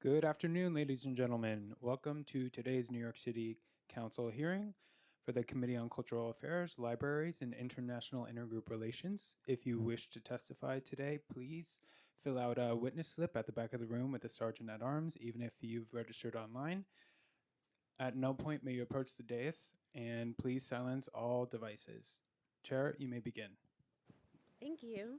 Good afternoon, ladies and gentlemen. Welcome to today's New York City Council hearing for the Committee on Cultural Affairs, Libraries, and International Intergroup Relations. If you wish to testify today, please fill out a witness slip at the back of the room with the Sergeant at Arms, even if you've registered online. At no point may you approach the dais, and please silence all devices. Chair, you may begin. Thank you.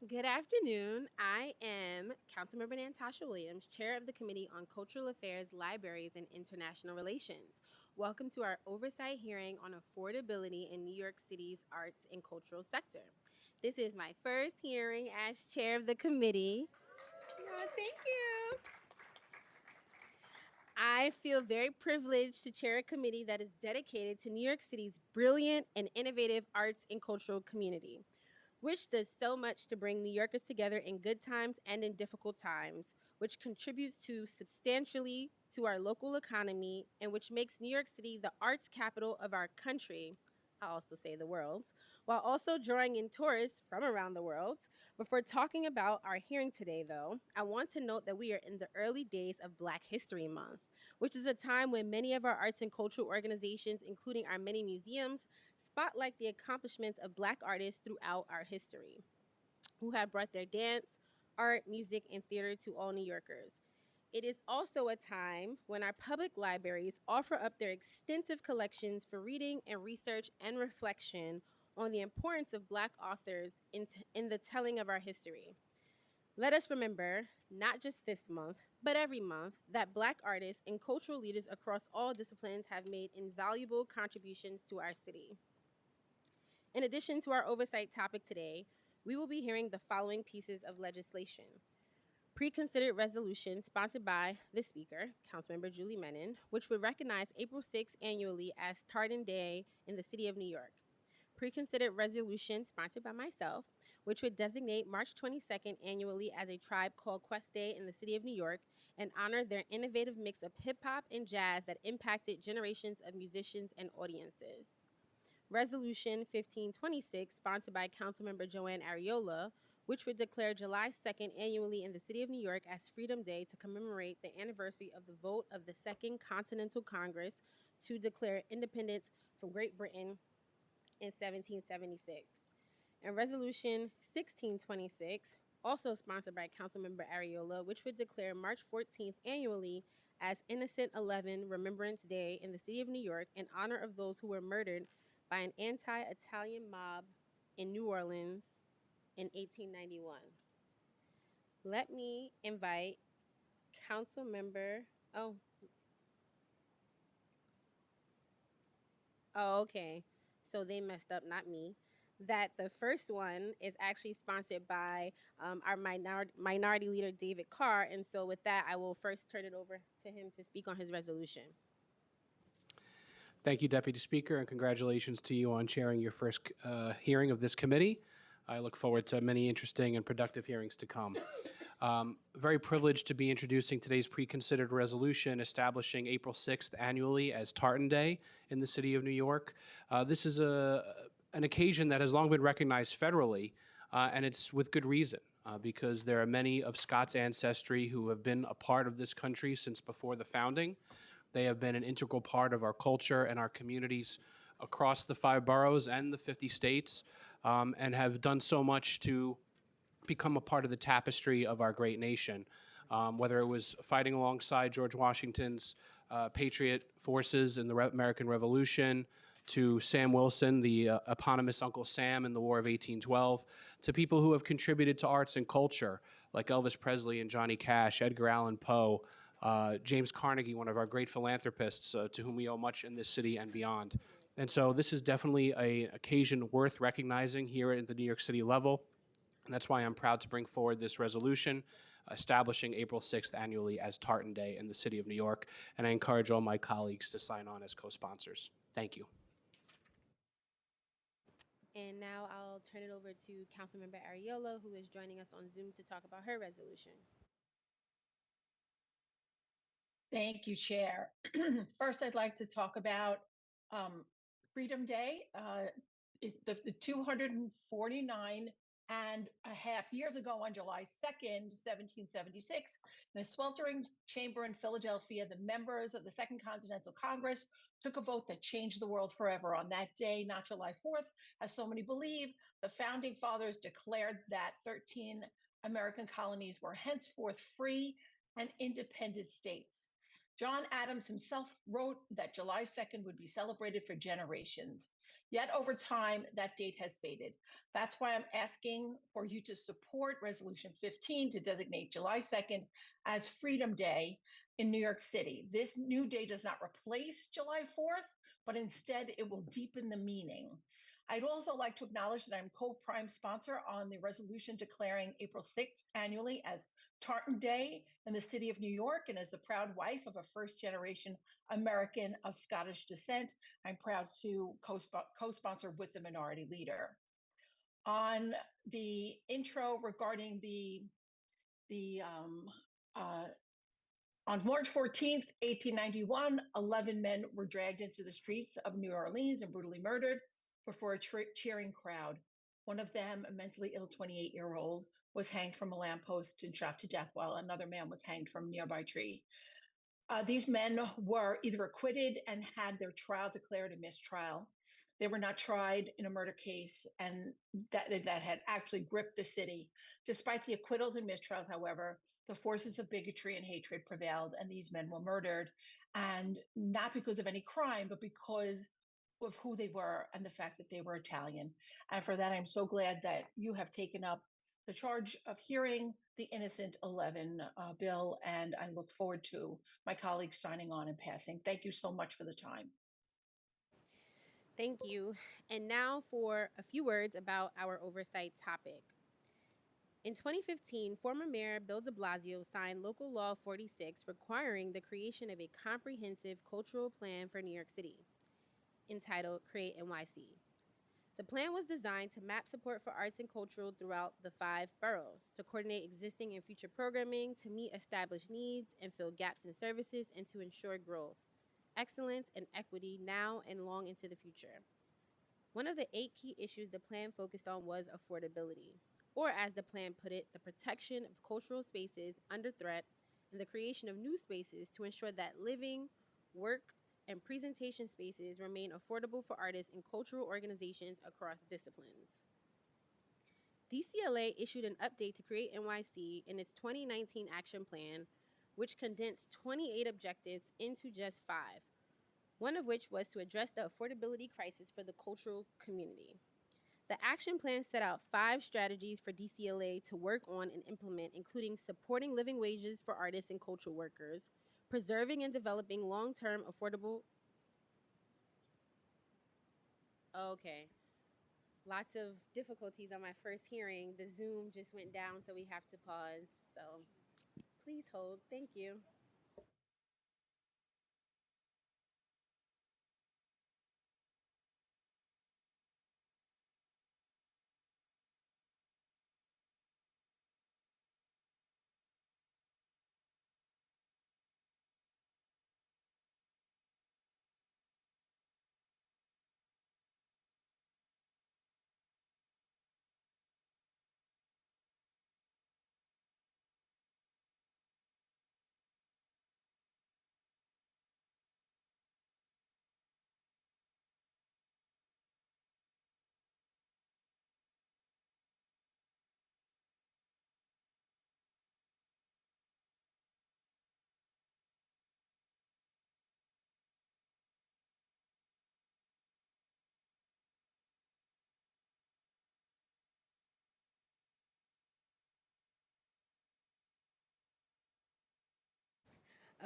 Good afternoon. I am Councilmember Natasha Williams, Chair of the Committee on Cultural Affairs, Libraries, and International Relations. Welcome to our oversight hearing on affordability in New York City's arts and cultural sector. This is my first hearing as Chair of the committee. Oh, thank you. I feel very privileged to chair a committee that is dedicated to New York City's brilliant and innovative arts and cultural community, which does so much to bring New Yorkers together in good times and in difficult times, which contributes to substantially to our local economy, and which makes New York City the arts capital of our country. I also say the world, while also drawing in tourists from around the world. Before talking about our hearing today, though, I want to note that we are in the early days of Black History Month, which is a time when many of our arts and cultural organizations, including our many museums, spotlight the accomplishments of Black artists throughout our history, who have brought their dance, art, music, and theater to all New Yorkers. It is also a time when our public libraries offer up their extensive collections for reading and research and reflection on the importance of Black authors in the telling of our history. Let us remember, not just this month, but every month, that Black artists and cultural leaders across all disciplines have made invaluable contributions to our city. In addition to our oversight topic today, we will be hearing the following pieces of legislation. Pre-considered resolution sponsored by the Speaker, Councilmember Julie Menon, which would recognize April 6th annually as Tartan Day in the City of New York. Pre-considered resolution sponsored by myself, which would designate March 22nd annually as a Tribe Called Quest Day in the City of New York and honor their innovative mix of hip-hop and jazz that impacted generations of musicians and audiences. Resolution 1526, sponsored by Councilmember Joanne Ariola, which would declare July 2nd annually in the City of New York as Freedom Day to commemorate the anniversary of the vote of the Second Continental Congress to declare independence from Great Britain in 1776. And Resolution 1626, also sponsored by Councilmember Ariola, which would declare March 14th annually as Innocent 11 Remembrance Day in the City of New York in honor of those who were murdered by an anti-Italian mob in New Orleans in 1891. Let me invite Council Member. Oh, okay. So they messed up, not me. That the first one is actually sponsored by our minority leader, David Carr. And so with that, I will first turn it over to him to speak on his resolution. Thank you, Deputy Speaker, and congratulations to you on chairing your first hearing of this committee. I look forward to many interesting and productive hearings to come. Very privileged to be introducing today's pre-considered resolution establishing April 6th annually as Tartan Day in the City of New York. This is an occasion that has long been recognized federally, and it's with good reason. Because there are many of Scott's ancestry who have been a part of this country since before the founding. They have been an integral part of our culture and our communities across the 5 boroughs and the 50 states, and have done so much to become a part of the tapestry of our great nation. Whether it was fighting alongside George Washington's patriot forces in the American Revolution, to Sam Wilson, the eponymous Uncle Sam in the War of 1812, to people who have contributed to arts and culture, like Elvis Presley and Johnny Cash, Edgar Allan Poe, James Carnegie, one of our great philanthropists, to whom we owe much in this city and beyond. And so this is definitely an occasion worth recognizing here at the New York City level. And that's why I'm proud to bring forward this resolution establishing April 6th annually as Tartan Day in the City of New York. And I encourage all my colleagues to sign on as co-sponsors. Thank you. And now I'll turn it over to Councilmember Ariola, who is joining us on Zoom to talk about her resolution. Thank you, Chair. First, I'd like to talk about Freedom Day. The 249 And a half years ago, on July 2nd, 1776, in a sweltering chamber in Philadelphia, the members of the Second Continental Congress took a vote that changed the world forever. On that day, not July 4th, as so many believe, the founding fathers declared that 13 American colonies were henceforth free and independent states. John Adams himself wrote that July 2nd would be celebrated for generations. Yet over time, that date has faded. That's why I'm asking for you to support Resolution 15 to designate July 2nd as Freedom Day in New York City. This new day does not replace July 4th, but instead it will deepen the meaning. I'd also like to acknowledge that I'm co-prime sponsor on the resolution declaring April 6th annually as Tartan Day in the city of New York, and as the proud wife of a first-generation American of Scottish descent, I'm proud to co-sponsor with the minority leader. On the intro regarding on March 14th, 1891, 11 men were dragged into the streets of New Orleans and brutally murdered before a cheering crowd. One of them, a mentally ill 28-year-old, was hanged from a lamppost and shot to death, while another man was hanged from a nearby tree. These men were either acquitted and had their trial declared a mistrial. They were not tried in a murder case, and that had actually gripped the city. Despite the acquittals and mistrials, however, the forces of bigotry and hatred prevailed, and these men were murdered, and not because of any crime, but because of who they were and the fact that they were Italian. And for that, I'm so glad that you have taken up the charge of hearing the Innocent 11 bill, and I look forward to my colleagues signing on and passing. Thank you so much for the time. Thank you. And now for a few words about our oversight topic. In 2015, former Mayor Bill de Blasio signed Local Law 46 requiring the creation of a comprehensive cultural plan for New York City, entitled Create NYC. The plan was designed to map support for arts and cultural throughout the 5 boroughs, to coordinate existing and future programming, to meet established needs and fill gaps in services, and to ensure growth, excellence, and equity now and long into the future. One of the 8 key issues the plan focused on was affordability, or as the plan put it, the protection of cultural spaces under threat and the creation of new spaces to ensure that living, work, and presentation spaces remain affordable for artists and cultural organizations across disciplines. DCLA issued an update to Create NYC in its 2019 action plan, which condensed 28 objectives into just 5, one of which was to address the affordability crisis for the cultural community. The action plan set out 5 strategies for DCLA to work on and implement, including supporting living wages for artists and cultural workers, preserving and developing long-term affordable... Okay. Lots of difficulties on my first hearing. The Zoom just went down, so we have to pause. So please hold. Thank you.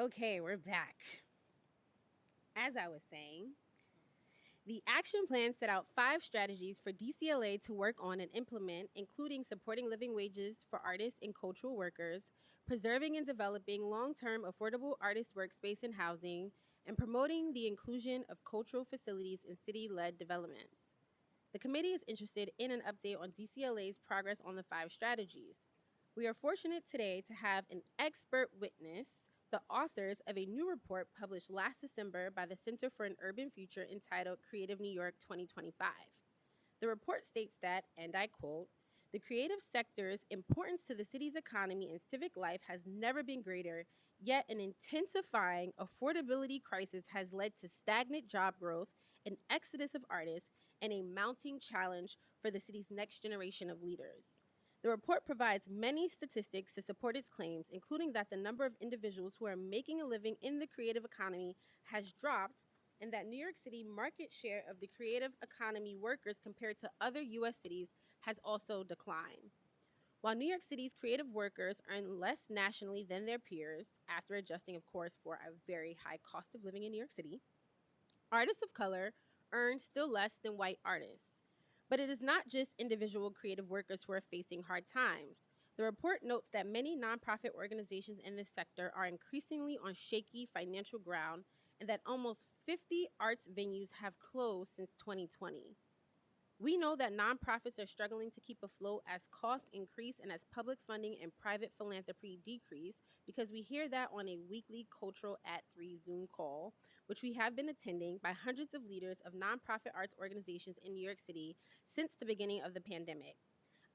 Okay, we're back. As I was saying, the action plan set out 5 strategies for DCLA to work on and implement, including supporting living wages for artists and cultural workers, preserving and developing long-term affordable artist workspace and housing, and promoting the inclusion of cultural facilities in city-led developments. The committee is interested in an update on DCLA's progress on the 5 strategies. We are fortunate today to have an expert witness, the authors of a new report published last December by the Center for an Urban Future entitled Creative New York 2025. The report states that, and I quote, The creative sector's importance to the city's economy and civic life has never been greater, yet an intensifying affordability crisis has led to stagnant job growth, an exodus of artists, and a mounting challenge for the city's next generation of leaders. The report provides many statistics to support its claims, including that the number of individuals who are making a living in the creative economy has dropped, and that New York City market share of the creative economy workers compared to other U.S. cities has also declined. While New York City's creative workers earn less nationally than their peers, after adjusting, of course, for a very high cost of living in New York City, artists of color earn still less than white artists. But it is not just individual creative workers who are facing hard times. The report notes that many nonprofit organizations in this sector are increasingly on shaky financial ground and that almost 50 arts venues have closed since 2020. We know that nonprofits are struggling to keep afloat as costs increase and as public funding and private philanthropy decrease, because we hear that on a weekly Cultural at 3 Zoom call, which we have been attending by hundreds of leaders of nonprofit arts organizations in New York City since the beginning of the pandemic.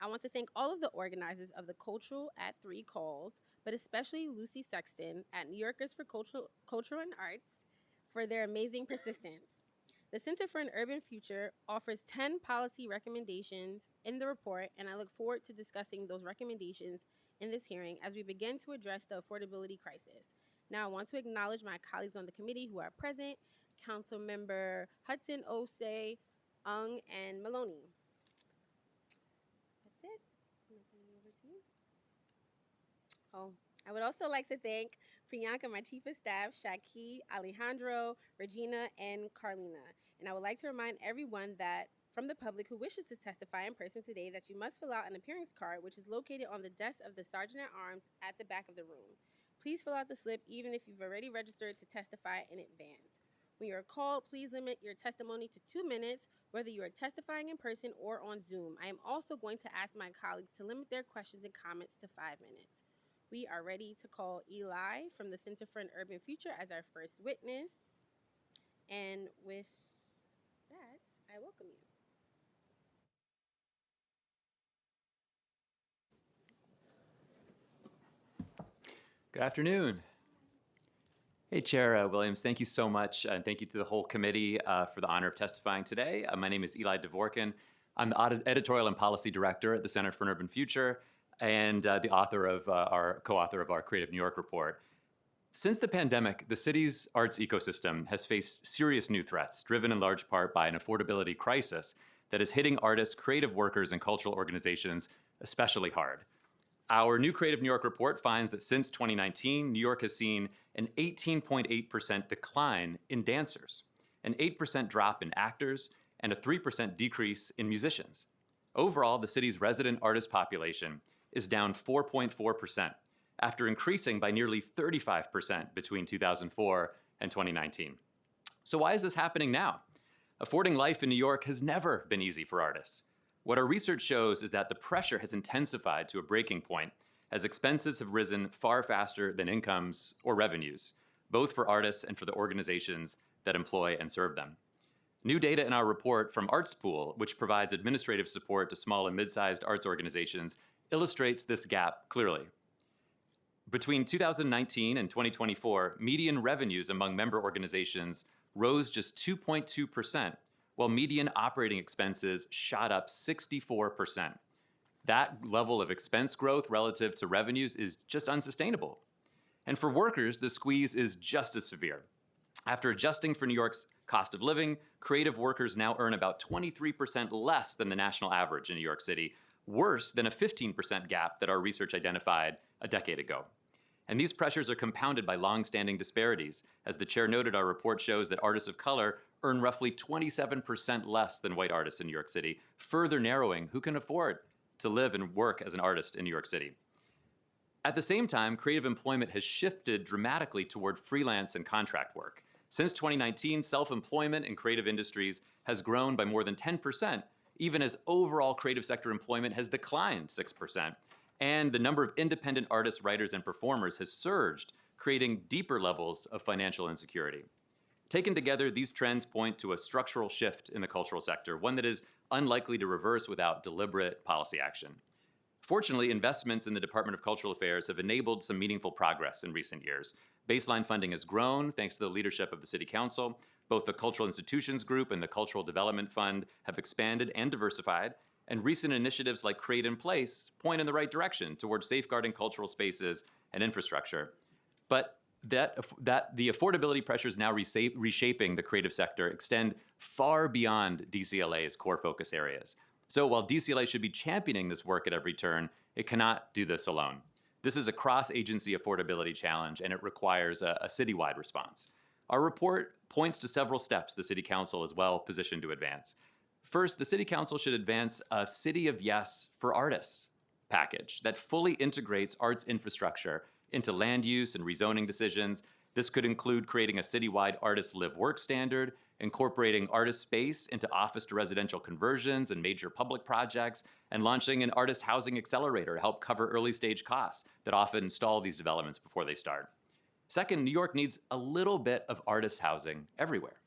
I want to thank all of the organizers of the Cultural at 3 calls, but especially Lucy Sexton at New Yorkers for Culture and Arts for their amazing persistence. The Center for an Urban Future offers 10 policy recommendations in the report, and I look forward to discussing those recommendations in this hearing as we begin to address the affordability crisis. Now, I want to acknowledge my colleagues on the committee who are present, Councilmember Hudson, Osei, Ung, and Maloney. That's it. I'm going to turn it over to you. Oh, I would also like to thank Priyanka, my Chief of Staff, Shaki, Alejandro, Regina, and Carlina. And I would like to remind everyone that from the public who wishes to testify in person today that you must fill out an appearance card, which is located on the desk of the Sergeant at Arms at the back of the room. Please fill out the slip even if you've already registered to testify in advance. When you are called, please limit your testimony to 2 minutes, whether you are testifying in person or on Zoom. I am also going to ask my colleagues to limit their questions and comments to 5 minutes. We are ready to call Eli from the Center for an Urban Future as our first witness. And with that, I welcome you. Good afternoon. Hey, Chair Williams, thank you so much. And thank you to the whole committee for the honor of testifying today. My name is Eli Dvorkin. I'm the Editorial and Policy Director at the Center for an Urban Future and the co-author of our Creative New York report. Since the pandemic, the city's arts ecosystem has faced serious new threats, driven in large part by an affordability crisis that is hitting artists, creative workers, and cultural organizations especially hard. Our new Creative New York report finds that since 2019, New York has seen an 18.8% decline in dancers, an 8% drop in actors, and a 3% decrease in musicians. Overall, the city's resident artist population is down 4.4%, after increasing by nearly 35% between 2004 and 2019. So why is this happening now? Affording life in New York has never been easy for artists. What our research shows is that the pressure has intensified to a breaking point as expenses have risen far faster than incomes or revenues, both for artists and for the organizations that employ and serve them. New data in our report from ArtsPool, which provides administrative support to small and mid-sized arts organizations, illustrates this gap clearly. Between 2019 and 2024, median revenues among member organizations rose just 2.2%, while median operating expenses shot up 64%. That level of expense growth relative to revenues is just unsustainable. And for workers, the squeeze is just as severe. After adjusting for New York's cost of living, creative workers now earn about 23% less than the national average in New York City, worse than a 15% gap that our research identified a decade ago. And these pressures are compounded by long-standing disparities. As the chair noted, our report shows that artists of color earn roughly 27% less than white artists in New York City, further narrowing who can afford to live and work as an artist in New York City. At the same time, creative employment has shifted dramatically toward freelance and contract work. Since 2019, self-employment in creative industries has grown by more than 10%, even as overall creative sector employment has declined 6%. And the number of independent artists, writers, and performers has surged, creating deeper levels of financial insecurity. Taken together, these trends point to a structural shift in the cultural sector, one that is unlikely to reverse without deliberate policy action. Fortunately, investments in the Department of Cultural Affairs have enabled some meaningful progress in recent years. Baseline funding has grown thanks to the leadership of the City Council. Both the Cultural Institutions Group and the Cultural Development Fund have expanded and diversified, and recent initiatives like Create in Place point in the right direction towards safeguarding cultural spaces and infrastructure. But that the affordability pressures now reshaping the creative sector extend far beyond DCLA's core focus areas. So while DCLA should be championing this work at every turn, it cannot do this alone. This is a cross-agency affordability challenge, and it requires a citywide response. Our report points to several steps the City Council is well positioned to advance. First, the City Council should advance a City of Yes for Artists package that fully integrates arts infrastructure into land use and rezoning decisions. This could include creating a citywide artist live-work standard, incorporating artist space into office to residential conversions and major public projects, and launching an artist housing accelerator to help cover early stage costs that often stall these developments before they start. Second, New York needs a little bit of artist housing everywhere.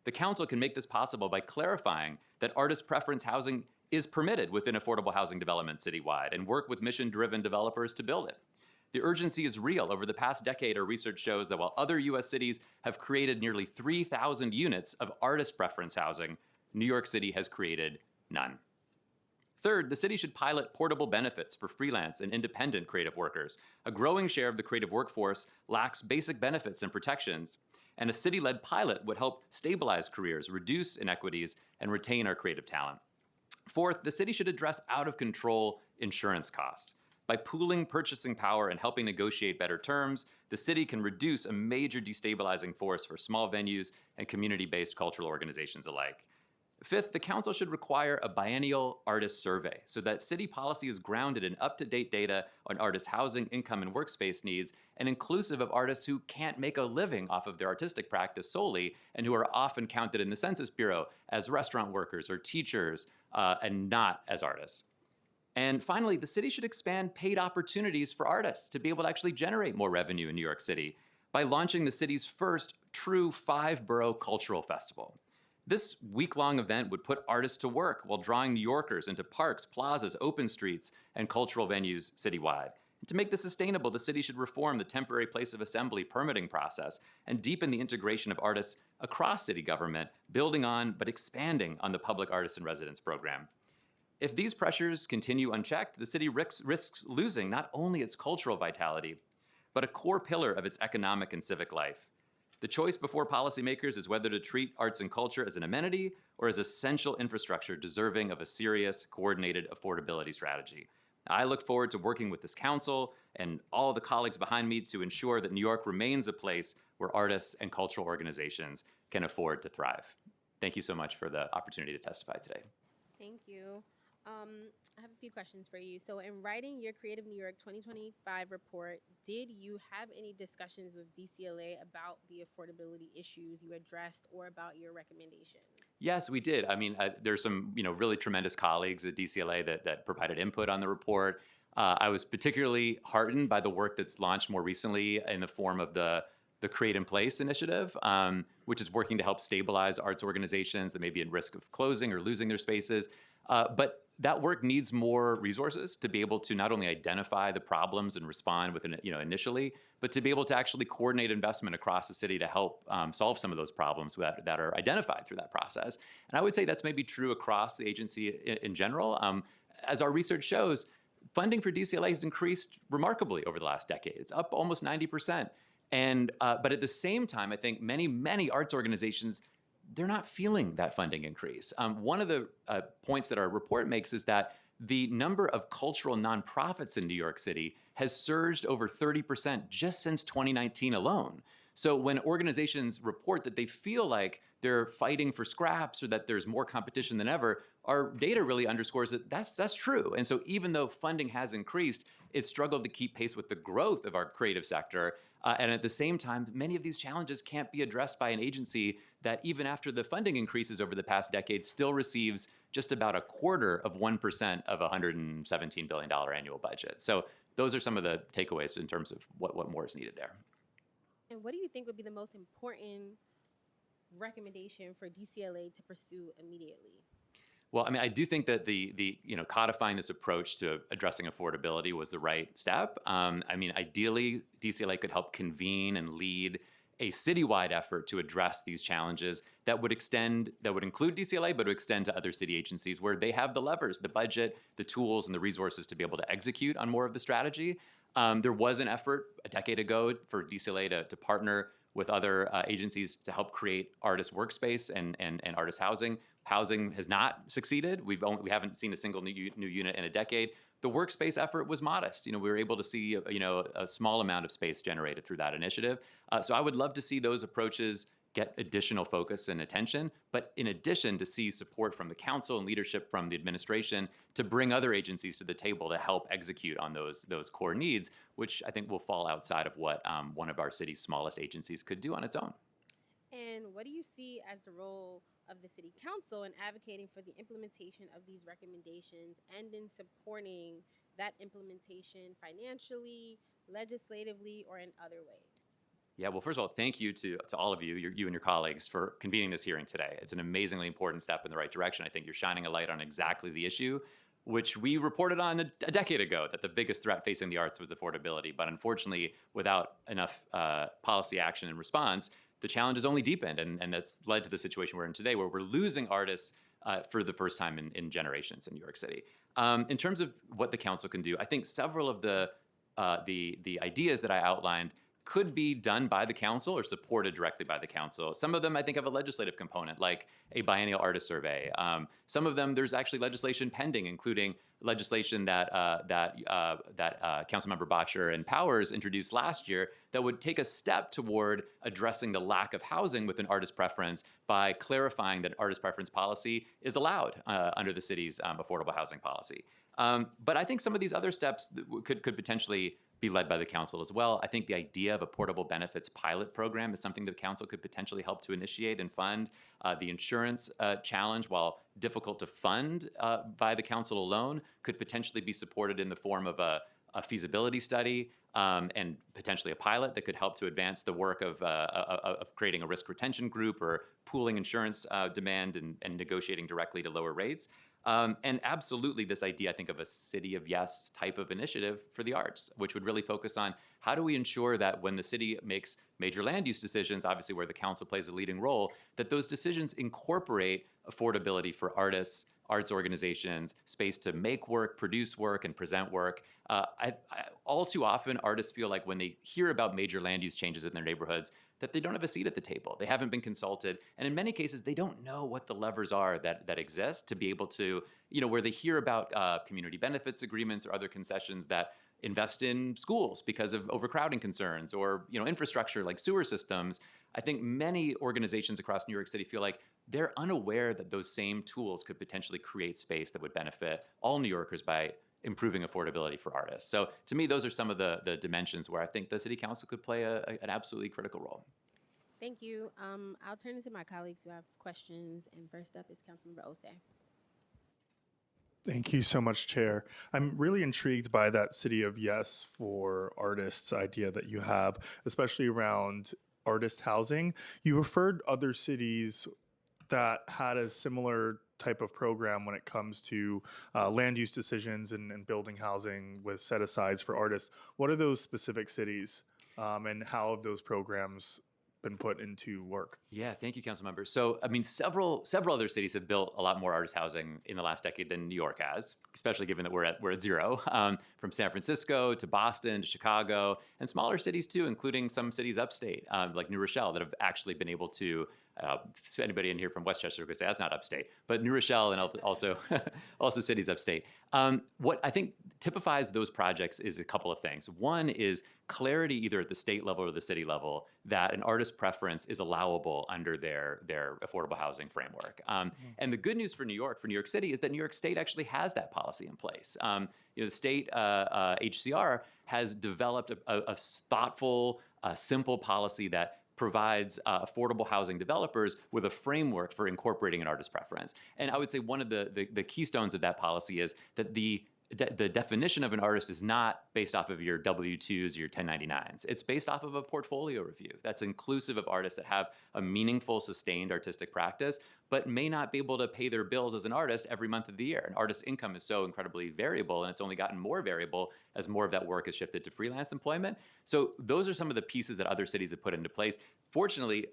The council can make this possible by clarifying that artist preference housing is permitted within affordable housing development citywide and work with mission-driven developers to build it. The urgency is real. Over the past decade, our research shows that while other US cities have created nearly 3,000 units of artist preference housing, New York City has created none. Third, the city should pilot portable benefits for freelance and independent creative workers. A growing share of the creative workforce lacks basic benefits and protections, and a city-led pilot would help stabilize careers, reduce inequities, and retain our creative talent. Fourth, the city should address out-of-control insurance costs. By pooling purchasing power and helping negotiate better terms, the city can reduce a major destabilizing force for small venues and community-based cultural organizations alike. Fifth, the council should require a biennial artist survey so that city policy is grounded in up-to-date data on artist housing, income, and workspace needs, and inclusive of artists who can't make a living off of their artistic practice solely and who are often counted in the Census Bureau as restaurant workers or teachers and not as artists. And finally, the city should expand paid opportunities for artists to be able to actually generate more revenue in New York City by launching the city's first true 5-borough cultural festival. This week-long event would put artists to work while drawing New Yorkers into parks, plazas, open streets, and cultural venues citywide. And to make this sustainable, the city should reform the temporary place of assembly permitting process and deepen the integration of artists across city government, building on but expanding on the Public Artists in Residence program. If these pressures continue unchecked, the city risks losing not only its cultural vitality, but a core pillar of its economic and civic life. The choice before policymakers is whether to treat arts and culture as an amenity or as essential infrastructure deserving of a serious, coordinated affordability strategy. I look forward to working with this council and all the colleagues behind me to ensure that New York remains a place where artists and cultural organizations can afford to thrive. Thank you so much for the opportunity to testify today. Thank you. I have a few questions for you. So in writing your Creative New York 2025 report, did you have any discussions with DCLA about the affordability issues you addressed or about your recommendations? Yes, we did. I mean, there's some really tremendous colleagues at DCLA that provided input on the report. I was particularly heartened by the work that's launched more recently in the form of the Create in Place initiative, which is working to help stabilize arts organizations that may be at risk of closing or losing their spaces. But that work needs more resources to be able to not only identify the problems and respond within, initially, but to be able to actually coordinate investment across the city to help solve some of those problems that are identified through that process. And I would say that's maybe true across the agency in general. As our research shows, funding for DCLA has increased remarkably over the last decade. It's up almost 90%. And but at the same time, I think many arts organizations, they're not feeling that funding increase. One of the points that our report makes is that the number of cultural nonprofits in New York City has surged over 30% just since 2019 alone. So when organizations report that they feel like they're fighting for scraps or that there's more competition than ever, our data really underscores that that's true. And so even though funding has increased, it's struggled to keep pace with the growth of our creative sector. And at the same time, many of these challenges can't be addressed by an agency that even after the funding increases over the past decade still receives just about 1/4% of a $117 billion annual budget. So those are some of the takeaways in terms of what more is needed there. And what do you think would be the most important recommendation for DCLA to pursue immediately? Well, I mean, I do think that the codifying this approach to addressing affordability was the right step. I mean, ideally, DCLA could help convene and lead a citywide effort to address these challenges that would include DCLA, but would extend to other city agencies where they have the levers, the budget, the tools, and the resources to be able to execute on more of the strategy. There was an effort a decade ago for DCLA to partner with other agencies to help create artist workspace and artist housing. Housing has not succeeded. We haven't seen a single new unit in a decade. The workspace effort was modest. We were able to see a small amount of space generated through that initiative. So I would love to see those approaches get additional focus and attention, but in addition to see support from the council and leadership from the administration to bring other agencies to the table to help execute on those core needs, which I think will fall outside of what one of our city's smallest agencies could do on its own. And what do you see as the role of the city council in advocating for the implementation of these recommendations and in supporting that implementation financially, legislatively, or in other ways? Yeah, well, first of all, thank you to all of you, you and your colleagues, for convening this hearing today. It's an amazingly important step in the right direction. I think you're shining a light on exactly the issue, which we reported on a decade ago, that the biggest threat facing the arts was affordability. But unfortunately, without enough policy action and response, the challenge has only deepened, and that's led to the situation we're in today, where we're losing artists for the first time in generations in New York City. In terms of what the council can do, I think several of the ideas that I outlined could be done by the council or supported directly by the council. Some of them I think have a legislative component, like a biennial artist survey. Some of them there's actually legislation pending, including legislation that Councilmember Boxer and Powers introduced last year that would take a step toward addressing the lack of housing with an artist preference by clarifying that artist preference policy is allowed under the city's affordable housing policy. But I think some of these other steps could potentially be led by the council as well. I think the idea of a portable benefits pilot program is something the council could potentially help to initiate and fund. The insurance challenge, while difficult to fund by the council alone, could potentially be supported in the form of a feasibility study and potentially a pilot that could help to advance the work of creating a risk retention group or pooling insurance demand and negotiating directly to lower rates. And absolutely this idea, I think, of a City of Yes type of initiative for the arts, which would really focus on how do we ensure that when the city makes major land use decisions, obviously where the council plays a leading role, that those decisions incorporate affordability for artists, arts organizations, space to make work, produce work, and present work. All too often, artists feel like when they hear about major land use changes in their neighborhoods, that they don't have a seat at the table. They haven't been consulted. And in many cases, they don't know what the levers are that exist to be able to, where they hear about community benefits agreements or other concessions that invest in schools because of overcrowding concerns or, infrastructure like sewer systems. I think many organizations across New York City feel like they're unaware that those same tools could potentially create space that would benefit all New Yorkers by improving affordability for artists. So to me, those are some of the dimensions where I think the City Council could play an absolutely critical role. Thank you. I'll turn it to my colleagues who have questions. And first up is Councilmember Osei. Thank you so much, Chair. I'm really intrigued by that City of Yes for artists idea that you have, especially around artist housing. You referred other cities that had a similar type of program when it comes to land use decisions and building housing with set-asides for artists. What are those specific cities and how have those programs been put into work? Yeah, thank you, Councilmember. So, I mean, several other cities have built a lot more artist housing in the last decade than New York has, especially given that we're at zero. From San Francisco to Boston to Chicago, and smaller cities too, including some cities upstate, like New Rochelle, that have actually been able to. Anybody in here from Westchester could say that's not upstate, but New Rochelle and also cities upstate. What I think typifies those projects is a couple of things. One is clarity, either at the state level or the city level, that an artist preference is allowable under their affordable housing framework. And the good news for New York City, is that New York State actually has that policy in place. The state HCR has developed a thoughtful, simple policy that provides affordable housing developers with a framework for incorporating an artist preference. And I would say one of the keystones of that policy is that the the definition of an artist is not based off of your W-2s or your 1099s. It's based off of a portfolio review that's inclusive of artists that have a meaningful, sustained artistic practice, but may not be able to pay their bills as an artist every month of the year. An artist's income is so incredibly variable, and it's only gotten more variable as more of that work has shifted to freelance employment. So those are some of the pieces that other cities have put into place. Fortunately,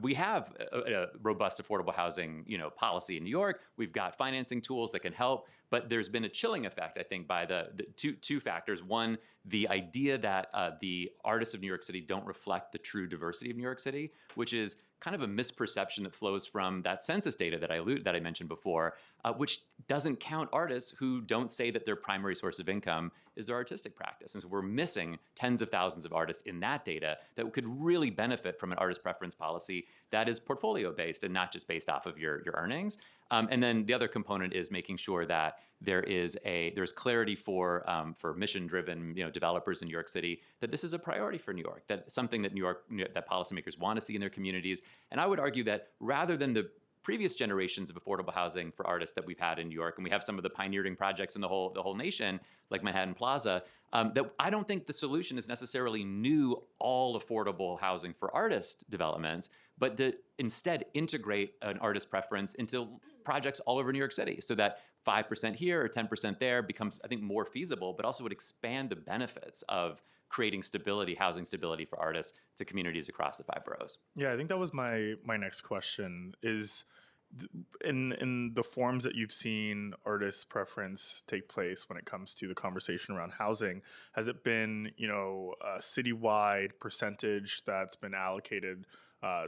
we have a robust affordable housing, policy in New York. We've got financing tools that can help, but there's been a chilling effect, I think, by the two factors. One, the idea that the artists of New York City don't reflect the true diversity of New York City, which is kind of a misperception that flows from that census data that I mentioned before, which doesn't count artists who don't say that their primary source of income is their artistic practice. And so we're missing tens of thousands of artists in that data that could really benefit from an artist preference policy that is portfolio based and not just based off of your earnings. And then the other component is making sure that there's clarity for mission-driven developers in New York City that this is a priority for New York, that something that that policymakers want to see in their communities. And I would argue that rather than the previous generations of affordable housing for artists that we've had in New York, and we have some of the pioneering projects in the whole nation, like Manhattan Plaza, that I don't think the solution is necessarily new all affordable housing for artist developments, but to instead integrate an artist preference into projects all over New York City so that 5% here or 10% there becomes, I think, more feasible, but also would expand the benefits of creating stability, housing stability for artists to communities across the 5 boroughs. Yeah, I think that was my next question is in the forms that you've seen artist preference take place when it comes to the conversation around housing, has it been, a citywide percentage that's been allocated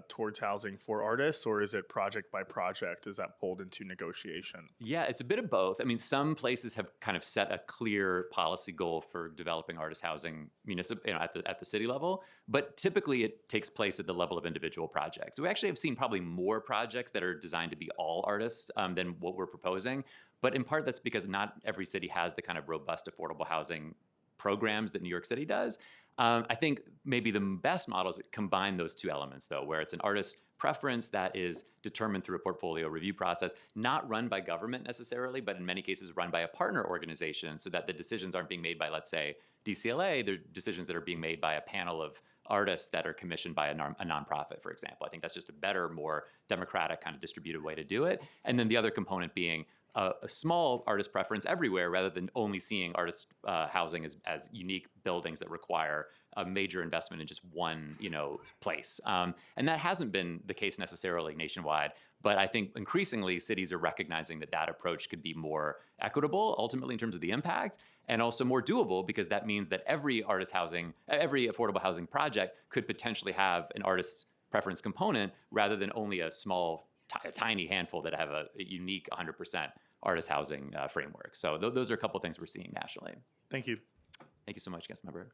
towards housing for artists, or is it project by project? Is that pulled into negotiation? Yeah, it's a bit of both. I mean, some places have kind of set a clear policy goal for developing artist housing at the city level, but typically it takes place at the level of individual projects. We actually have seen probably more projects that are designed to be all artists than what we're proposing, but in part that's because not every city has the kind of robust affordable housing programs that New York City does. I think maybe the best models combine those two elements, though, where it's an artist preference that is determined through a portfolio review process, not run by government necessarily, but in many cases run by a partner organization so that the decisions aren't being made by, let's say, DCLA. They're decisions that are being made by a panel of artists that are commissioned by a nonprofit, for example. I think that's just a better, more democratic kind of distributed way to do it. And then the other component being a small artist preference everywhere rather than only seeing artist housing as unique buildings that require a major investment in just one place. And that hasn't been the case necessarily nationwide, but I think increasingly cities are recognizing that that approach could be more equitable ultimately in terms of the impact, and also more doable because that means that every affordable housing project could potentially have an artist preference component rather than only a small a tiny handful that have a unique 100% artist housing framework. So those are a couple of things we're seeing nationally. Thank you. Thank you so much, Councilmember.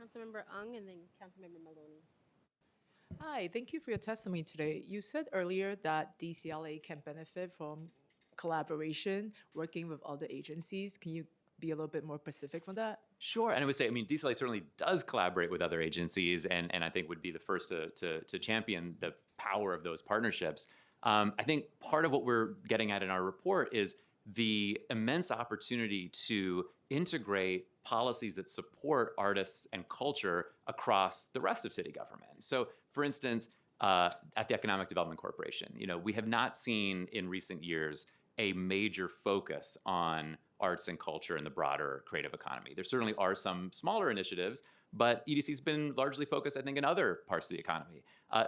Councilmember Ung and then Councilmember Maloney. Hi, thank you for your testimony today. You said earlier that DCLA can benefit from collaboration, working with other agencies. Can you be a little bit more specific on that? Sure, and I would say, DCLA certainly does collaborate with other agencies, and I think would be the first to champion the power of those partnerships. I think part of what we're getting at in our report is the immense opportunity to integrate policies that support artists and culture across the rest of city government. So, for instance, at the Economic Development Corporation, we have not seen in recent years a major focus on arts and culture in the broader creative economy. There certainly are some smaller initiatives, but EDC's been largely focused, I think, in other parts of the economy.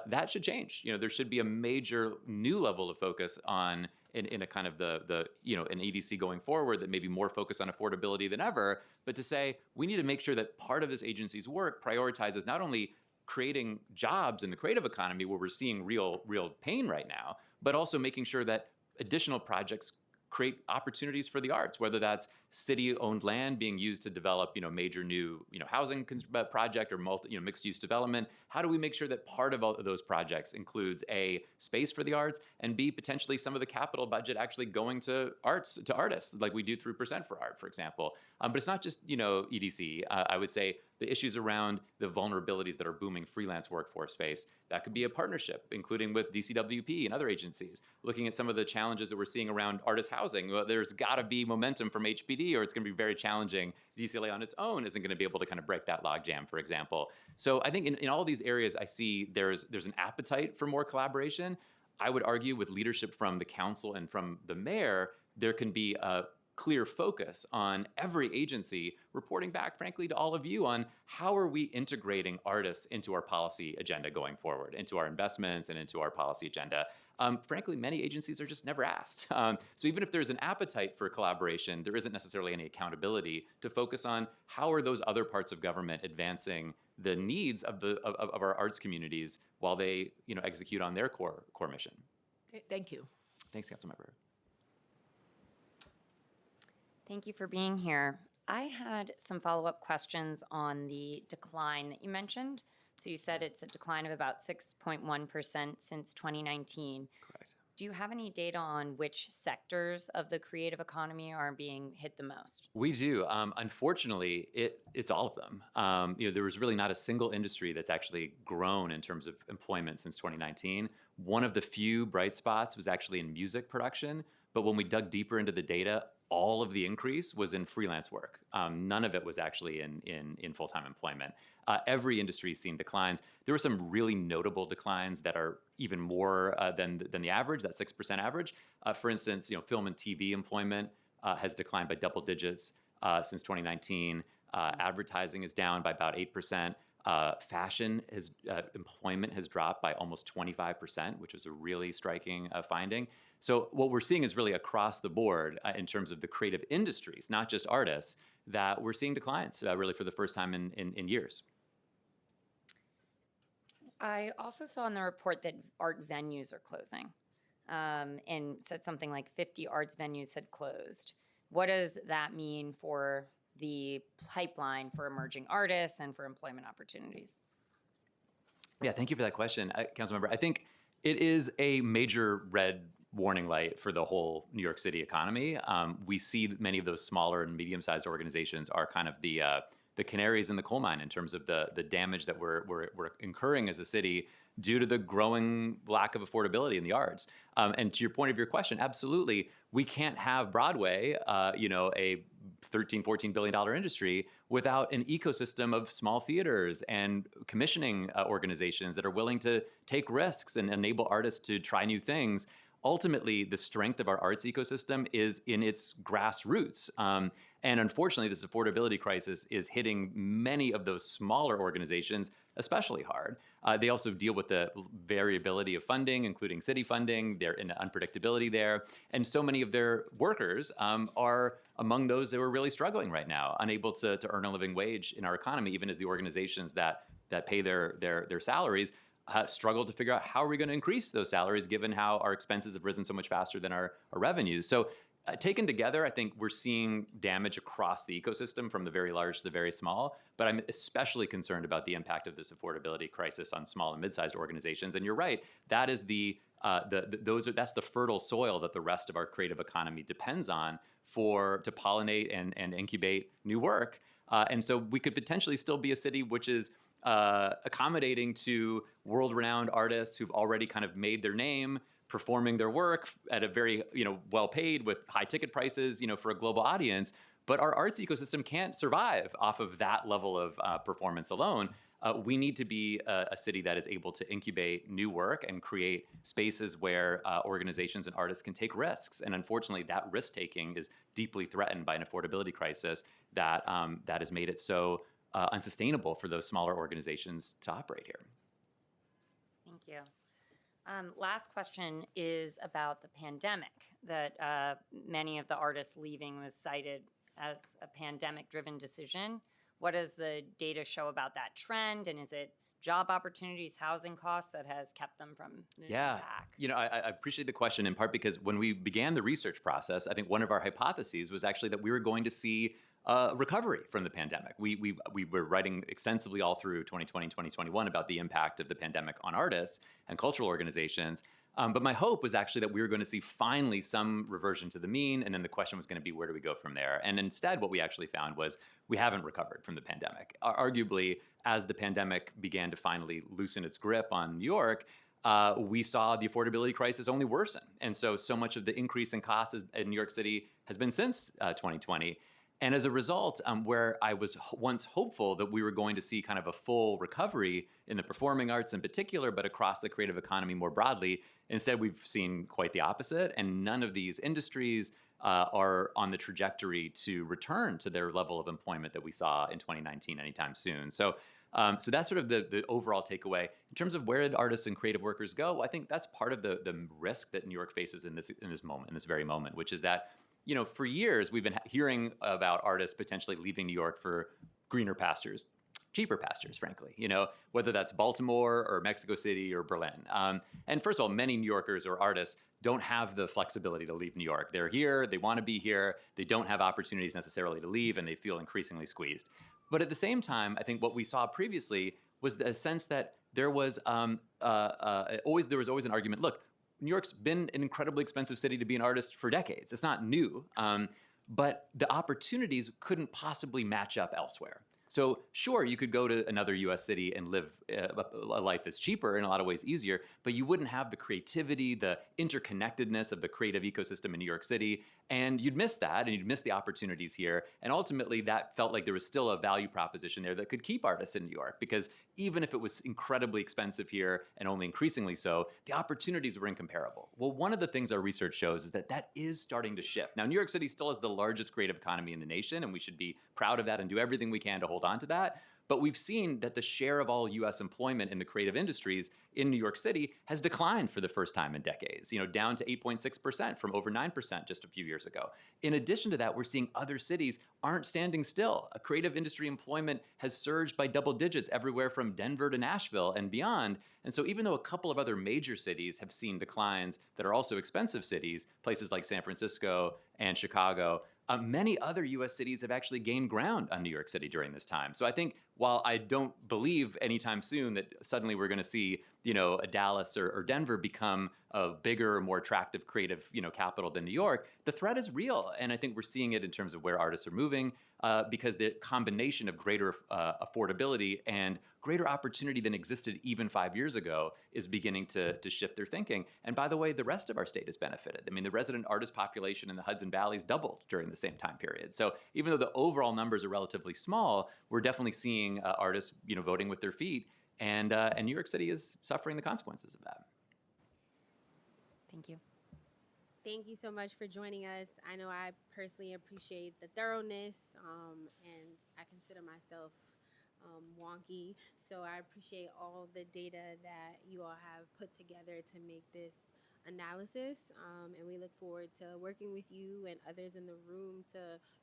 That should change. There should be a major new level of focus on in a kind of an EDC going forward that may be more focused on affordability than ever, but to say we need to make sure that part of this agency's work prioritizes not only creating jobs in the creative economy where we're seeing real pain right now, but also making sure that additional projects create opportunities for the arts, whether that's city-owned land being used to develop, major new, housing project or mixed-use development. How do we make sure that part of all of those projects includes A, space for the arts, and B, potentially some of the capital budget actually going to artists, like we do through Percent for Art, for example. But it's not just, EDC. I would say the issues around the vulnerabilities that our booming freelance workforce face. That could be a partnership, including with DCWP and other agencies. Looking at some of the challenges that we're seeing around artist housing, well, there's got to be momentum from HPD, or it's going to be very challenging. DCLA on its own isn't going to be able to kind of break that logjam, for example. So I think in all these areas, I see there's an appetite for more collaboration. I would argue with leadership from the council and from the mayor, there can be a clear focus on every agency reporting back, frankly, to all of you on how are we integrating artists into our policy agenda going forward, into our investments and into our policy agenda. Frankly, many agencies are just never asked. So even if there's an appetite for collaboration, there isn't necessarily any accountability to focus on how are those other parts of government advancing the needs of our arts communities while they execute on their core mission. Thank you. Thanks, Councilmember. Thank you for being here. I had some follow-up questions on the decline that you mentioned. So you said it's a decline of about 6.1% since 2019. Correct. Do you have any data on which sectors of the creative economy are being hit the most? We do. Unfortunately, it's all of them. There was really not a single industry that's actually grown in terms of employment since 2019. One of the few bright spots was actually in music production. But when we dug deeper into the data, all of the increase was in freelance work. None of it was actually in full-time employment. Every industry has seen declines. There were some really notable declines that are even more than the average, that 6% average. For instance, film and TV employment has declined by double digits since 2019. Advertising is down by about 8%. Fashion employment has dropped by almost 25%, which is a really striking finding. So what we're seeing is really across the board in terms of the creative industries, not just artists, that we're seeing declines really for the first time in years. I also saw in the report that art venues are closing, and said something like 50 arts venues had closed. What does that mean for the pipeline for emerging artists and for employment opportunities? Yeah, thank you for that question, Councilmember. I think it is a major red warning light for the whole New York City economy. We see many of those smaller and medium-sized organizations are kind of the canaries in the coal mine in terms of the damage that we're incurring as a city due to the growing lack of affordability in the arts. And to your point of your question, absolutely, we can't have Broadway, a $13-14 billion industry, without an ecosystem of small theaters and commissioning organizations that are willing to take risks and enable artists to try new things. Ultimately, the strength of our arts ecosystem is in its grassroots. And unfortunately, this affordability crisis is hitting many of those smaller organizations especially hard. They also deal with the variability of funding, including city funding. They're in the unpredictability there. And so many of their workers are among those that are really struggling right now, unable to earn a living wage in our economy, even as the organizations that pay their salaries struggle to figure out how are we going to increase those salaries given how our expenses have risen so much faster than our revenues. So taken together, I think we're seeing damage across the ecosystem from the very large to the very small, but I'm especially concerned about the impact of this affordability crisis on small and mid-sized organizations. And you're right, that is that's the fertile soil that the rest of our creative economy depends on to pollinate and incubate new work. And so we could potentially still be a city which is accommodating to world-renowned artists who've already kind of made their name, performing their work at a very, well paid with high ticket prices, for a global audience. But our arts ecosystem can't survive off of that level of performance alone. We need to be a city that is able to incubate new work and create spaces where organizations and artists can take risks. And unfortunately, that risk taking is deeply threatened by an affordability crisis that has made it so unsustainable for those smaller organizations to operate here. Thank you. Last question is about the pandemic, that many of the artists leaving was cited as a pandemic-driven decision. What does the data show about that trend, and is it job opportunities, housing costs that has kept them from moving back? I appreciate the question in part because when we began the research process, I think one of our hypotheses was actually that we were going to see recovery from the pandemic. We were writing extensively all through 2020 and 2021 about the impact of the pandemic on artists and cultural organizations. But my hope was actually that we were going to see finally some reversion to the mean, and then the question was going to be, where do we go from there? And instead, what we actually found was we haven't recovered from the pandemic. Arguably, as the pandemic began to finally loosen its grip on New York, we saw the affordability crisis only worsen. And so much of the increase in costs in New York City has been since 2020. And as a result, where I was once hopeful that we were going to see kind of a full recovery in the performing arts in particular, but across the creative economy more broadly, instead we've seen quite the opposite. And none of these industries are on the trajectory to return to their level of employment that we saw in 2019 anytime soon. So that's sort of the overall takeaway. In terms of where did artists and creative workers go, I think that's part of the risk that New York faces in this moment, in this very moment, which is that, you know, for years we've been hearing about artists potentially leaving New York for greener pastures, cheaper pastures, frankly, you know, whether that's Baltimore or Mexico City or Berlin. And first of all, many New Yorkers or artists don't have the flexibility to leave New York. They're here, they want to be here, they don't have opportunities necessarily to leave, and they feel increasingly squeezed. But at the same time, I think what we saw previously was the sense that there was always an argument. Look, New York's been an incredibly expensive city to be an artist for decades. It's not new, but the opportunities couldn't possibly match up elsewhere. So sure, you could go to another US city and live a life that's cheaper, in a lot of ways easier, but you wouldn't have the creativity, the interconnectedness of the creative ecosystem in New York City, and you'd miss that, and you'd miss the opportunities here. And ultimately, that felt like there was still a value proposition there that could keep artists in New York, because even if it was incredibly expensive here, and only increasingly so, the opportunities were incomparable. Well, one of the things our research shows is that that is starting to shift. Now, New York City still has the largest creative economy in the nation, and we should be proud of that and do everything we can to hold on to that. But we've seen that the share of all US employment in the creative industries in New York City has declined for the first time in decades, you know, down to 8.6% from over 9% just a few years ago. In addition to that, we're seeing other cities aren't standing still. Creative industry employment has surged by double digits everywhere from Denver to Nashville and beyond. And so even though a couple of other major cities have seen declines that are also expensive cities, places like San Francisco and Chicago, many other US cities have actually gained ground on New York City during this time. So I think while I don't believe anytime soon that suddenly we're going to see, you know, a Dallas or Denver become a bigger, more attractive creative, you know, capital than New York, the threat is real. And I think we're seeing it in terms of where artists are moving, because the combination of greater affordability and greater opportunity than existed even 5 years ago is beginning to shift their thinking. And by the way, the rest of our state has benefited. I mean, the resident artist population in the Hudson Valley's doubled during the same time period. So even though the overall numbers are relatively small, we're definitely seeing artists, you know, voting with their feet. And New York City is suffering the consequences of that. Thank you. Thank you so much for joining us. I know I personally appreciate the thoroughness, and I consider myself wonky. So I appreciate all the data that you all have put together to make this analysis. And we look forward to working with you and others in the room to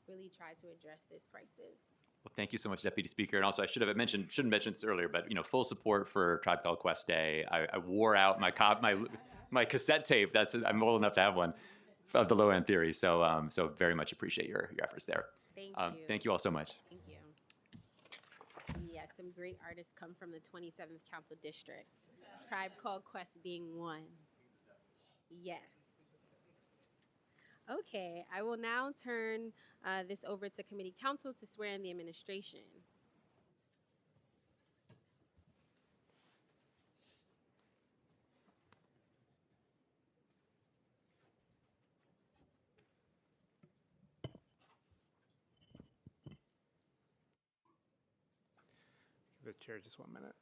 really try to address this crisis. Well, thank you so much, Deputy Speaker. And also, I shouldn't mention this earlier, but, you know, full support for Tribe Called Quest Day. I wore out my cassette tape. I'm old enough to have one of the Low End Theory. So very much appreciate your efforts there. Thank you. Thank you all so much. Thank you. Yes, some great artists come from the 27th Council District. Tribe Called Quest being one. Yes. Okay, I will now turn this over to Committee Counsel to swear in the administration. Give the chair just 1 minute.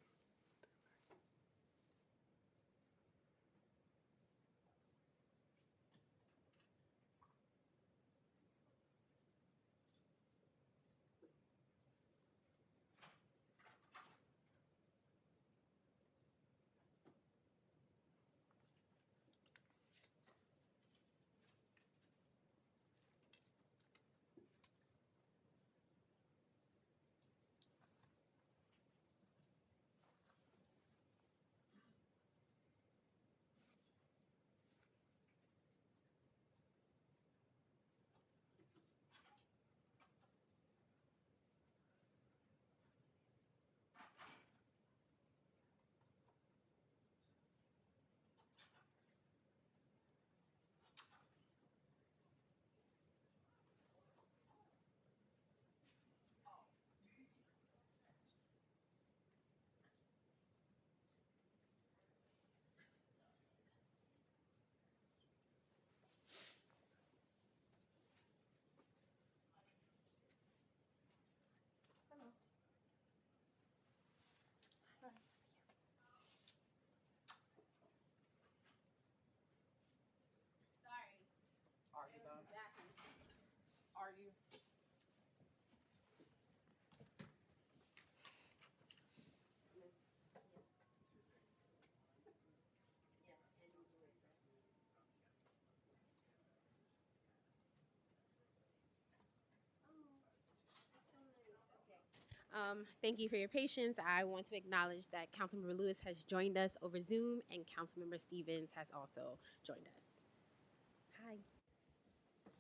Thank you for your patience. I want to acknowledge that Councilmember Lewis has joined us over Zoom and Councilmember Stevens has also joined us.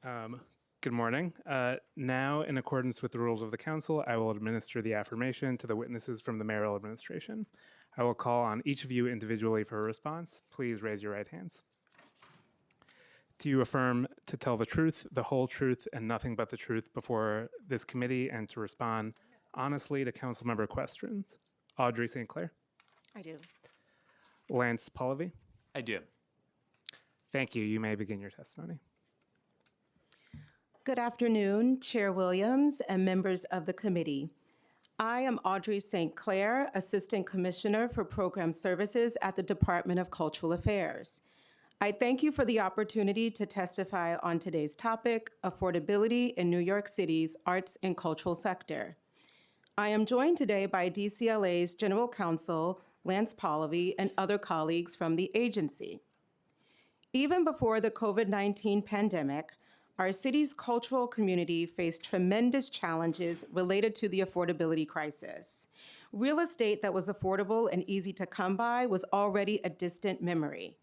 Hi. Good morning. Now, in accordance with the rules of the council, I will administer the affirmation to the witnesses from the mayoral administration. I will call on each of you individually for a response. Please raise your right hands. Do you affirm to tell the truth, the whole truth, and nothing but the truth before this committee and to respond honestly to council member questions? Audrey St. Clair? I do. Lance Polivy? I do. Thank you. You may begin your testimony. Good afternoon, Chair Williams and members of the committee. I am Audrey St. Clair, Assistant Commissioner for Program Services at the Department of Cultural Affairs. I thank you for the opportunity to testify on today's topic, affordability in New York City's arts and cultural sector. I am joined today by DCLA's General Counsel, Lance Polivy, and other colleagues from the agency. Even before the COVID-19 pandemic, our city's cultural community faced tremendous challenges related to the affordability crisis. Real estate that was affordable and easy to come by was already a distant memory.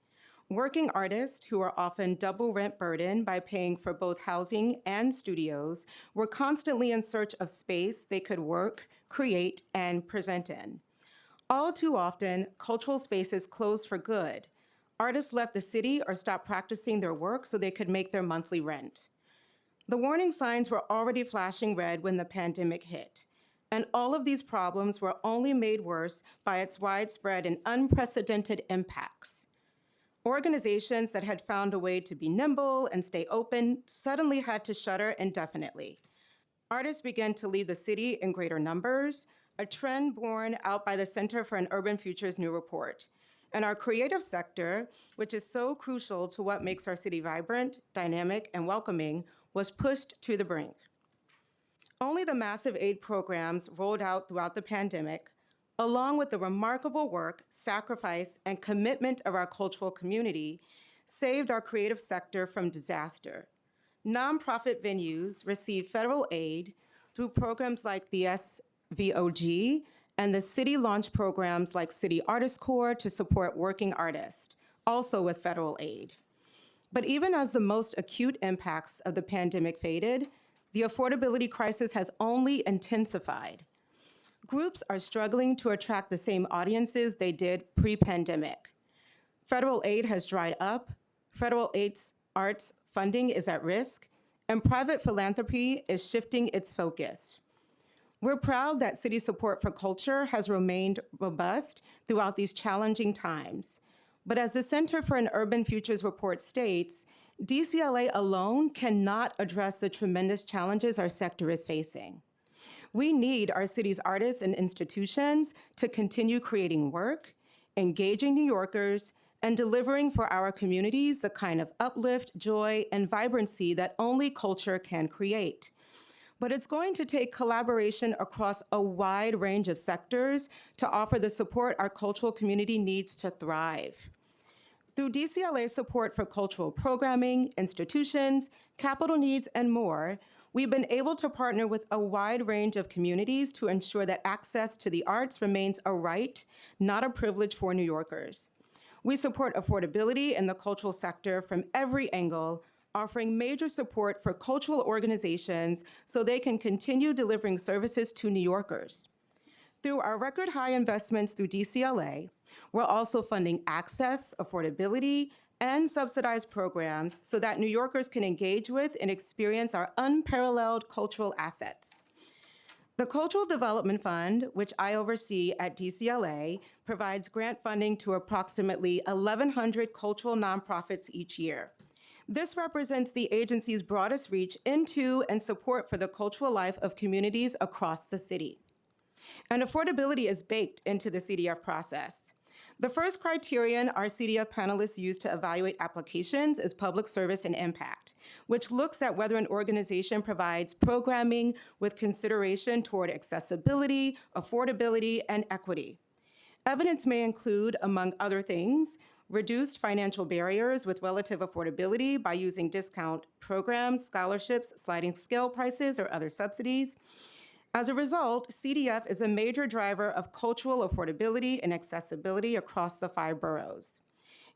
Working artists, who are often double rent burdened by paying for both housing and studios, were constantly in search of space they could work, create, and present in. All too often, cultural spaces closed for good. Artists left the city or stopped practicing their work so they could make their monthly rent. The warning signs were already flashing red when the pandemic hit, and all of these problems were only made worse by its widespread and unprecedented impacts. Organizations that had found a way to be nimble and stay open suddenly had to shutter indefinitely. Artists began to leave the city in greater numbers, a trend borne out by the Center for an Urban Future's new report. And our creative sector, which is so crucial to what makes our city vibrant, dynamic, and welcoming, was pushed to the brink. Only the massive aid programs rolled out throughout the pandemic, along with the remarkable work, sacrifice, and commitment of our cultural community, saved our creative sector from disaster. Nonprofit venues received federal aid through programs like the SVOG, and the city launched programs like City Artist Corps to support working artists, also with federal aid. But even as the most acute impacts of the pandemic faded, the affordability crisis has only intensified. Groups are struggling to attract the same audiences they did pre-pandemic. Federal aid has dried up, federal arts funding is at risk, and private philanthropy is shifting its focus. We're proud that city support for culture has remained robust throughout these challenging times. But as the Center for an Urban Futures report states, DCLA alone cannot address the tremendous challenges our sector is facing. We need our city's artists and institutions to continue creating work, engaging New Yorkers, and delivering for our communities the kind of uplift, joy, and vibrancy that only culture can create. But it's going to take collaboration across a wide range of sectors to offer the support our cultural community needs to thrive. Through DCLA support for cultural programming, institutions, capital needs, and more, we've been able to partner with a wide range of communities to ensure that access to the arts remains a right, not a privilege for New Yorkers. We support affordability in the cultural sector from every angle, offering major support for cultural organizations so they can continue delivering services to New Yorkers. Through our record high investments through DCLA, we're also funding access, affordability, and subsidized programs so that New Yorkers can engage with and experience our unparalleled cultural assets. The Cultural Development Fund, which I oversee at DCLA, provides grant funding to approximately 1,100 cultural nonprofits each year. This represents the agency's broadest reach into and support for the cultural life of communities across the city. And affordability is baked into the CDF process. The first criterion our CDF panelists use to evaluate applications is public service and impact, which looks at whether an organization provides programming with consideration toward accessibility, affordability, and equity. Evidence may include, among other things, reduced financial barriers with relative affordability by using discount programs, scholarships, sliding scale prices, or other subsidies, As a result, CDF is a major driver of cultural affordability and accessibility across the 5 boroughs.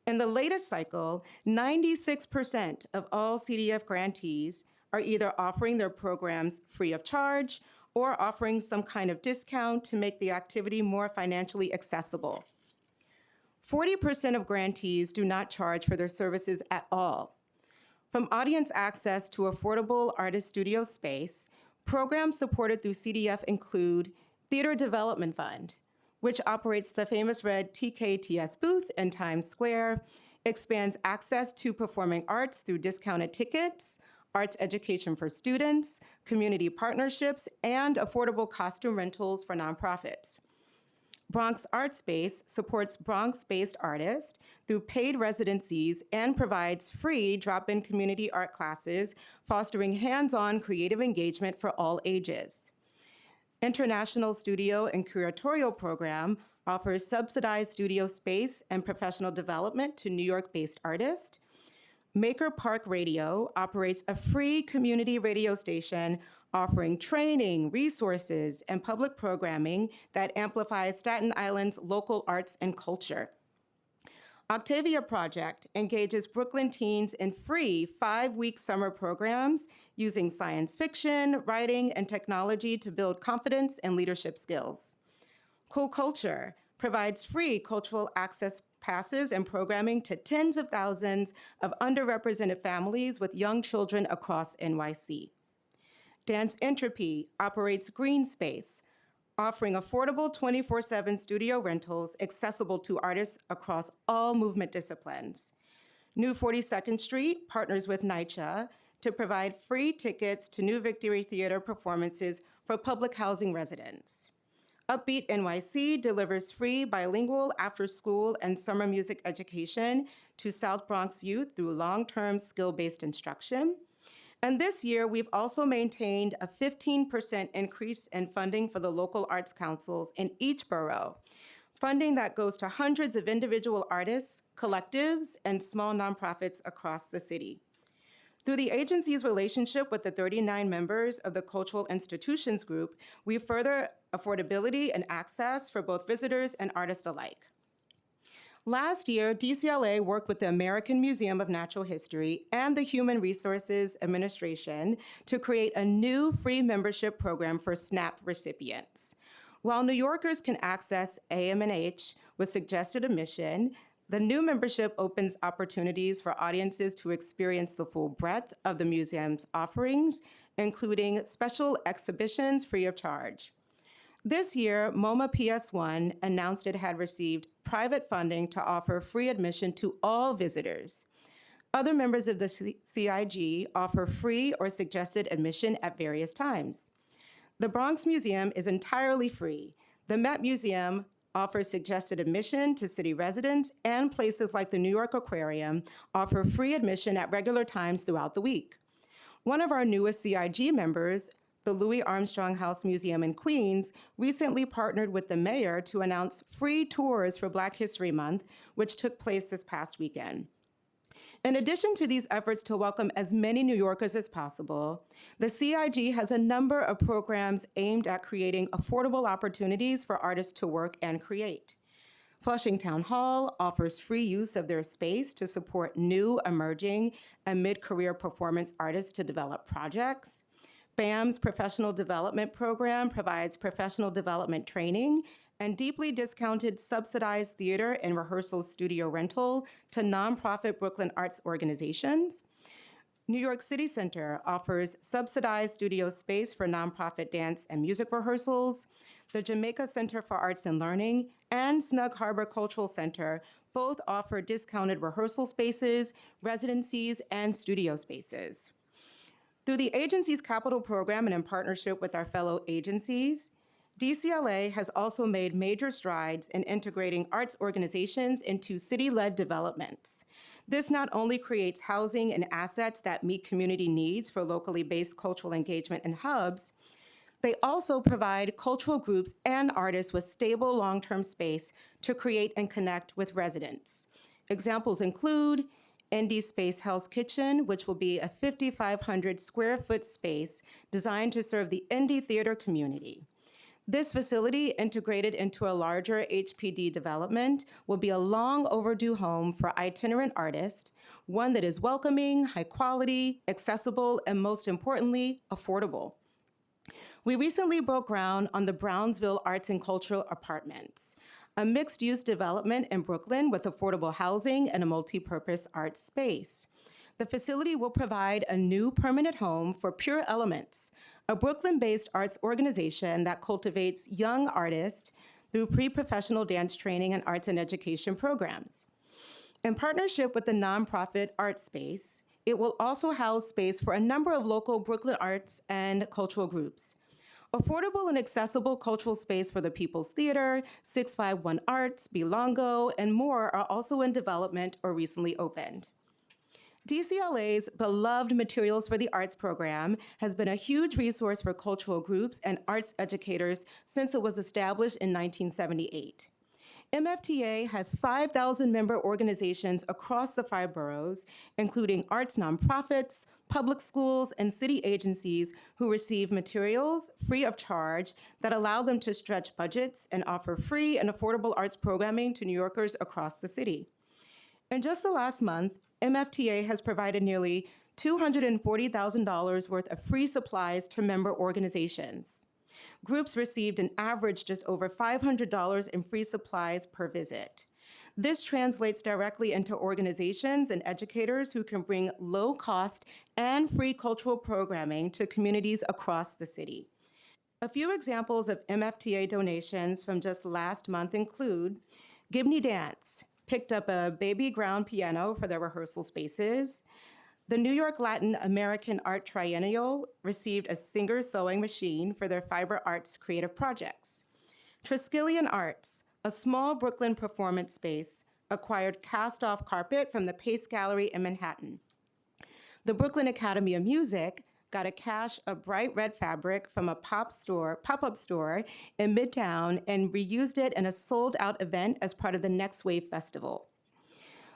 In the latest cycle, 96% of all CDF grantees are either offering their programs free of charge or offering some kind of discount to make the activity more financially accessible. 40% of grantees do not charge for their services at all. From audience access to affordable artist studio space, programs supported through CDF include Theater Development Fund, which operates the famous red TKTS booth in Times Square, expands access to performing arts through discounted tickets, arts education for students, community partnerships, and affordable costume rentals for nonprofits. Bronx Art Space supports Bronx-based artists through paid residencies and provides free drop-in community art classes, fostering hands-on creative engagement for all ages. International Studio and Curatorial Program offers subsidized studio space and professional development to New York-based artists. Maker Park Radio operates a free community radio station offering training, resources, and public programming that amplifies Staten Island's local arts and culture. Octavia Project engages Brooklyn teens in free 5-week summer programs using science fiction, writing, and technology to build confidence and leadership skills. Cool Culture provides free cultural access passes and programming to tens of thousands of underrepresented families with young children across NYC. Dance Entropy operates Green Space, offering affordable 24/7 studio rentals accessible to artists across all movement disciplines. New 42nd Street partners with Nycc to provide free tickets to New Victory Theater performances for public housing residents. Upbeat NYC delivers free bilingual after-school and summer music education to South Bronx youth through long-term skill-based instruction. And this year, we've also maintained a 15% increase in funding for the local arts councils in each borough, funding that goes to hundreds of individual artists, collectives, and small nonprofits across the city. Through the agency's relationship with the 39 members of the Cultural Institutions Group, we further affordability and access for both visitors and artists alike. Last year, DCLA worked with the American Museum of Natural History and the Human Resources Administration to create a new free membership program for SNAP recipients. While New Yorkers can access AM&H with suggested admission, the new membership opens opportunities for audiences to experience the full breadth of the museum's offerings, including special exhibitions free of charge. This year, MoMA PS1 announced it had received private funding to offer free admission to all visitors. Other members of the CIG offer free or suggested admission at various times. The Bronx Museum is entirely free. The Met Museum offers suggested admission to city residents, and places like the New York Aquarium offer free admission at regular times throughout the week. One of our newest CIG members, the Louis Armstrong House Museum in Queens, recently partnered with the mayor to announce free tours for Black History Month, which took place this past weekend. In addition to these efforts to welcome as many New Yorkers as possible, the CIG has a number of programs aimed at creating affordable opportunities for artists to work and create. Flushing Town Hall offers free use of their space to support new, emerging, and mid-career performance artists to develop projects. BAM's Professional Development Program provides professional development training and deeply discounted subsidized theater and rehearsal studio rental to nonprofit Brooklyn arts organizations. New York City Center offers subsidized studio space for nonprofit dance and music rehearsals. The Jamaica Center for Arts and Learning and Snug Harbor Cultural Center both offer discounted rehearsal spaces, residencies, and studio spaces. Through the agency's capital program and in partnership with our fellow agencies, DCLA has also made major strides in integrating arts organizations into city-led developments. This not only creates housing and assets that meet community needs for locally based cultural engagement and hubs, they also provide cultural groups and artists with stable long-term space to create and connect with residents. Examples include Indie Space Hell's Kitchen, which will be a 5,500 square foot space designed to serve the indie theater community. This facility, integrated into a larger HPD development, will be a long overdue home for itinerant artists, one that is welcoming, high quality, accessible, and most importantly, affordable. We recently broke ground on the Brownsville Arts and Cultural Apartments, a mixed-use development in Brooklyn with affordable housing and a multi-purpose arts space. The facility will provide a new permanent home for Pure Elements, a Brooklyn-based arts organization that cultivates young artists through pre-professional dance training and arts and education programs. In partnership with the nonprofit Art Space, it will also house space for a number of local Brooklyn arts and cultural groups. Affordable and accessible cultural space for the People's Theater, 651 Arts, Belongo, and more are also in development or recently opened. DCLA's beloved Materials for the Arts program has been a huge resource for cultural groups and arts educators since it was established in 1978. MFTA has 5,000 member organizations across the 5 boroughs, including arts nonprofits, public schools, and city agencies who receive materials free of charge that allow them to stretch budgets and offer free and affordable arts programming to New Yorkers across the city. In just the last month, MFTA has provided nearly $240,000 worth of free supplies to member organizations. Groups received an average just over $500 in free supplies per visit. This translates directly into organizations and educators who can bring low-cost and free cultural programming to communities across the city. A few examples of MFTA donations from just last month include Gibney Dance picked up a baby ground piano for their rehearsal spaces. The New York Latin American Art Triennial received a Singer sewing machine for their fiber arts creative projects. Triskelion Arts, a small Brooklyn performance space, acquired cast-off carpet from the Pace Gallery in Manhattan. The Brooklyn Academy of Music got a cache of bright red fabric from a pop-up store in Midtown and reused it in a sold-out event as part of the Next Wave Festival.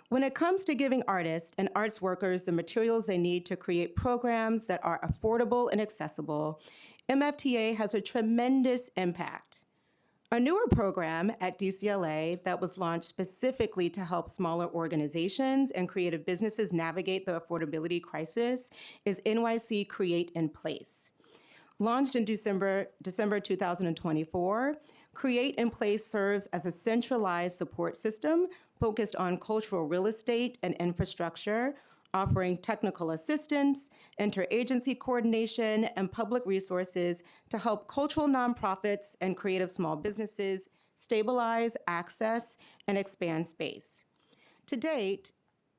When it comes to giving artists and arts workers the materials they need to create programs that are affordable and accessible, MFTA has a tremendous impact. A newer program at DCLA that was launched specifically to help smaller organizations and creative businesses navigate the affordability crisis is NYC Create in Place. Launched in December 2024, Create in Place serves as a centralized support system focused on cultural real estate and infrastructure, offering technical assistance, interagency coordination, and public resources to help cultural nonprofits and creative small businesses stabilize, access, and expand space. To date,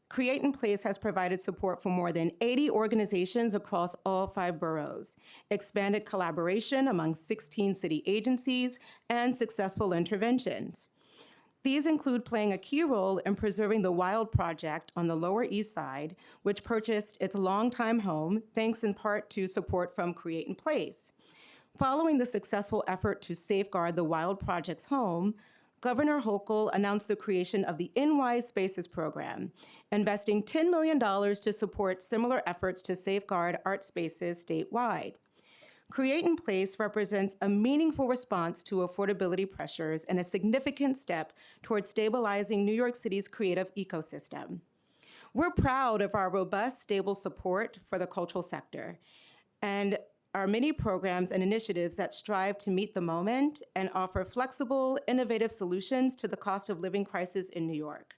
Create in Place has provided support for more than 80 organizations across all 5 boroughs, expanded collaboration among 16 city agencies, and successful interventions. These include playing a key role in preserving the Wild Project on the Lower East Side, which purchased its longtime home thanks in part to support from Create in Place. Following the successful effort to safeguard the Wild Project's home, Governor Hochul announced the creation of the NY Spaces program, investing $10 million to support similar efforts to safeguard art spaces statewide. Create in Place represents a meaningful response to affordability pressures and a significant step towards stabilizing New York City's creative ecosystem. We're proud of our robust, stable support for the cultural sector and our many programs and initiatives that strive to meet the moment and offer flexible, innovative solutions to the cost of living crisis in New York.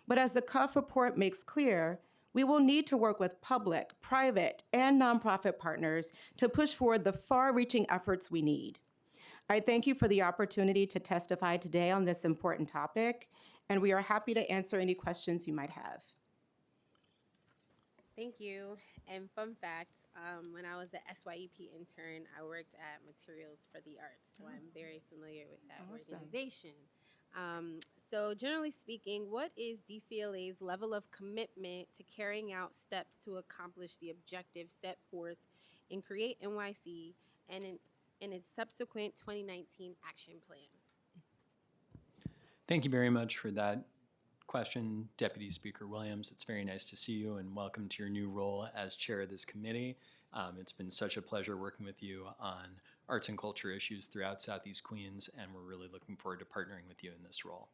But as the Cuff report makes clear, we will need to work with public, private, and nonprofit partners to push forward the far-reaching efforts we need. I thank you for the opportunity to testify today on this important topic, and we are happy to answer any questions you might have. Thank you. And fun fact, when I was the SYEP intern, I worked at Materials for the Arts, so I'm very familiar with that organization. So generally speaking, what is DCLA's level of commitment to carrying out steps to accomplish the objectives set forth in Create NYC and in its subsequent 2019 action plan? Thank you very much for that question, Deputy Speaker Williams. It's very nice to see you and welcome to your new role as chair of this committee. It's been such a pleasure working with you on arts and culture issues throughout Southeast Queens, and we're really looking forward to partnering with you in this role.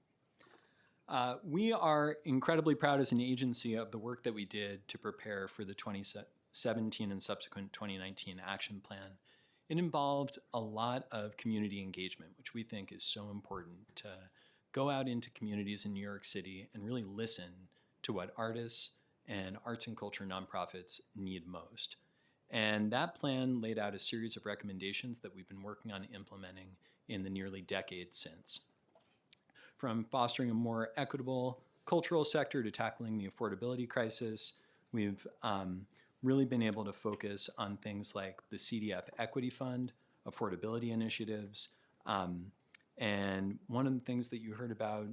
We are incredibly proud as an agency of the work that we did to prepare for the 2017 and subsequent 2019 action plan. It involved a lot of community engagement, which we think is so important to go out into communities in New York City and really listen to what artists and arts and culture nonprofits need most. And that plan laid out a series of recommendations that we've been working on implementing in the nearly decade since. From fostering a more equitable cultural sector to tackling the affordability crisis, we've really been able to focus on things like the CDF Equity Fund, affordability initiatives, and one of the things that you heard about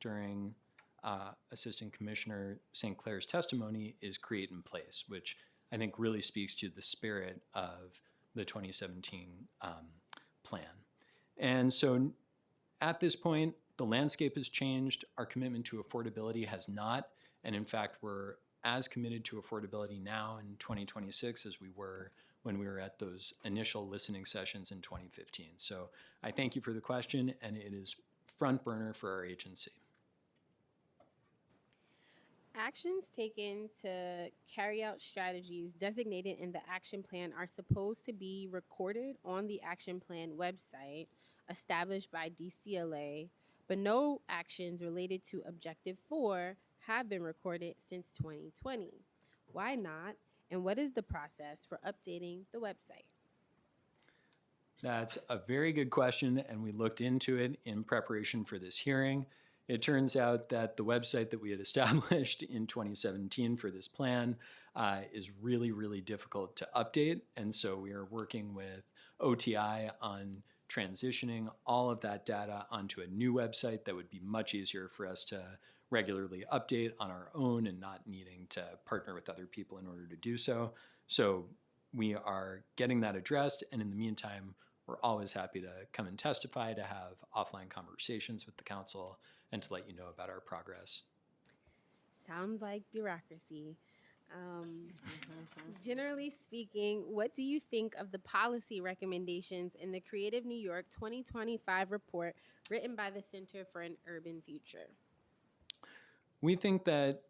during Assistant Commissioner St. Clair's testimony is Create in Place, which I think really speaks to the spirit of the 2017 plan. And so at this point, the landscape has changed. Our commitment to affordability has not. And in fact, we're as committed to affordability now in 2026 as we were when we were at those initial listening sessions in 2015. So I thank you for the question, and it is front burner for our agency. Actions taken to carry out strategies designated in the action plan are supposed to be recorded on the action plan website established by DCLA, but no actions related to Objective 4 have been recorded since 2020. Why not? And what is the process for updating the website? That's a very good question, and we looked into it in preparation for this hearing. It turns out that the website that we had established in 2017 for this plan is really, really difficult to update. And so we are working with OTI on transitioning all of that data onto a new website that would be much easier for us to regularly update on our own and not needing to partner with other people in order to do so. So we are getting that addressed, and in the meantime, we're always happy to come and testify, to have offline conversations with the council, and to let you know about our progress. Sounds like bureaucracy. Generally speaking, what do you think of the policy recommendations in the Creative New York 2025 report written by the Center for an Urban Future? We think that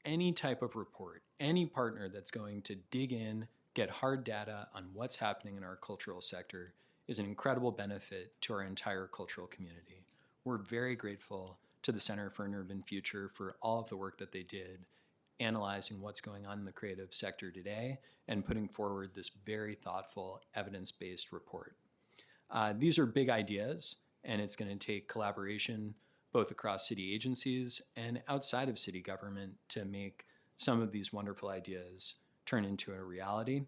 any type of report, any partner that's going to dig in, get hard data on what's happening in our cultural sector is an incredible benefit to our entire cultural community. We're very grateful to the Center for an Urban Future for all of the work that they did analyzing what's going on in the creative sector today and putting forward this very thoughtful, evidence-based report. These are big ideas, and it's going to take collaboration both across city agencies and outside of city government to make some of these wonderful ideas turn into a reality.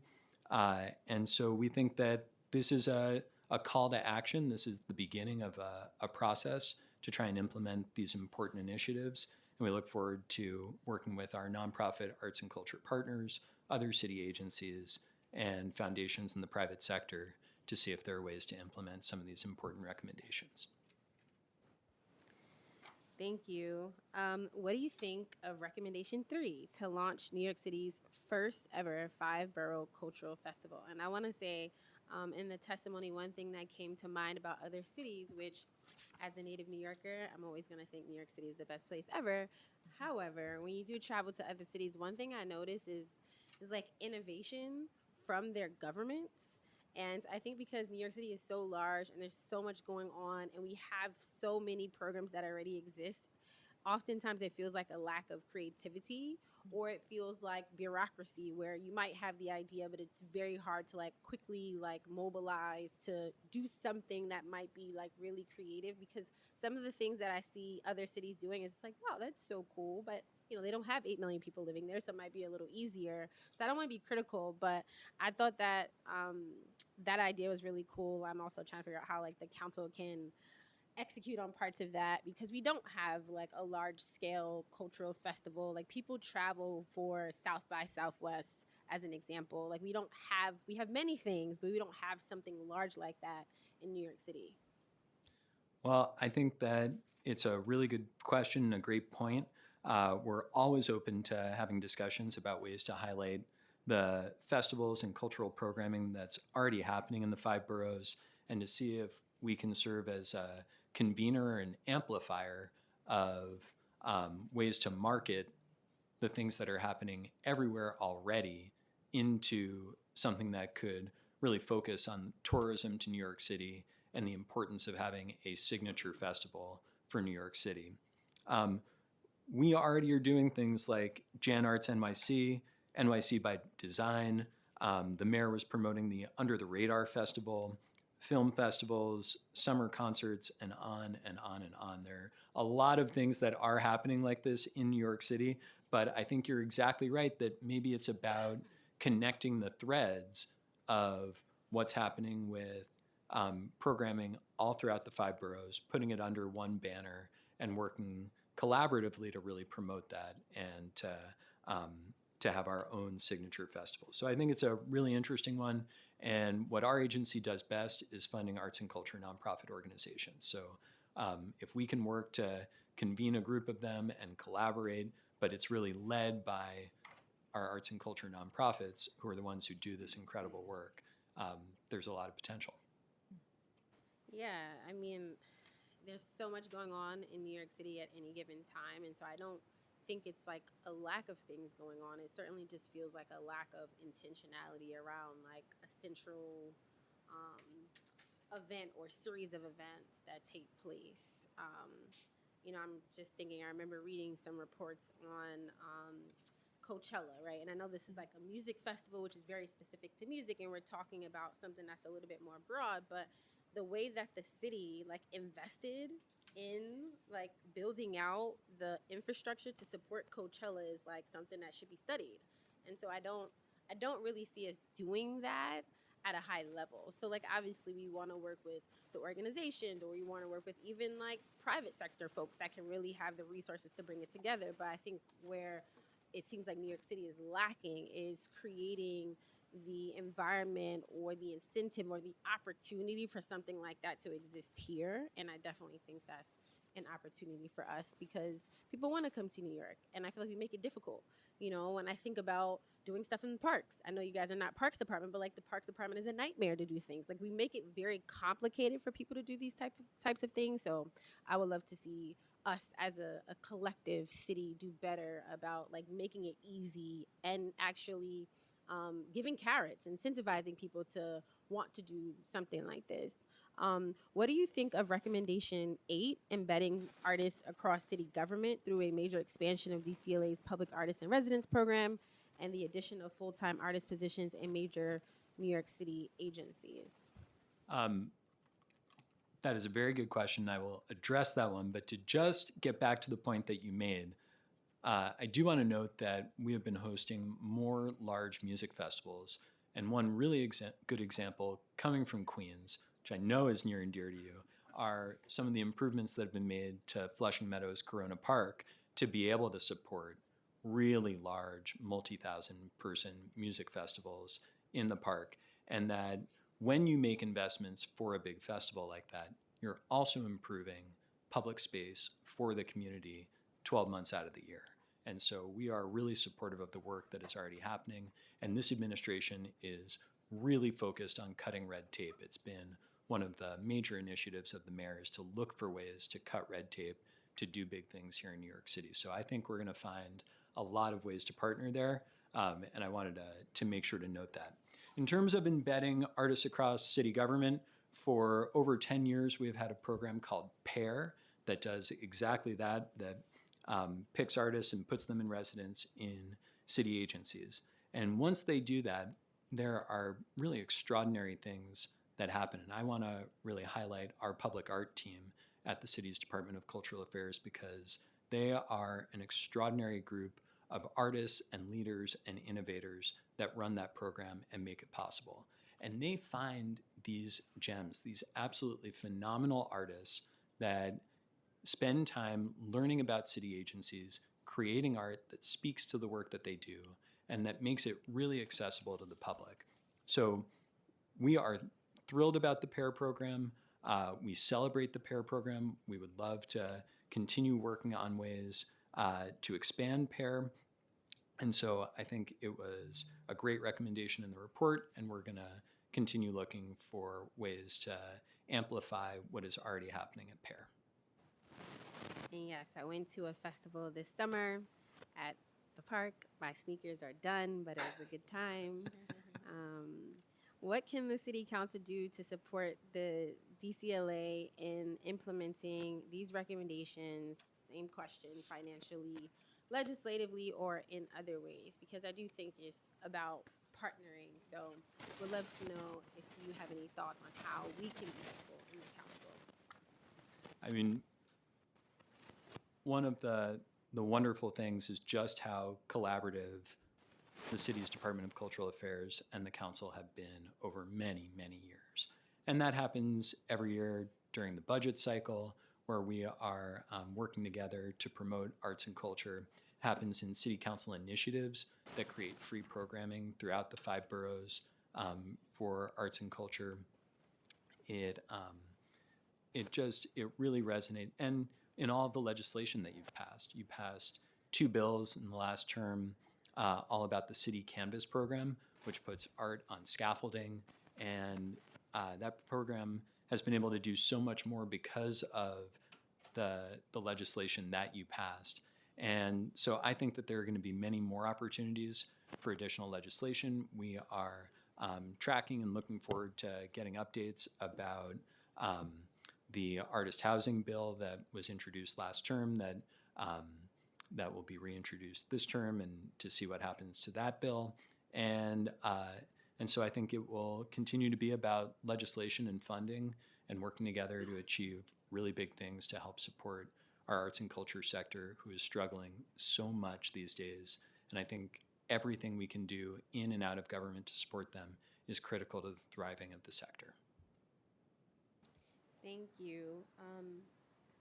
And so we think that this is a call to action. This is the beginning of a process to try and implement these important initiatives. And we look forward to working with our nonprofit arts and culture partners, other city agencies, and foundations in the private sector to see if there are ways to implement some of these important recommendations. Thank you. What do you think of recommendation 3 to launch New York City's first ever 5-borough cultural festival? And I want to say in the testimony, one thing that came to mind about other cities, which as a native New Yorker, I'm always going to think New York City is the best place ever. However, when you do travel to other cities, one thing I notice is like innovation from their governments. And I think because New York City is so large and there's so much going on and we have so many programs that already exist, oftentimes it feels like a lack of creativity, or it feels like bureaucracy where you might have the idea, but it's very hard to like quickly like mobilize to do something that might be like really creative, because some of the things that I see other cities doing is like, wow, that's so cool. But you know, they don't have 8 million people living there, so it might be a little easier. So I don't want to be critical, but I thought that that idea was really cool. I'm also trying to figure out how like the council can execute on parts of that, because we don't have like a large scale cultural festival. Like people travel for South by Southwest as an example. Like we have many things, but we don't have something large like that in New York City. Well, I think that it's a really good question and a great point. We're always open to having discussions about ways to highlight the festivals and cultural programming that's already happening in the 5 boroughs, and to see if we can serve as a convener and amplifier of ways to market the things that are happening everywhere already into something that could really focus on tourism to New York City and the importance of having a signature festival for New York City. We already are doing things like Jan Arts NYC, NYC by Design. The mayor was promoting the Under the Radar Festival, film festivals, summer concerts, and on and on and on. There are a lot of things that are happening like this in New York City, but I think you're exactly right that maybe it's about connecting the threads of what's happening with programming all throughout the 5 boroughs, putting it under one banner, and working collaboratively to really promote that and to have our own signature festival. So I think it's a really interesting one. And what our agency does best is funding arts and culture nonprofit organizations. So if we can work to convene a group of them and collaborate, but it's really led by our arts and culture nonprofits, who are the ones who do this incredible work, there's a lot of potential. Yeah, I mean, there's so much going on in New York City at any given time, and so I don't think it's like a lack of things going on. It certainly just feels like a lack of intentionality around like a central event or series of events that take place. I'm just thinking, I remember reading some reports on Coachella, right? And I know this is like a music festival, which is very specific to music, and we're talking about something that's a little bit more broad, but the way that the city like invested in like building out the infrastructure to support Coachella is like something that should be studied. And so I don't really see us doing that at a high level. So like obviously we want to work with the organizations, or we want to work with even like private sector folks that can really have the resources to bring it together. But I think where it seems like New York City is lacking is creating the environment or the incentive or the opportunity for something like that to exist here. And I definitely think that's an opportunity for us because people want to come to New York, and I feel like we make it difficult. When I think about doing stuff in the parks, I know you guys are not Parks Department, but like the Parks Department is a nightmare to do things. Like we make it very complicated for people to do these types of things. So I would love to see us as a collective city do better about like making it easy and actually giving carrots, incentivizing people to want to do something like this. What do you think of recommendation 8, embedding artists across city government through a major expansion of DCLA's public artist in residence program and the addition of full-time artist positions in major New York City agencies? That is a very good question. I will address that one, but to just get back to the point that you made, I do want to note that we have been hosting more large music festivals, and one really good example coming from Queens, which I know is near and dear to you, are some of the improvements that have been made to Flushing Meadows Corona Park to be able to support really large multi-thousand person music festivals in the park. And that when you make investments for a big festival like that, you're also improving public space for the community 12 months out of the year. And so we are really supportive of the work that is already happening. And this administration is really focused on cutting red tape. It's been one of the major initiatives of the mayor is to look for ways to cut red tape to do big things here in New York City. So I think we're going to find a lot of ways to partner there. And I wanted to make sure to note that. In terms of embedding artists across city government, for over 10 years, we've had a program called PAIR that does exactly that, picks artists and puts them in residence in city agencies. And once they do that, there are really extraordinary things that happen. And I want to really highlight our public art team at the city's Department of Cultural Affairs because they are an extraordinary group of artists and leaders and innovators that run that program and make it possible. And they find these gems, these absolutely phenomenal artists that spend time learning about city agencies, creating art that speaks to the work that they do, and that makes it really accessible to the public. So we are thrilled about the PAIR program. We celebrate the PAIR program. We would love to continue working on ways to expand PAIR. And so I think it was a great recommendation in the report, and we're going to continue looking for ways to amplify what is already happening at PAIR. And yes, I went to a festival this summer at the park. My sneakers are done, but it was a good time. What can the City Council do to support the DCLA in implementing these recommendations? Same question, financially, legislatively, or in other ways? Because I do think it's about partnering. So would love to know if you have any thoughts on how we can be helpful in the council. I mean, one of the wonderful things is just how collaborative the city's Department of Cultural Affairs and the council have been over many, many years. And that happens every year during the budget cycle, where we are working together to promote arts and culture. Happens in city council initiatives that create free programming throughout the 5 boroughs for arts and culture. It really resonates. And in all the legislation that you passed 2 bills in the last term all about the city canvas program, which puts art on scaffolding. And that program has been able to do so much more because of the legislation that you passed. And so I think that there are going to be many more opportunities for additional legislation. We are tracking and looking forward to getting updates about the artist housing bill that was introduced last term that will be reintroduced this term, and to see what happens to that bill. And so I think it will continue to be about legislation and funding and working together to achieve really big things to help support our arts and culture sector, who is struggling so much these days. And I think everything we can do in and out of government to support them is critical to the thriving of the sector. Thank you. Do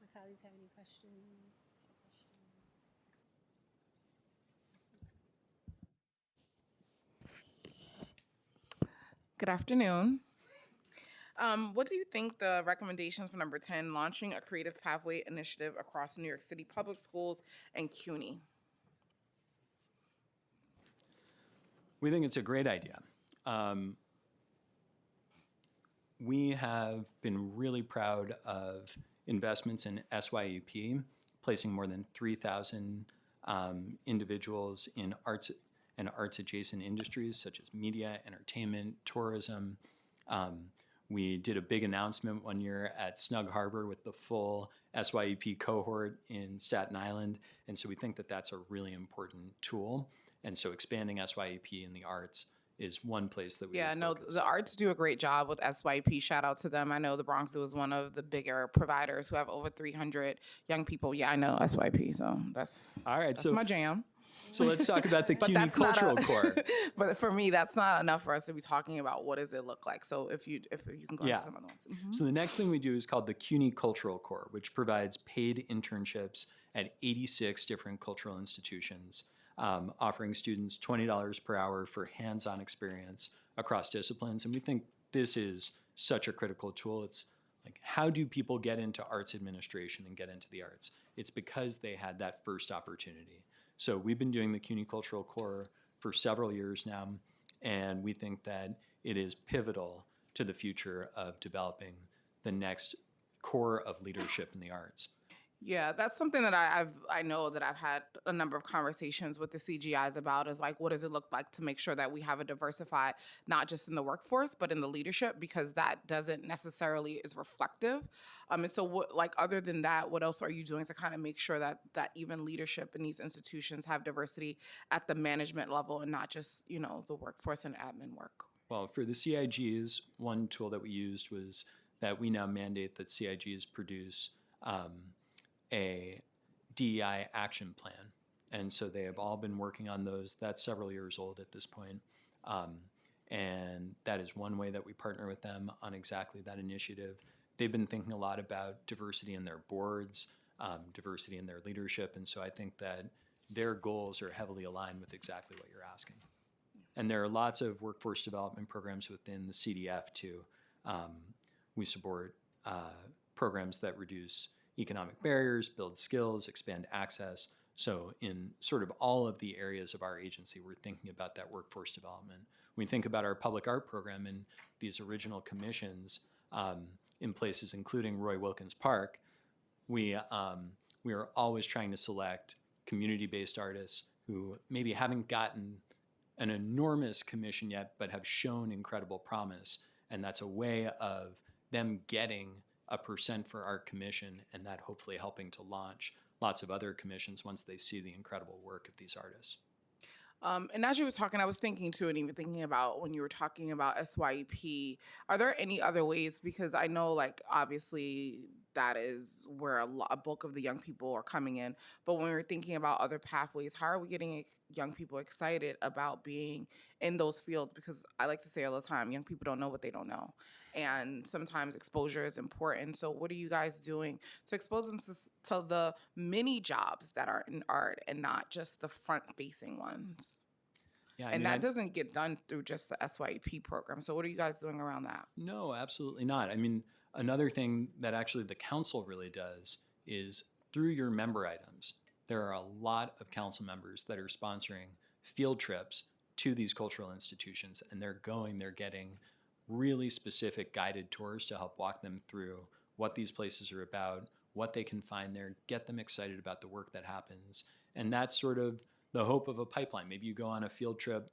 my colleagues have any questions? Good afternoon. What do you think the recommendations for number 10, launching a creative pathway initiative across New York City public schools and CUNY? We think it's a great idea. We have been really proud of investments in SYUP, placing more than 3,000 individuals in arts and arts-adjacent industries such as media, entertainment, tourism. We did a big announcement one year at Snug Harbor with the full SYUP cohort in Staten Island, and so we think that that's a really important tool. And so expanding SYUP in the arts is one place that we the arts do a great job with SYP. Shout out to them. I know the Bronx Zoo is one of the bigger providers who have over 300 young people. Yeah, I know SYP, so that's all right. That's my jam. So let's talk about the CUNY Cultural Core. But for me, that's not enough for us to be talking about what does it look like. So if you can go into some other ones. Mm-hmm. So the next thing we do is called the CUNY Cultural Core, which provides paid internships at 86 different cultural institutions, offering students $20 per hour for hands-on experience across disciplines. And we think this is such a critical tool. It's like, how do people get into arts administration and get into the arts? It's because they had that first opportunity. So we've been doing the CUNY Cultural Core for several years now, and we think that it is pivotal to the future of developing the next core of leadership in the arts. Yeah, that's something that I know that I've had a number of conversations with the CGIs about, is like, what does it look like to make sure that we have a diversified, not just in the workforce, but in the leadership, because that doesn't necessarily is reflective. And so what, like, other than that, what else are you doing to kind of make sure that even leadership in these institutions have diversity at the management level and not just, the workforce and admin work? Well, for the CIGs, one tool that we used was that we now mandate that CIGs produce a DEI action plan. And so they have all been working on those. That's several years old at this point. And that is one way that we partner with them on exactly that initiative. They've been thinking a lot about diversity in their boards, diversity in their leadership. And so I think that their goals are heavily aligned with exactly what you're asking. And there are lots of workforce development programs within the CDF too. We support programs that reduce economic barriers, build skills, expand access. So in sort of all of the areas of our agency, we're thinking about that workforce development. We think about our public art program and these original commissions in places including Roy Wilkins Park. We are always trying to select community-based artists who maybe haven't gotten an enormous commission yet, but have shown incredible promise. And that's a way of them getting a % for our commission, and that hopefully helping to launch lots of other commissions once they see the incredible work of these artists. And as you were talking, I was thinking too, and even thinking about when you were talking about SYEP, are there any other ways? Because I know, like, obviously that is where a bulk of the young people are coming in. But when we're thinking about other pathways, how are we getting young people excited about being in those fields? Because I like to say all the time, young people don't know what they don't know. And sometimes exposure is important. So what are you guys doing to expose them to the many jobs that are in art and not just the front-facing ones? Yeah, and that doesn't get done through just the SYEP program. So what are you guys doing around that? No, absolutely not. I mean, another thing that actually the council really does is through your member items, there are a lot of council members that are sponsoring field trips to these cultural institutions, and they're getting really specific guided tours to help walk them through what these places are about, what they can find there, get them excited about the work that happens. And that's sort of the hope of a pipeline. Maybe you go on a field trip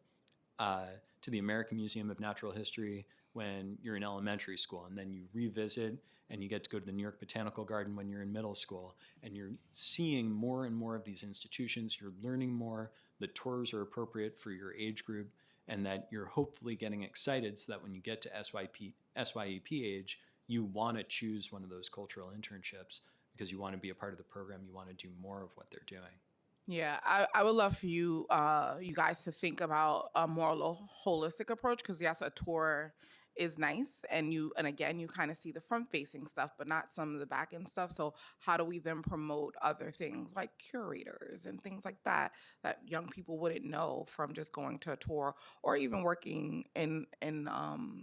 to the American Museum of Natural History when you're in elementary school, and then you revisit and you get to go to the New York Botanical Garden when you're in middle school, and you're seeing more and more of these institutions, you're learning more, the tours are appropriate for your age group, and that you're hopefully getting excited so that when you get to SYEP age, you want to choose one of those cultural internships because you want to be a part of the program, you want to do more of what they're doing. Yeah, I would love for you you guys to think about a more holistic approach, because yes, a tour is nice, and again you kind of see the front facing stuff but not some of the back end stuff. So how do we then promote other things like curators and things like that young people wouldn't know from just going to a tour or even working in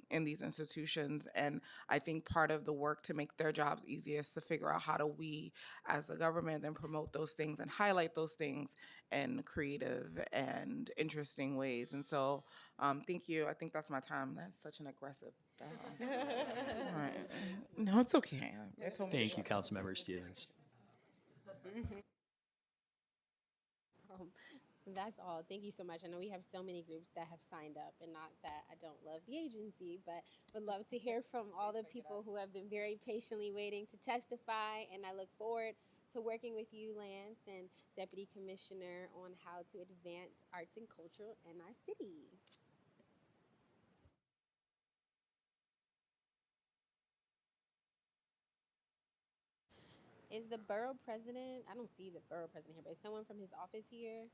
these institutions? And I think part of the work to make their jobs easier is to figure out how do we as a government then promote those things and highlight those things in creative and interesting ways. And so thank you. I think that's my time. That's such an aggressive All right. No, it's okay. Thank you, Councilmember Stevens. That's all. Thank you so much. I know we have so many groups that have signed up, and not that I don't love the agency, but would love to hear from all the people who have been very patiently waiting to testify, and I look forward to working with you, Lance, and Deputy Commissioner on how to advance arts and culture in our city. Is the borough president, I don't see the borough president here, but is someone from his office here?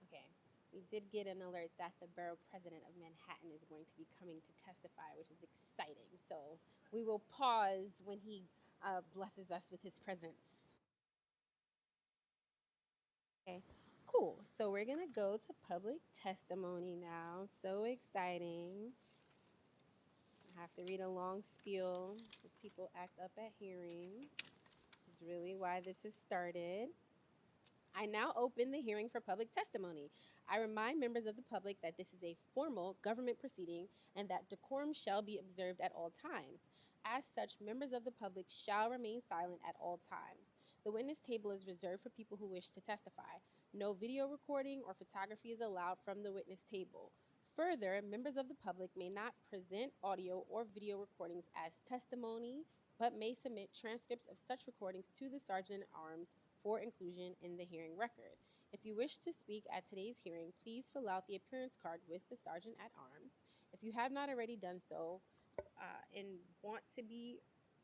Okay. We did get an alert that the borough president of Manhattan is going to be coming to testify, which is exciting. So we will pause when he blesses us with his presence. Okay, cool. So we're going to go to public testimony now. So exciting. I have to read a long spiel as people act up at hearings. This is really why this has started. I now open the hearing for public testimony. I remind members of the public that this is a formal government proceeding and that decorum shall be observed at all times. As such, members of the public shall remain silent at all times. The witness table is reserved for people who wish to testify. No video recording or photography is allowed from the witness table. Further, members of the public may not present audio or video recordings as testimony, but may submit transcripts of such recordings to the Sergeant at Arms for inclusion in the hearing record. If you wish to speak at today's hearing, please fill out the appearance card with the Sergeant at Arms. If you have not already done so and want to be,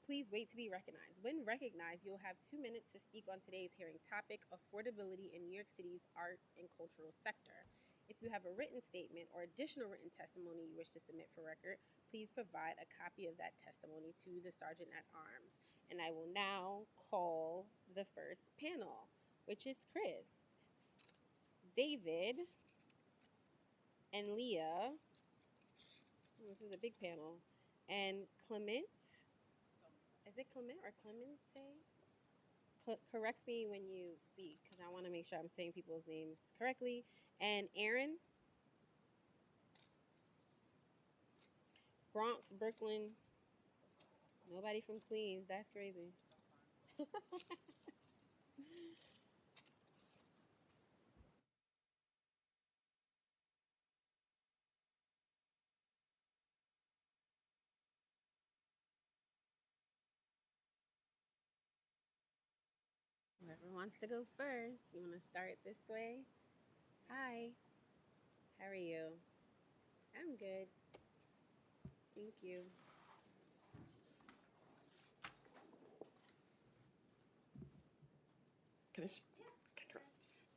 please wait to be recognized. When recognized, you'll have 2 minutes to speak on today's hearing topic, affordability in New York City's art and cultural sector. If you have a written statement or additional written testimony you wish to submit for record, please provide a copy of that testimony to the Sergeant at Arms. And I will now call the first panel, which is Chris, David, and Leah. This is a big panel. And Clement. Is it Clement or Clemente? correct me when you speak, because I want to make sure I'm saying people's names correctly. And Aaron, Bronx, Brooklyn, nobody from Queens. That's crazy. Whoever wants to go first, you want to start this way? Hi, how are you? I'm good. Thank you. Can I? Okay, great.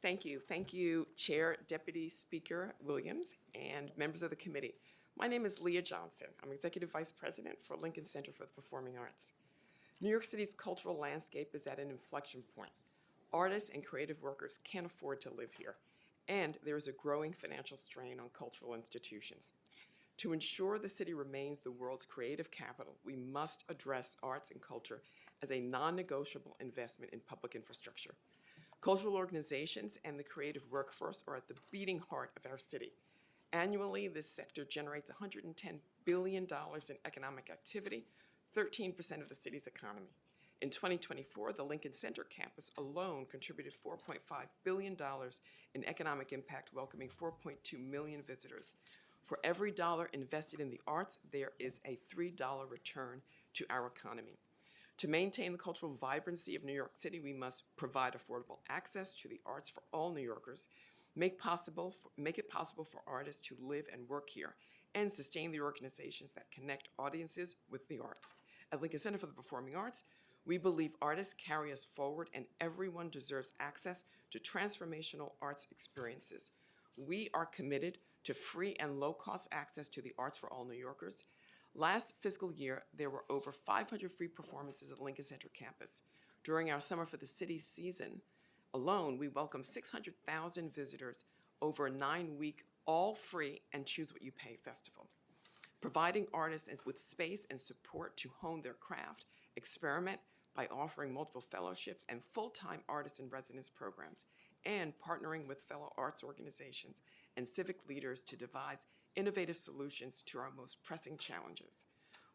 Thank you. Thank you, Chair, Deputy Speaker Williams, and members of the committee. My name is Leah Johnson. I'm Executive Vice President for Lincoln Center for the Performing Arts. New York City's cultural landscape is at an inflection point. Artists and creative workers can't afford to live here, and there is a growing financial strain on cultural institutions. To ensure the city remains the world's creative capital, we must address arts and culture as a non-negotiable investment in public infrastructure. Cultural organizations and the creative workforce are at the beating heart of our city. Annually, this sector generates $110 billion in economic activity, 13% of the city's economy. In 2024, the Lincoln Center campus alone contributed $4.5 billion in economic impact, welcoming 4.2 million visitors. For every dollar invested in the arts, there is a $3 return to our economy. To maintain the cultural vibrancy of New York City, we must provide affordable access to the arts for all New Yorkers, make it possible for artists to live and work here, and sustain the organizations that connect audiences with the arts. At Lincoln Center for the Performing Arts, we believe artists carry us forward and everyone deserves access to transformational arts experiences. We are committed to free and low-cost access to the arts for all New Yorkers. Last fiscal year, there were over 500 free performances at Lincoln Center campus. During our Summer for the City season alone, we welcomed 600,000 visitors over a 9-week, all-free and Choose What You Pay festival. Providing artists with space and support to hone their craft, experiment by offering multiple fellowships and full-time artist in residence programs, and partnering with fellow arts organizations and civic leaders to devise innovative solutions to our most pressing challenges.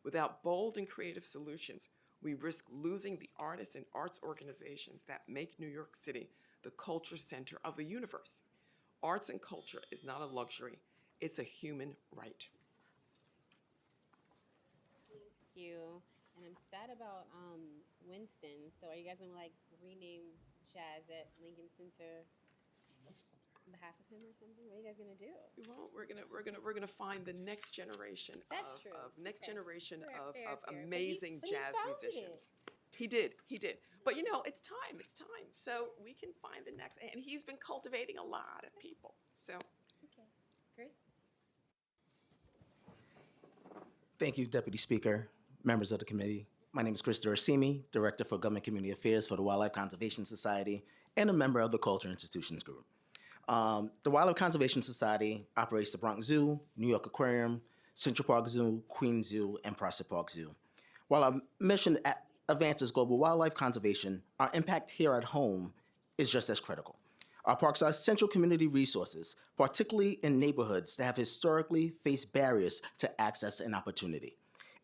Without bold and creative solutions, we risk losing the artists and arts organizations that make New York City the culture center of the universe. Arts and culture is not a luxury, it's a human right. Thank you. And I'm sad about Winston. So are you guys gonna like rename Jazz at Lincoln Center on behalf of him or something? What are you guys gonna do? Well, we're gonna find the next generation That's true. of Fair. amazing But he jazz founded musicians. He did. But you know, it's time. So we can find the next, and he's been cultivating a lot of people. So. Okay. Chris? Thank you, Deputy Speaker, members of the committee. My name is Chris Durasimi, Director for Government Community Affairs for the Wildlife Conservation Society and a member of the Culture Institutions Group. The Wildlife Conservation Society operates the Bronx Zoo, New York Aquarium, Central Park Zoo, Queens Zoo, and Prospect Park Zoo. While our mission advances global wildlife conservation, our impact here at home is just as critical. Our parks are essential community resources, particularly in neighborhoods that have historically faced barriers to access and opportunity.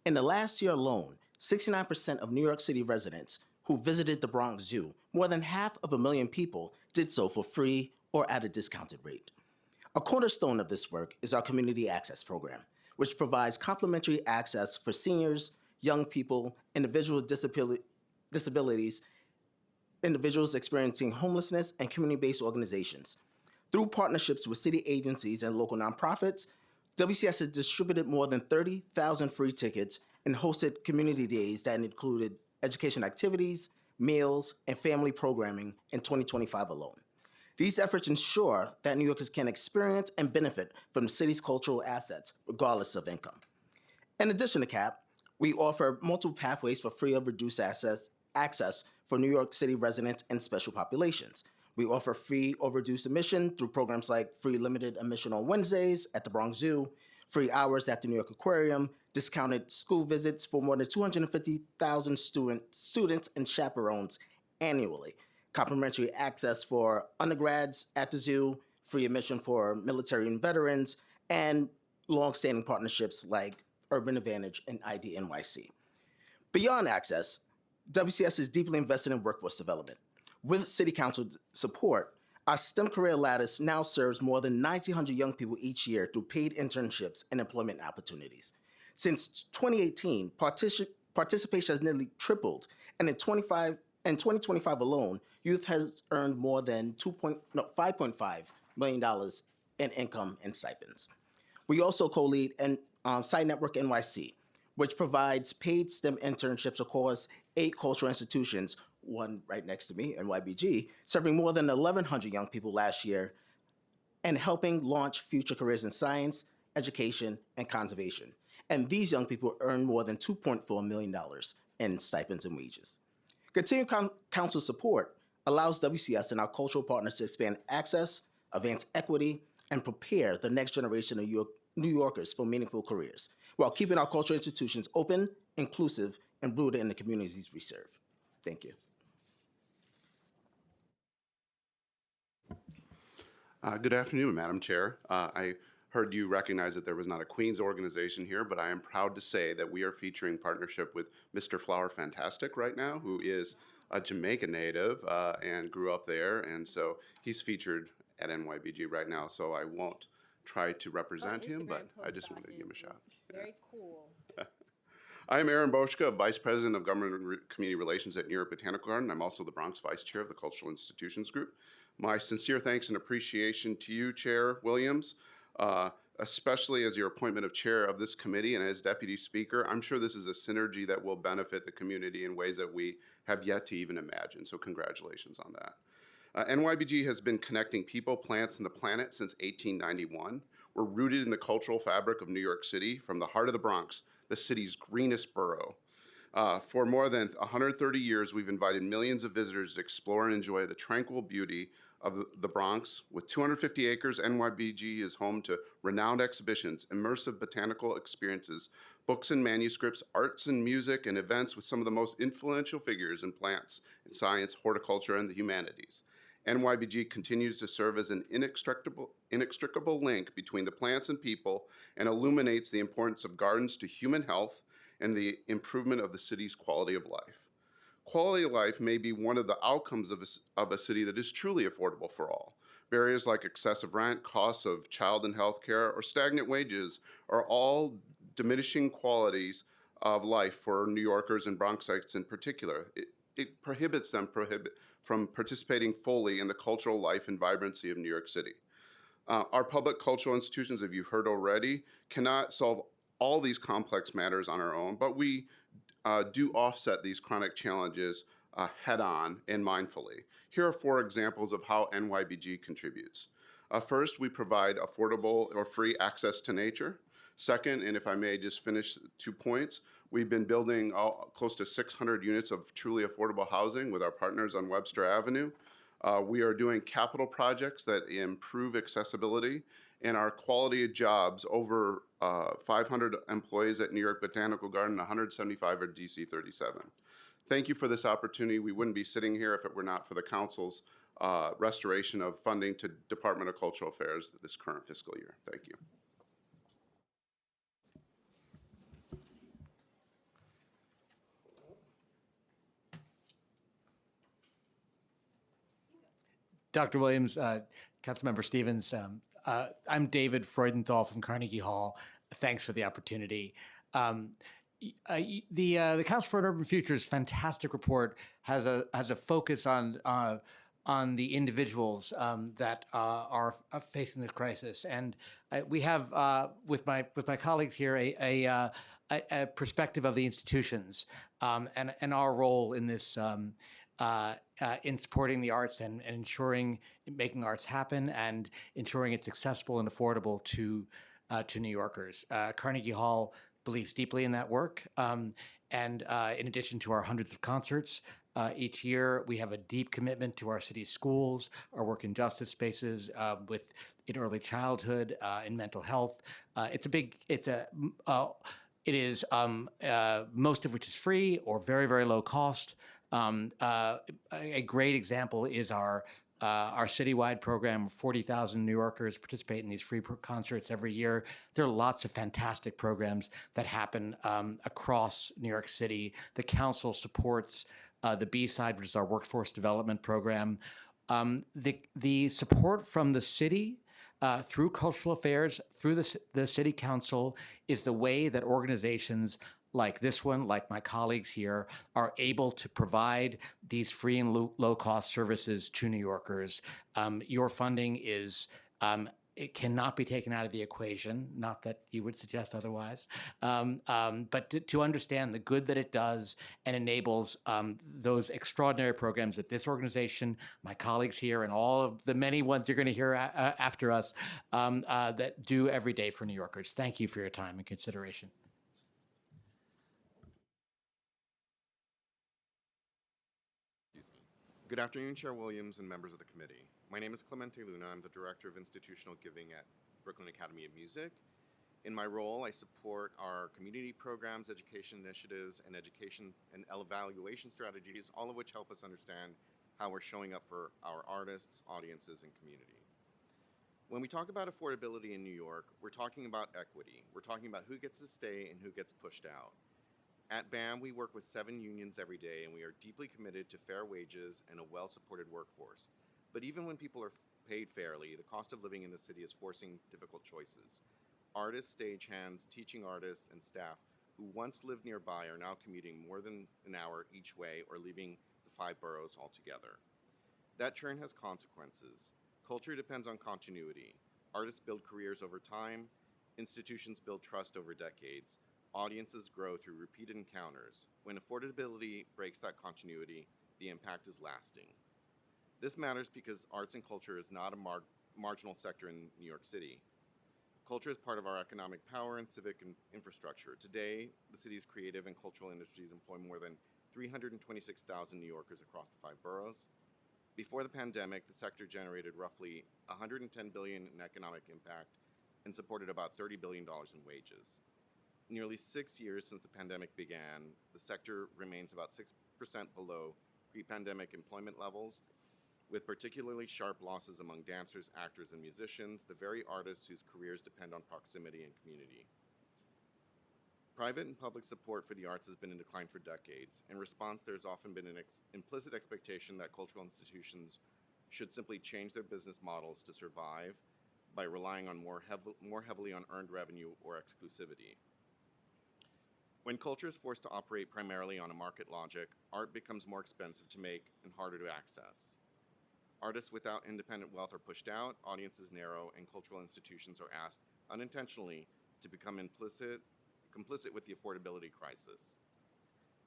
In the last year alone, 69% of New York City residents who visited the Bronx Zoo, more than 500,000 people, did so for free or at a discounted rate. A cornerstone of this work is our Community Access Program, which provides complimentary access for seniors, young people, individuals with disabilities, individuals experiencing homelessness, and community-based organizations. Through partnerships with city agencies and local nonprofits, WCS has distributed more than 30,000 free tickets and hosted community days that included education activities, meals, and family programming in 2025 alone. These efforts ensure that New Yorkers can experience and benefit from the city's cultural assets, regardless of income. In addition to CAP, we offer multiple pathways for free or reduced access for New York City residents and special populations. We offer free or reduced admission through programs like free limited admission on Wednesdays at the Bronx Zoo, free hours at the New York Aquarium, discounted school visits for more than 250,000 students and chaperones, annually. Complimentary access for undergrads at the zoo, free admission for military and veterans, and long-standing partnerships like Urban Advantage and ID NYC. Beyond access, WCS is deeply invested in workforce development. With City Council support, our STEM career lattice now serves more than 1,900 young people each year through paid internships and employment opportunities. Since 2018, participation has nearly tripled, and in 2025 alone, youth has earned more than $5.5 million in income and stipends. We also co-lead Side Network NYC, which provides paid STEM internships across 8 cultural institutions, one right next to me, NYBG, serving more than 1,100 young people last year and helping launch future careers in science, education, and conservation. And these young people earn more than $2.4 million in stipends and wages. Continued council support allows WCS and our cultural partners to expand access, advance equity, and prepare the next generation of New Yorkers for meaningful careers, while keeping our cultural institutions open, inclusive, and rooted in the communities we serve. Thank you. Good afternoon, Madam Chair. I heard you recognize that there was not a Queens organization here, but I am proud to say that we are featuring partnership with Mr. Flower Fantastic right now, who is a Jamaica native and grew up there, and so he's featured at NYBG right now, so I won't try to represent him, but I just wanted to give him a shot. Very cool. I'm Aaron Boschka, Vice President of Government and Community Relations at New York Botanical Garden. I'm also the Bronx Vice Chair of the Cultural Institutions Group. My sincere thanks and appreciation to you, Chair Williams, especially as your appointment of chair of this committee and as Deputy Speaker. I'm sure this is a synergy that will benefit the community in ways that we have yet to even imagine, so congratulations on that. NYBG has been connecting people, plants, and the planet since 1891. We're rooted in the cultural fabric of New York City, from the heart of the Bronx, the city's greenest borough. For more than 130 years, we've invited millions of visitors to explore and enjoy the tranquil beauty of the Bronx. With 250 acres, NYBG is home to renowned exhibitions, immersive botanical experiences, books and manuscripts, arts and music, and events with some of the most influential figures in plants, in science, horticulture, and the humanities. NYBG continues to serve as an inextricable link between the plants and people and illuminates the importance of gardens to human health and the improvement of the city's quality of life. Quality of life may be one of the outcomes of a city that is truly affordable for all. Barriers like excessive rent, costs of child and health care, or stagnant wages are all diminishing qualities of life for New Yorkers and Bronxites in particular. It prohibits them from participating fully in the cultural life and vibrancy of New York City. Our public cultural institutions, as you've heard already, cannot solve all these complex matters on our own, but we do offset these chronic challenges head-on and mindfully. Here are 4 examples of how NYBG contributes. First, we provide affordable or free access to nature. Second, and if I may just finish 2 points, we've been building close to 600 units of truly affordable housing with our partners on Webster Avenue. We are doing capital projects that improve accessibility, and our quality of jobs, over 500 employees at New York Botanical Garden, 175 at DC 37. Thank you for this opportunity. We wouldn't be sitting here if it were not for the Council's restoration of funding to Department of Cultural Affairs this current fiscal year. Thank you. Dr. Williams, Councilmember Stevens, I'm David Freudenthal from Carnegie Hall. Thanks for the opportunity. The Council for Urban Future's fantastic report has a focus on the individuals that are facing this crisis, and we have with my colleagues here a perspective of the institutions and our role in this. In supporting the arts and ensuring making arts happen and ensuring it's accessible and affordable to New Yorkers. Carnegie Hall believes deeply in that work, and in addition to our hundreds of concerts each year, we have a deep commitment to our city's schools, our work in justice spaces, in early childhood, in mental health. It is most of which is free or very, very low cost. A great example is our citywide program. 40,000 New Yorkers participate in these free concerts every year. There are lots of fantastic programs that happen across New York City. The council supports the B-Side, which is our workforce development program. The support from the city through cultural affairs, through the city council, is the way that organizations like this one, like my colleagues here, are able to provide these free and low-cost services to New Yorkers. Your funding it cannot be taken out of the equation, not that you would suggest otherwise, but to understand the good that it does and enables those extraordinary programs that this organization, my colleagues here, and all of the many ones you're going to hear after us that do every day for New Yorkers. Thank you for your time and consideration. Good afternoon, Chair Williams and members of the committee. My name is Clemente Luna. I'm the Director of Institutional Giving at Brooklyn Academy of Music. In my role, I support our community programs, education initiatives, and education and evaluation strategies, all of which help us understand how we're showing up for our artists, audiences, and community. When we talk about affordability in New York, we're talking about equity. We're talking about who gets to stay and who gets pushed out. At BAM, we work with 7 unions every day, and we are deeply committed to fair wages and a well-supported workforce. But even when people are paid fairly, the cost of living in the city is forcing difficult choices. Artists, stagehands, teaching artists, and staff who once lived nearby are now commuting more than an hour each way or leaving the 5 boroughs altogether. That churn has consequences. Culture depends on continuity. Artists build careers over time. Institutions build trust over decades. Audiences grow through repeated encounters. When affordability breaks that continuity, the impact is lasting. This matters because arts and culture is not a marginal sector in New York City. Culture is part of our economic power and civic infrastructure. Today, the city's creative and cultural industries employ more than 326,000 New Yorkers across the 5 boroughs. Before the pandemic, the sector generated roughly $110 billion in economic impact and supported about $30 billion in wages. Nearly 6 years since the pandemic began, the sector remains about 6% below pre-pandemic employment levels, with particularly sharp losses among dancers, actors, and musicians, the very artists whose careers depend on proximity and community. Private and public support for the arts has been in decline for decades. In response, there's often been an implicit expectation that cultural institutions should simply change their business models to survive by relying on more heavily on earned revenue or exclusivity. When culture is forced to operate primarily on a market logic, art becomes more expensive to make and harder to access. Artists without independent wealth are pushed out, audiences narrow, and cultural institutions are asked unintentionally to become complicit with the affordability crisis.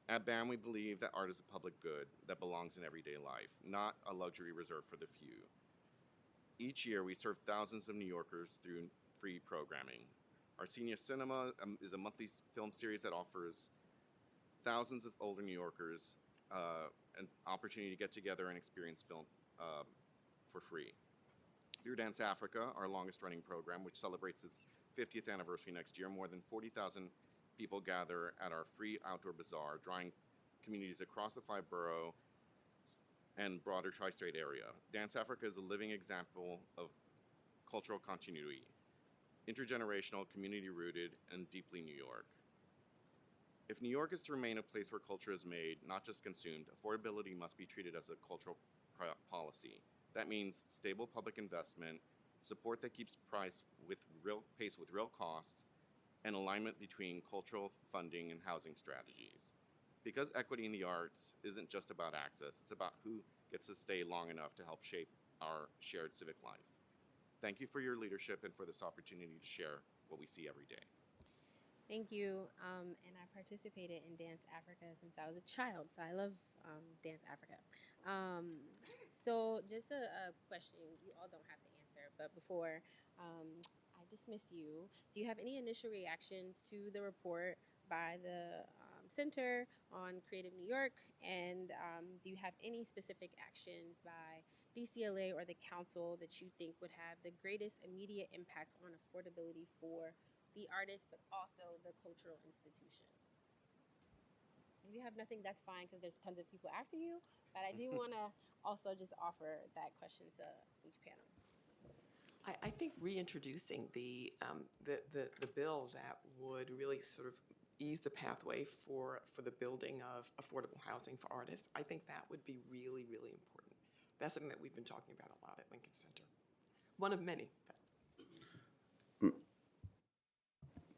At BAM, we believe that art is a public good that belongs in everyday life, not a luxury reserved for the few. Each year, we serve thousands of New Yorkers through free programming. Our Senior Cinema is a monthly film series that offers thousands of older New Yorkers an opportunity to get together and experience film for free. Through Dance Africa, our longest running program, which celebrates its 50th anniversary next year, more than 40,000 people gather at our free outdoor bazaar, drawing communities across the 5 boroughs and broader tri-state area. Dance Africa is a living example of cultural continuity, intergenerational, community-rooted, and deeply New York. If New York is to remain a place where culture is made, not just consumed, affordability must be treated as a cultural policy. That means stable public investment, support that keeps pace with real costs, and alignment between cultural funding and housing strategies. Because equity in the arts isn't just about access, it's about who gets to stay long enough to help shape our shared civic life. Thank you for your leadership and for this opportunity to share what we see every day. Thank you. And I participated in Dance Africa since I was a child, so I love Dance Africa. So just a question, you all don't have to answer, but before I dismiss you, do you have any initial reactions to the report by the Center on Creative New York? And do you have any specific actions by DCLA or the council that you think would have the greatest immediate impact on affordability for the artists, but also the cultural institutions? If you have nothing, that's fine because there's tons of people after you. But I do want to also just offer that question to each panel. I think reintroducing the bill that would really sort of ease the pathway for the building of affordable housing for artists, I think that would be really, really important. That's something that we've been talking about a lot at Lincoln Center. One of many.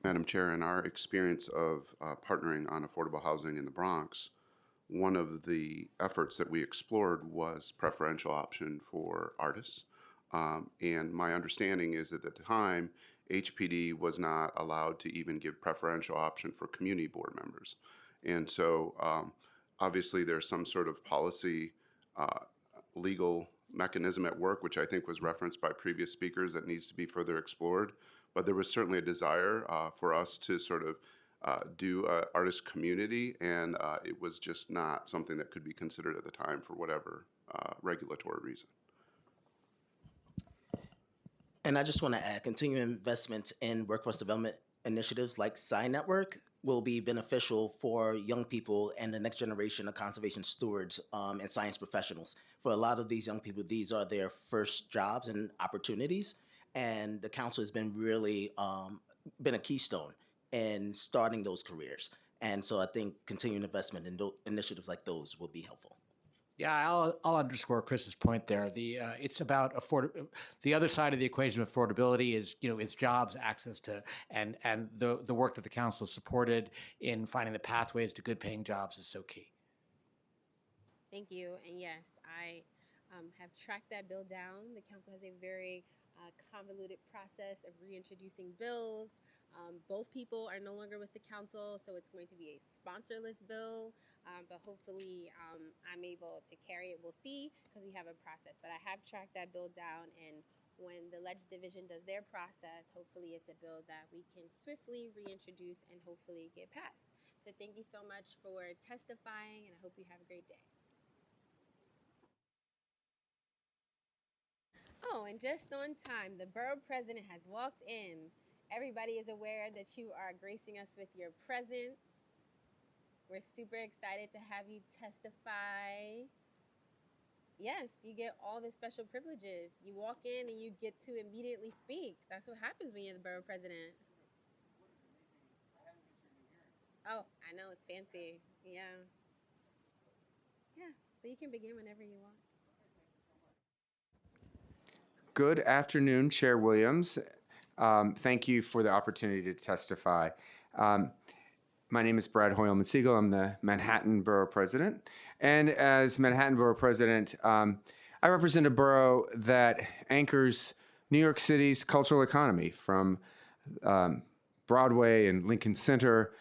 Madam Chair, in our experience of partnering on affordable housing in the Bronx, one of the efforts that we explored was preferential option for artists. And my understanding is that at the time, HPD was not allowed to even give preferential option for community board members. And so obviously there's some sort of policy legal mechanism at work, which I think was referenced by previous speakers, that needs to be further explored. But there was certainly a desire for us to sort of do artist community, and it was just not something that could be considered at the time for whatever regulatory reason. And I just want to add, continuing investment in workforce development initiatives like Sign Network will be beneficial for young people and the next generation of conservation stewards and science professionals. For a lot of these young people, these are their first jobs and opportunities. And the council has been really been a keystone in starting those careers. And so I think continuing investment in initiatives like those will be helpful. Yeah, I'll underscore Chris's point there. It's about the other side of the equation of affordability is, it's jobs, access to, and the work that the council has supported in finding the pathways to good paying jobs is so key. Thank you. And yes, I have tracked that bill down. The council has a very convoluted process of reintroducing bills. Both people are no longer with the council, so it's going to be a sponsorless bill. But hopefully I'm able to carry it. We'll see, because we have a process. But I have tracked that bill down, and when the Ledge Division does their process, hopefully it's a bill that we can swiftly reintroduce and hopefully get passed. So thank you so much for testifying, and I hope you have a great day. Oh, and just on time, the borough president has walked in. Everybody is aware that you are gracing us with your presence. We're super excited to have you testify. Yes, you get all the special privileges. You walk in and you get to immediately speak. That's what happens when you're the borough president. Oh, I know, it's fancy. Yeah. Yeah, so you can begin whenever you want. Good afternoon, Chair Williams. Thank you for the opportunity to testify. My name is Brad Hoyle-Matsigo. I'm the Manhattan Borough President. And as Manhattan Borough President, I represent a borough that anchors New York City's cultural economy, from Broadway and Lincoln Center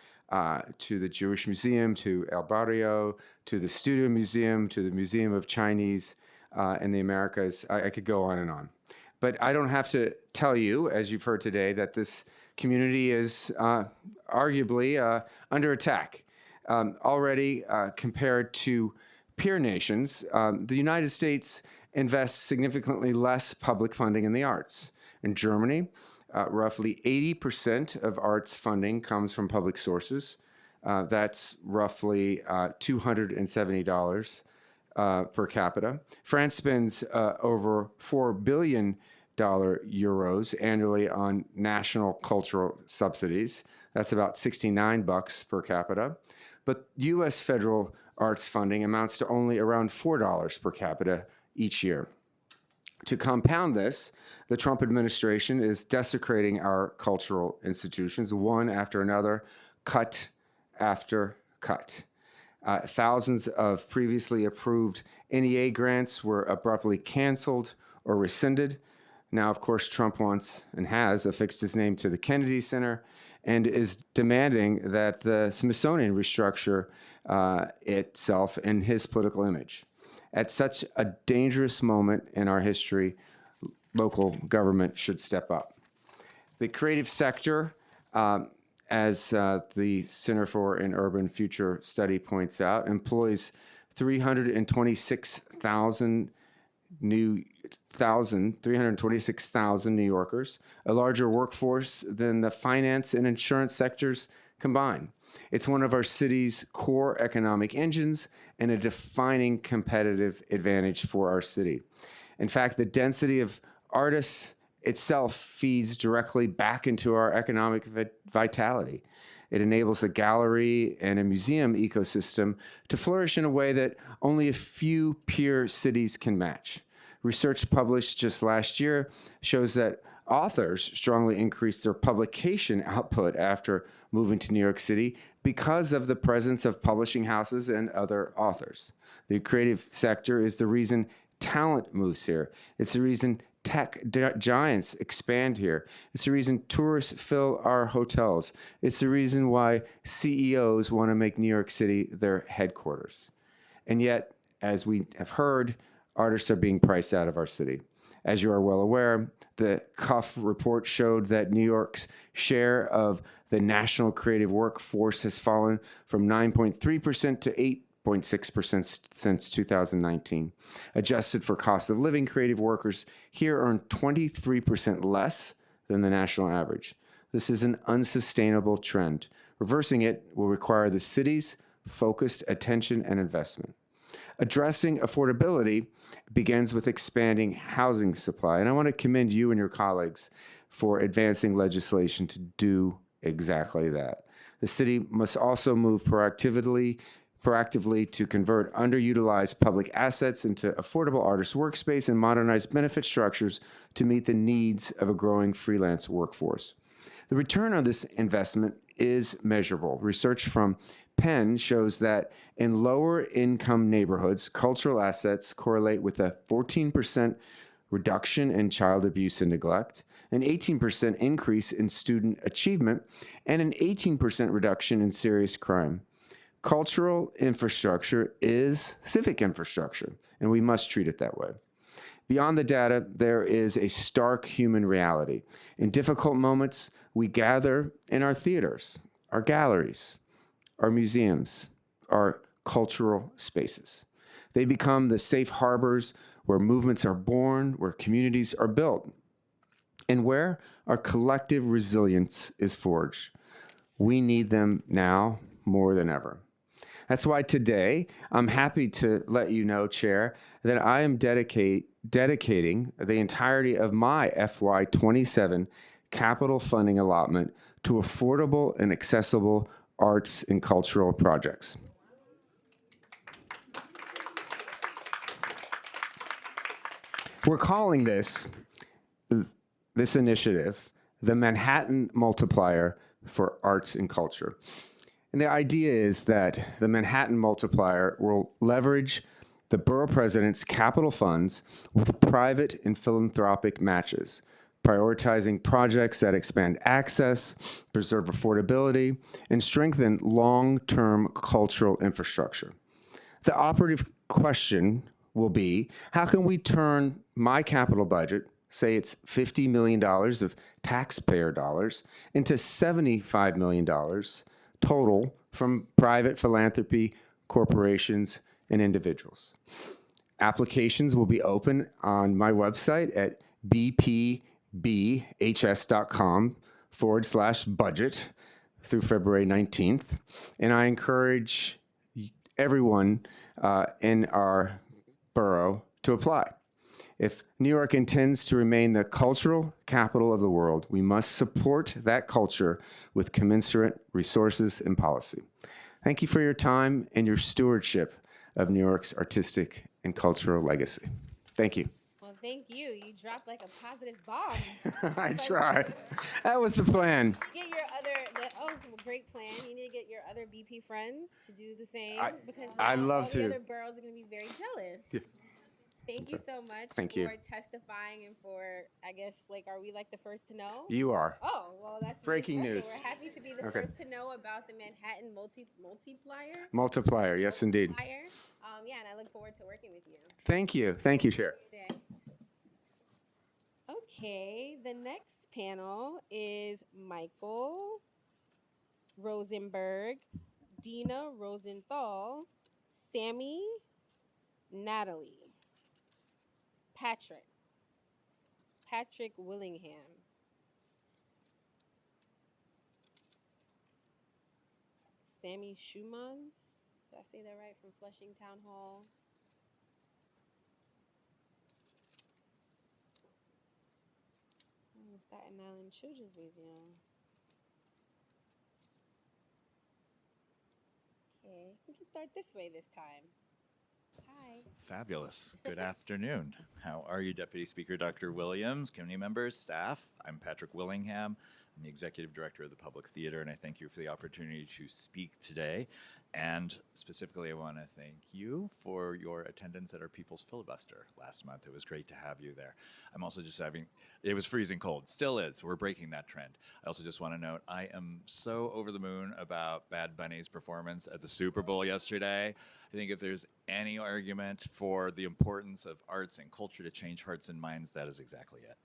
to the Jewish Museum, to El Barrio, to the Studio Museum, to the Museum of Chinese and the Americas. I could go on and on. But I don't have to tell you, as you've heard today, that this community is arguably under attack. Already, compared to peer nations, the United States invests significantly less public funding in the arts. In Germany, roughly 80% of arts funding comes from public sources. That's roughly $270 per capita. France spends over $4 billion annually on national cultural subsidies. That's about $69 per capita. But U.S. federal arts funding amounts to only around $4 per capita each year. To compound this, the Trump administration is desecrating our cultural institutions, one after another, cut after cut. Thousands of previously approved NEA grants were abruptly canceled or rescinded. Now, of course, Trump wants and has affixed his name to the Kennedy Center and is demanding that the Smithsonian restructure itself in his political image. At such a dangerous moment in our history, local government should step up. The creative sector, as the Center for an Urban Future study points out, employs 326,000 New Yorkers, a larger workforce than the finance and insurance sectors combined. It's one of our city's core economic engines and a defining competitive advantage for our city. In fact, the density of artists itself feeds directly back into our economic vitality. It enables a gallery and a museum ecosystem to flourish in a way that only a few peer cities can match. Research published just last year shows that authors strongly increased their publication output after moving to New York City because of the presence of publishing houses and other authors. The creative sector is the reason talent moves here. It's the reason tech giants expand here. It's the reason tourists fill our hotels. It's the reason why CEOs want to make New York City their headquarters. And yet, as we have heard, artists are being priced out of our city. As you are well aware, the Cuff report showed that New York's share of the national creative workforce has fallen from 9.3% to 8.6% since 2019. Adjusted for cost of living, creative workers here earn 23% less than the national average. This is an unsustainable trend. Reversing it will require the city's focused attention and investment. Addressing affordability begins with expanding housing supply, and I want to commend you and your colleagues for advancing legislation to do exactly that. The city must also move proactively to convert underutilized public assets into affordable artist workspace and modernize benefit structures to meet the needs of a growing freelance workforce. The return on this investment is measurable. Research from Penn shows that in lower income neighborhoods, cultural assets correlate with a 14% reduction in child abuse and neglect, an 18% increase in student achievement, and an 18% reduction in serious crime. Cultural infrastructure is civic infrastructure, and we must treat it that way. Beyond the data, there is a stark human reality. In difficult moments, we gather in our theaters, our galleries, our museums, our cultural spaces. They become the safe harbors where movements are born, where communities are built, and where our collective resilience is forged. We need them now more than ever. That's why today I'm happy to let you know, Chair, that I am dedicating the entirety of my FY27 capital funding allotment to affordable and accessible arts and cultural projects. We're calling this initiative the Manhattan Multiplier for Arts and Culture. And the idea is that the Manhattan Multiplier will leverage the borough president's capital funds with private and philanthropic matches, prioritizing projects that expand access, preserve affordability, and strengthen long-term cultural infrastructure. The operative question will be, how can we turn my capital budget, say it's $50 million of taxpayer dollars, into $75 million total from private philanthropy, corporations, and individuals? Applications will be open on my website at bpbhs.com/budget through February 19th. And I encourage everyone in our borough to apply. If New York intends to remain the cultural capital of the world, we must support that culture with commensurate resources and policy. Thank you for your time and your stewardship of New York's artistic and cultural legacy. Thank you. Well, thank you. You dropped like a positive bomb. I tried. That was the plan. Get your great plan. You need to get your other BP friends to do the same because I'd love all to. the other boroughs are going to be very jealous. Yeah. Thank you so much Thank for you. testifying and for, I guess, are we the first to know? You are. Oh, well, that's Breaking really news. We're happy to be the first to know about the Manhattan multiplier. Multiplier, yes, indeed. Yeah, and I look forward to working with you. Thank you. Thank you, Chair. Okay, the next panel is Michael Rosenberg, Dina Rosenthal, Sammy, Natalie, Patrick Willingham, Sammy Schumans. Did I say that right? From Flushing Town Hall. Staten Island Children's Museum. Okay, we can start this way this time. Hi. Fabulous. Good afternoon. How are you, Deputy Speaker Dr. Williams, committee members, staff? I'm Patrick Willingham. I'm the Executive Director of the Public Theater, and I thank you for the opportunity to speak today. And specifically, I want to thank you for your attendance at our People's Filibuster last month. It was great to have you there. I'm also just it was freezing cold. Still is. We're breaking that trend. I also just want to note, I am so over the moon about Bad Bunny's performance at the Super Bowl yesterday. I think if there's any argument for the importance of arts and culture to change hearts and minds, that is exactly it.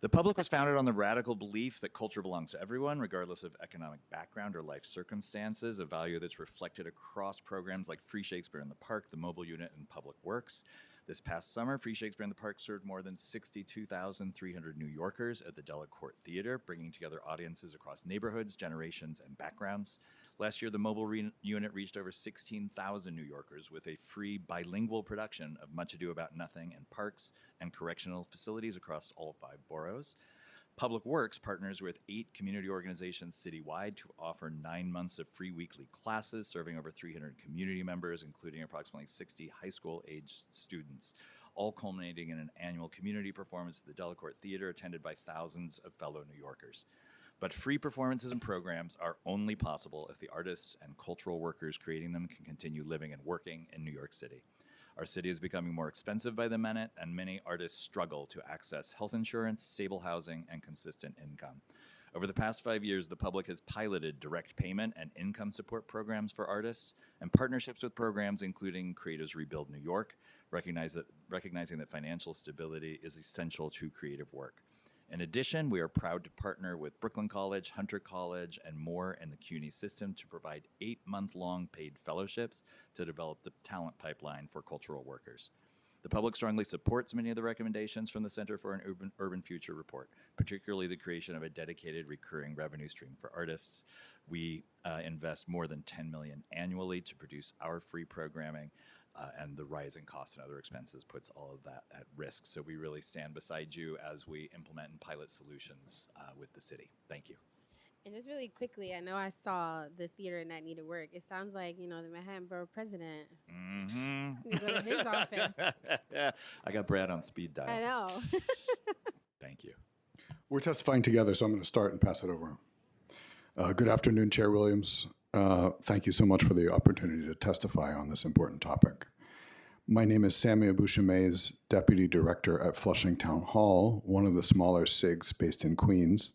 The public was founded on the radical belief that culture belongs to everyone, regardless of economic background or life circumstances, a value that's reflected across programs like Free Shakespeare in the Park, the Mobile Unit, and Public Works. This past summer, Free Shakespeare in the Park served more than 62,300 New Yorkers at the Delacorte Theater, bringing together audiences across neighborhoods, generations, and backgrounds. Last year, the Mobile Unit reached over 16,000 New Yorkers with a free bilingual production of Much Ado About Nothing in parks and correctional facilities across all 5 boroughs. Public Works partners with 8 community organizations citywide to offer 9 months of free weekly classes, serving over 300 community members, including approximately 60 high school-aged students, all culminating in an annual community performance at the Delacorte Theater attended by thousands of fellow New Yorkers. But free performances and programs are only possible if the artists and cultural workers creating them can continue living and working in New York City. Our city is becoming more expensive by the minute, and many artists struggle to access health insurance, stable housing, and consistent income. Over the past 5 years, the public has piloted direct payment and income support programs for artists and partnerships with programs including Creatives Rebuild New York, recognizing that financial stability is essential to creative work. In addition, we are proud to partner with Brooklyn College, Hunter College, and more in the CUNY system to provide 8-month-long paid fellowships to develop the talent pipeline for cultural workers. The public strongly supports many of the recommendations from the Center for an Urban Future report, particularly the creation of a dedicated recurring revenue stream for artists. We invest more than $10 million annually to produce our free programming, and the rising costs and other expenses puts all of that at risk. So we really stand beside you as we implement and pilot solutions with the city. Thank you. And just really quickly, I know I saw the theater and that needed work. It sounds like, the Manhattan Borough president. You go to his office. I got Brad on speed dial. I know. Thank you. We're testifying together, so I'm going to start and pass it over. Good afternoon, Chair Williams. Thank you so much for the opportunity to testify on this important topic. My name is Sammy Aboushamaez, Deputy Director at Flushing Town Hall, one of the smaller SIGs based in Queens.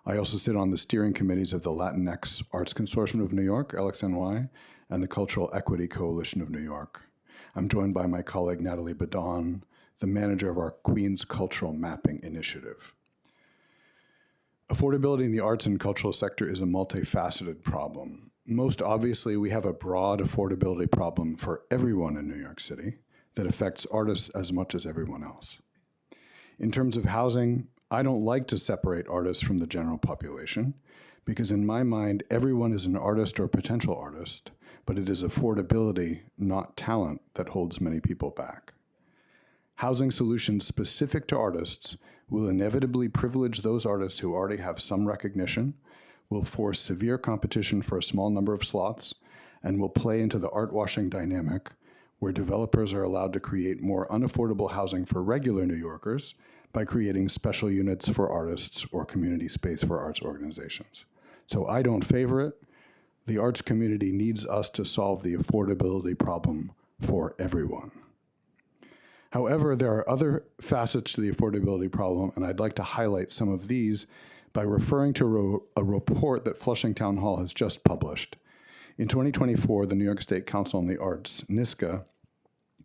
I also sit on the steering committees of the Latinx Arts Consortium of New York, LXNY, and the Cultural Equity Coalition of New York. I'm joined by my colleague Natalie Badon, the manager of our Queens Cultural Mapping Initiative. Affordability in the arts and cultural sector is a multifaceted problem. Most obviously, we have a broad affordability problem for everyone in New York City that affects artists as much as everyone else. In terms of housing, I don't like to separate artists from the general population because in my mind, everyone is an artist or potential artist, but it is affordability, not talent, that holds many people back. Housing solutions specific to artists will inevitably privilege those artists who already have some recognition, will force severe competition for a small number of slots, and will play into the art washing dynamic where developers are allowed to create more unaffordable housing for regular New Yorkers by creating special units for artists or community space for arts organizations. So I don't favor it. The arts community needs us to solve the affordability problem for everyone. However, there are other facets to the affordability problem, and I'd like to highlight some of these by referring to a report that Flushing Town Hall has just published. In 2024, the New York State Council on the Arts, NYCC,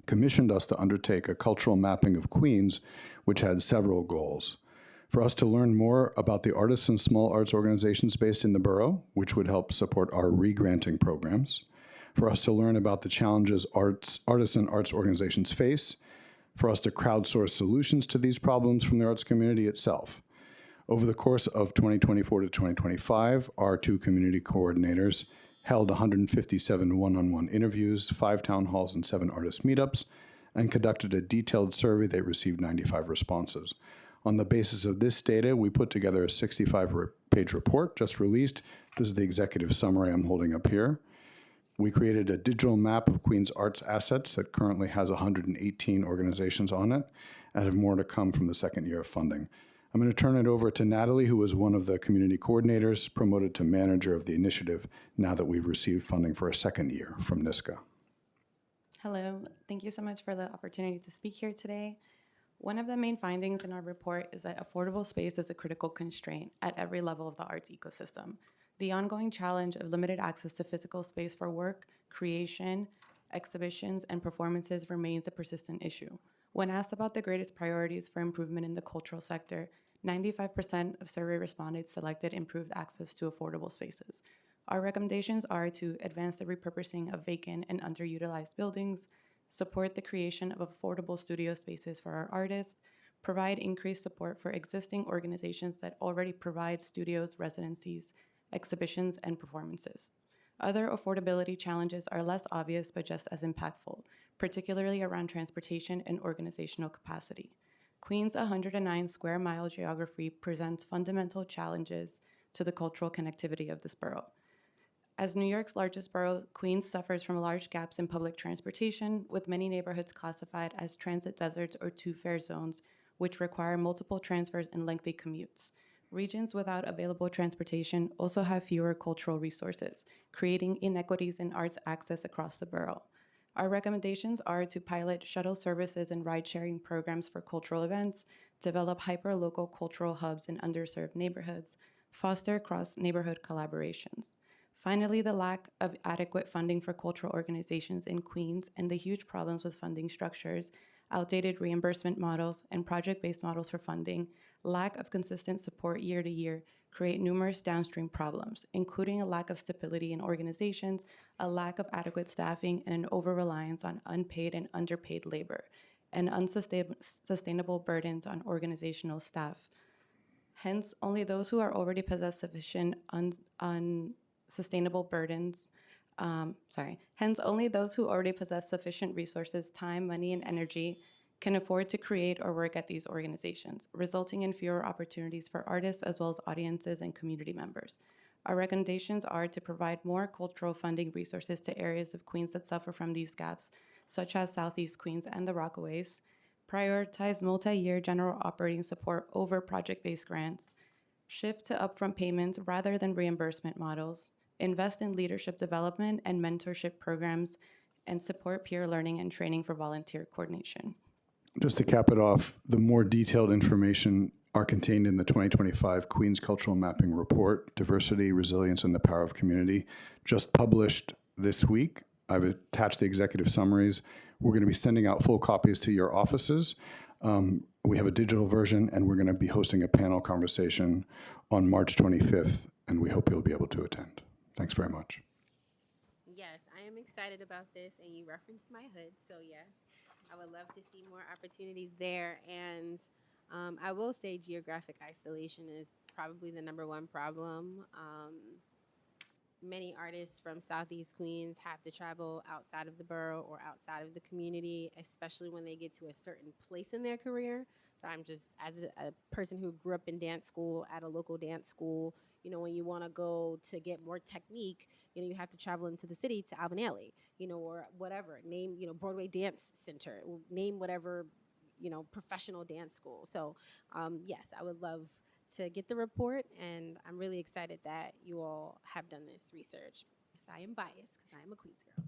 commissioned us to undertake a cultural mapping of Queens, which had several goals. For us to learn more about the artists and small arts organizations based in the borough, which would help support our re-granting programs. For us to learn about the challenges artists and arts organizations face. For us to crowdsource solutions to these problems from the arts community itself. Over the course of 2024 to 2025, our 2 community coordinators held 157 one-on-one interviews, 5 town halls, and 7 artist meetups, and conducted a detailed survey that received 95 responses. On the basis of this data, we put together a 65-page report just released. This is the executive summary I'm holding up here. We created a digital map of Queens arts assets that currently has 118 organizations on it, and have more to come from the second year of funding. I'm going to turn it over to Natalie, who was one of the community coordinators, promoted to manager of the initiative now that we've received funding for a second year from Nycc. Hello, thank you so much for the opportunity to speak here today. One of the main findings in our report is that affordable space is a critical constraint at every level of the arts ecosystem. The ongoing challenge of limited access to physical space for work, creation, exhibitions, and performances remains a persistent issue. When asked about the greatest priorities for improvement in the cultural sector, 95% of survey respondents selected improved access to affordable spaces. Our recommendations are to advance the repurposing of vacant and underutilized buildings, support the creation of affordable studio spaces for our artists, provide increased support for existing organizations that already provide studios, residencies, exhibitions, and performances. Other affordability challenges are less obvious but just as impactful, particularly around transportation and organizational capacity. Queens' 109 square mile geography presents fundamental challenges to the cultural connectivity of this borough. As New York's largest borough, Queens suffers from large gaps in public transportation, with many neighborhoods classified as transit deserts or two-fare zones, which require multiple transfers and lengthy commutes. Regions without available transportation also have fewer cultural resources, creating inequities in arts access across the borough. Our recommendations are to pilot shuttle services and ride-sharing programs for cultural events, develop hyper-local cultural hubs in underserved neighborhoods, foster cross-neighborhood collaborations. Finally, the lack of adequate funding for cultural organizations in Queens and the huge problems with funding structures, outdated reimbursement models, and project-based models for funding, lack of consistent support year to year, create numerous downstream problems, including a lack of stability in organizations, a lack of adequate staffing, and an over-reliance on unpaid and underpaid labor, and unsustainable burdens on organizational staff. Hence, only those who are already possess sufficient Hence, only those who already possess sufficient resources, time, money, and energy can afford to create or work at these organizations, resulting in fewer opportunities for artists as well as audiences and community members. Our recommendations are to provide more cultural funding resources to areas of Queens that suffer from these gaps, such as Southeast Queens and the Rockaways, prioritize multi-year general operating support over project-based grants, shift to upfront payments rather than reimbursement models, invest in leadership development and mentorship programs, and support peer learning and training for volunteer coordination. Just to cap it off, the more detailed information are contained in the 2025 Queens Cultural Mapping Report, Diversity, Resilience, and the Power of Community, just published this week. I've attached the executive summaries. We're going to be sending out full copies to your offices. We have a digital version, and we're going to be hosting a panel conversation on March 25th, and we hope you'll be able to attend. Thanks very much. Yes, I am excited about this, and you referenced my hood, so yes, I would love to see more opportunities there. And I will say geographic isolation is probably the #1 problem. Many artists from Southeast Queens have to travel outside of the borough or outside of the community, especially when they get to a certain place in their career. So I'm just, as a person who grew up in dance school, at a local dance school, you know, when you want to go to get more technique, you know, you have to travel into the city to Alvin Ailey, you know, or whatever, name, you know, Broadway Dance Center, name whatever, you know, professional dance school. So yes, I would love to get the report, and I'm really excited that you all have done this research. Because I am biased, because I am a Queens girl.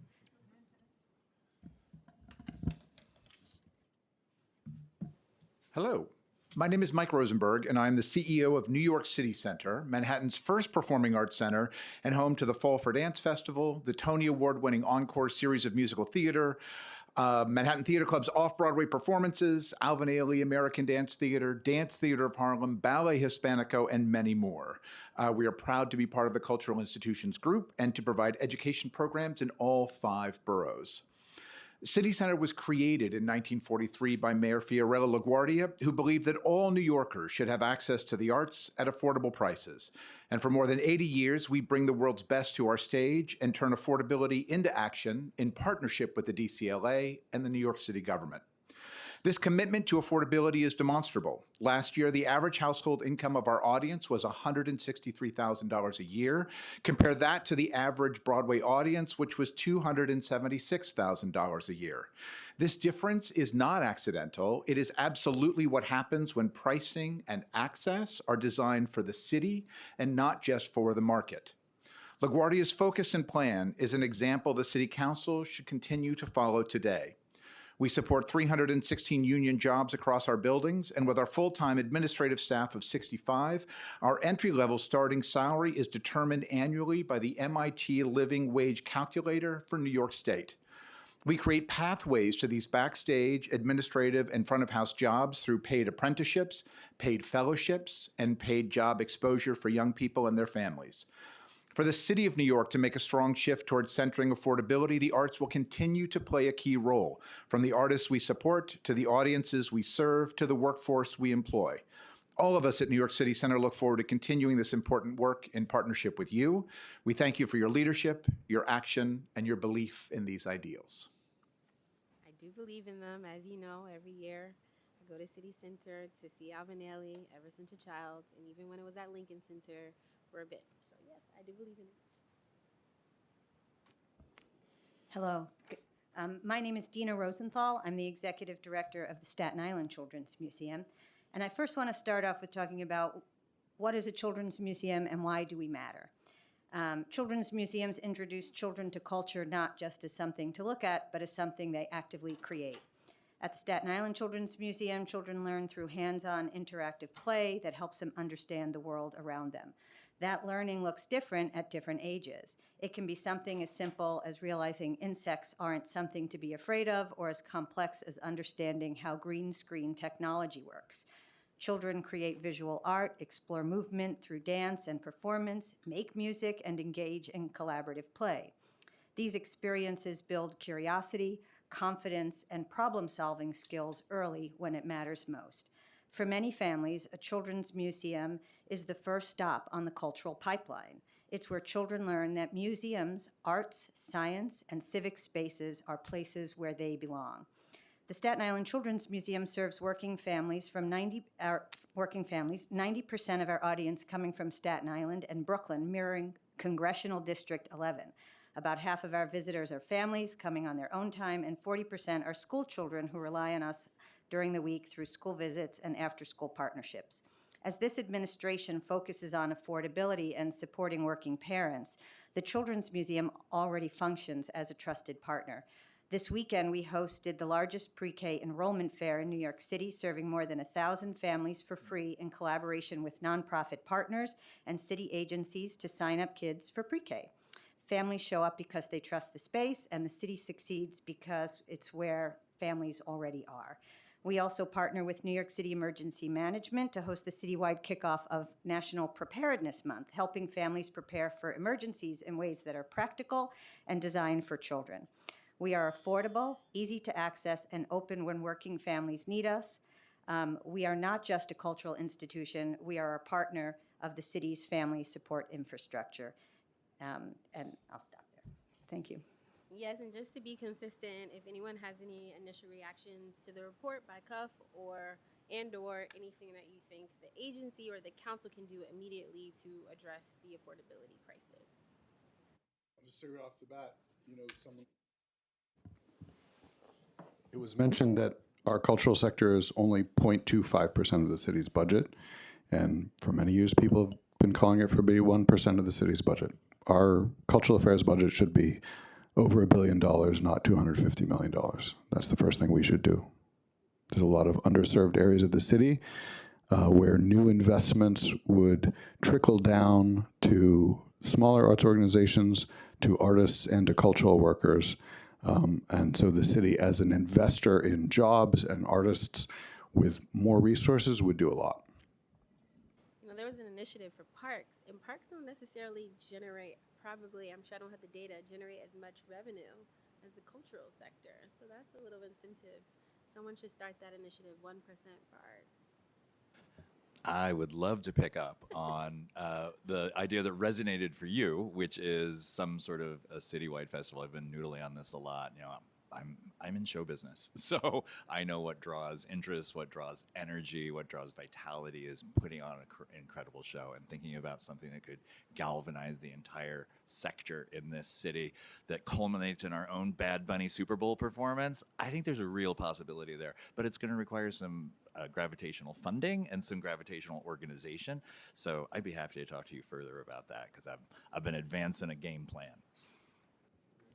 Hello, my name is Mike Rosenberg, and I'm the CEO of New York City Center, Manhattan's first performing arts center, and home to the Fall for Dance Festival, the Tony Award-winning Encore series of musical theater, Manhattan Theater Club's off-Broadway performances, Alvin Ailey American Dance Theater of Harlem, Ballet Hispanico, and many more. We are proud to be part of the Cultural Institutions Group and to provide education programs in all 5 boroughs. City Center was created in 1943 by Mayor Fiorello LaGuardia, who believed that all New Yorkers should have access to the arts at affordable prices. And for more than 80 years, we bring the world's best to our stage and turn affordability into action in partnership with the DCLA and the New York City government. This commitment to affordability is demonstrable. Last year, the average household income of our audience was $163,000 a year. Compare that to the average Broadway audience, which was $276,000 a year. This difference is not accidental. It is absolutely what happens when pricing and access are designed for the city and not just for the market. LaGuardia's focus and plan is an example the City Council should continue to follow today. We support 316 union jobs across our buildings, and with our full-time administrative staff of 65, our entry-level starting salary is determined annually by the MIT Living Wage Calculator for New York State. We create pathways to these backstage, administrative, and front-of-house jobs through paid apprenticeships, paid fellowships, and paid job exposure for young people and their families. For the City of New York to make a strong shift towards centering affordability, the arts will continue to play a key role, from the artists we support, to the audiences we serve, to the workforce we employ. All of us at New York City Center look forward to continuing this important work in partnership with you. We thank you for your leadership, your action, and your belief in these ideals. I do believe in them. As you know, every year I go to City Center to see Alvinelli ever since a child, and even when it was at Lincoln Center for a bit. So yes, I do believe in it. Hello. My name is Dina Rosenthal. I'm the Executive Director of the Staten Island Children's Museum. And I first want to start off with talking about what is a children's museum and why do we matter? Children's museums introduce children to culture not just as something to look at, but as something they actively create. At the Staten Island Children's Museum, children learn through hands-on interactive play that helps them understand the world around them. That learning looks different at different ages. It can be something as simple as realizing insects aren't something to be afraid of, or as complex as understanding how green screen technology works. Children create visual art, explore movement through dance and performance, make music, and engage in collaborative play. These experiences build curiosity, confidence, and problem-solving skills early when it matters most. For many families, a children's museum is the first stop on the cultural pipeline. It's where children learn that museums, arts, science, and civic spaces are places where they belong. The Staten Island Children's Museum serves working families. 90% of our audience coming from Staten Island and Brooklyn, mirroring Congressional District 11. About half of our visitors are families coming on their own time, and 40% are school children who rely on us during the week through school visits and after-school partnerships. As this administration focuses on affordability and supporting working parents, the Children's Museum already functions as a trusted partner. This weekend, we hosted the largest pre-K enrollment fair in New York City, serving more than 1,000 families for free in collaboration with nonprofit partners and city agencies to sign up kids for pre-K. Families show up because they trust the space, and the city succeeds because it's where families already are. We also partner with New York City Emergency Management to host the citywide kickoff of National Preparedness Month, helping families prepare for emergencies in ways that are practical and designed for children. We are affordable, easy to access, and open when working families need us. We are not just a cultural institution. We are a partner of the city's family support infrastructure. And I'll stop there. Thank you. Yes, and just to be consistent, if anyone has any initial reactions to the report by Cuff or anything that you think the agency or the council can do immediately to address the affordability crisis. I'll just say right off the bat, it was mentioned that our cultural sector is only 0.25% of the city's budget, and for many years people have been calling it for maybe 1% of the city's budget. Our cultural affairs budget should be over $1 billion, not $250 million. That's the first thing we should do. There's a lot of underserved areas of the city where new investments would trickle down to smaller arts organizations, to artists, and to cultural workers. And so the city, as an investor in jobs and artists with more resources, would do a lot. There was an initiative for parks, and parks don't necessarily generate, I'm sure I don't have the data, generate as much revenue as the cultural sector. So that's a little incentive. Someone should start that initiative, 1% for arts. I would love to pick up on the idea that resonated for you, which is some sort of a citywide festival. I've been noodling on this a lot. You know, I'm in show business, so I know what draws interest, what draws energy, what draws vitality is putting on an incredible show and thinking about something that could galvanize the entire sector in this city that culminates in our own Bad Bunny Super Bowl performance. I think there's a real possibility there, but it's going to require some gravitational funding and some gravitational organization. So I'd be happy to talk to you further about that because I've been advancing a game plan.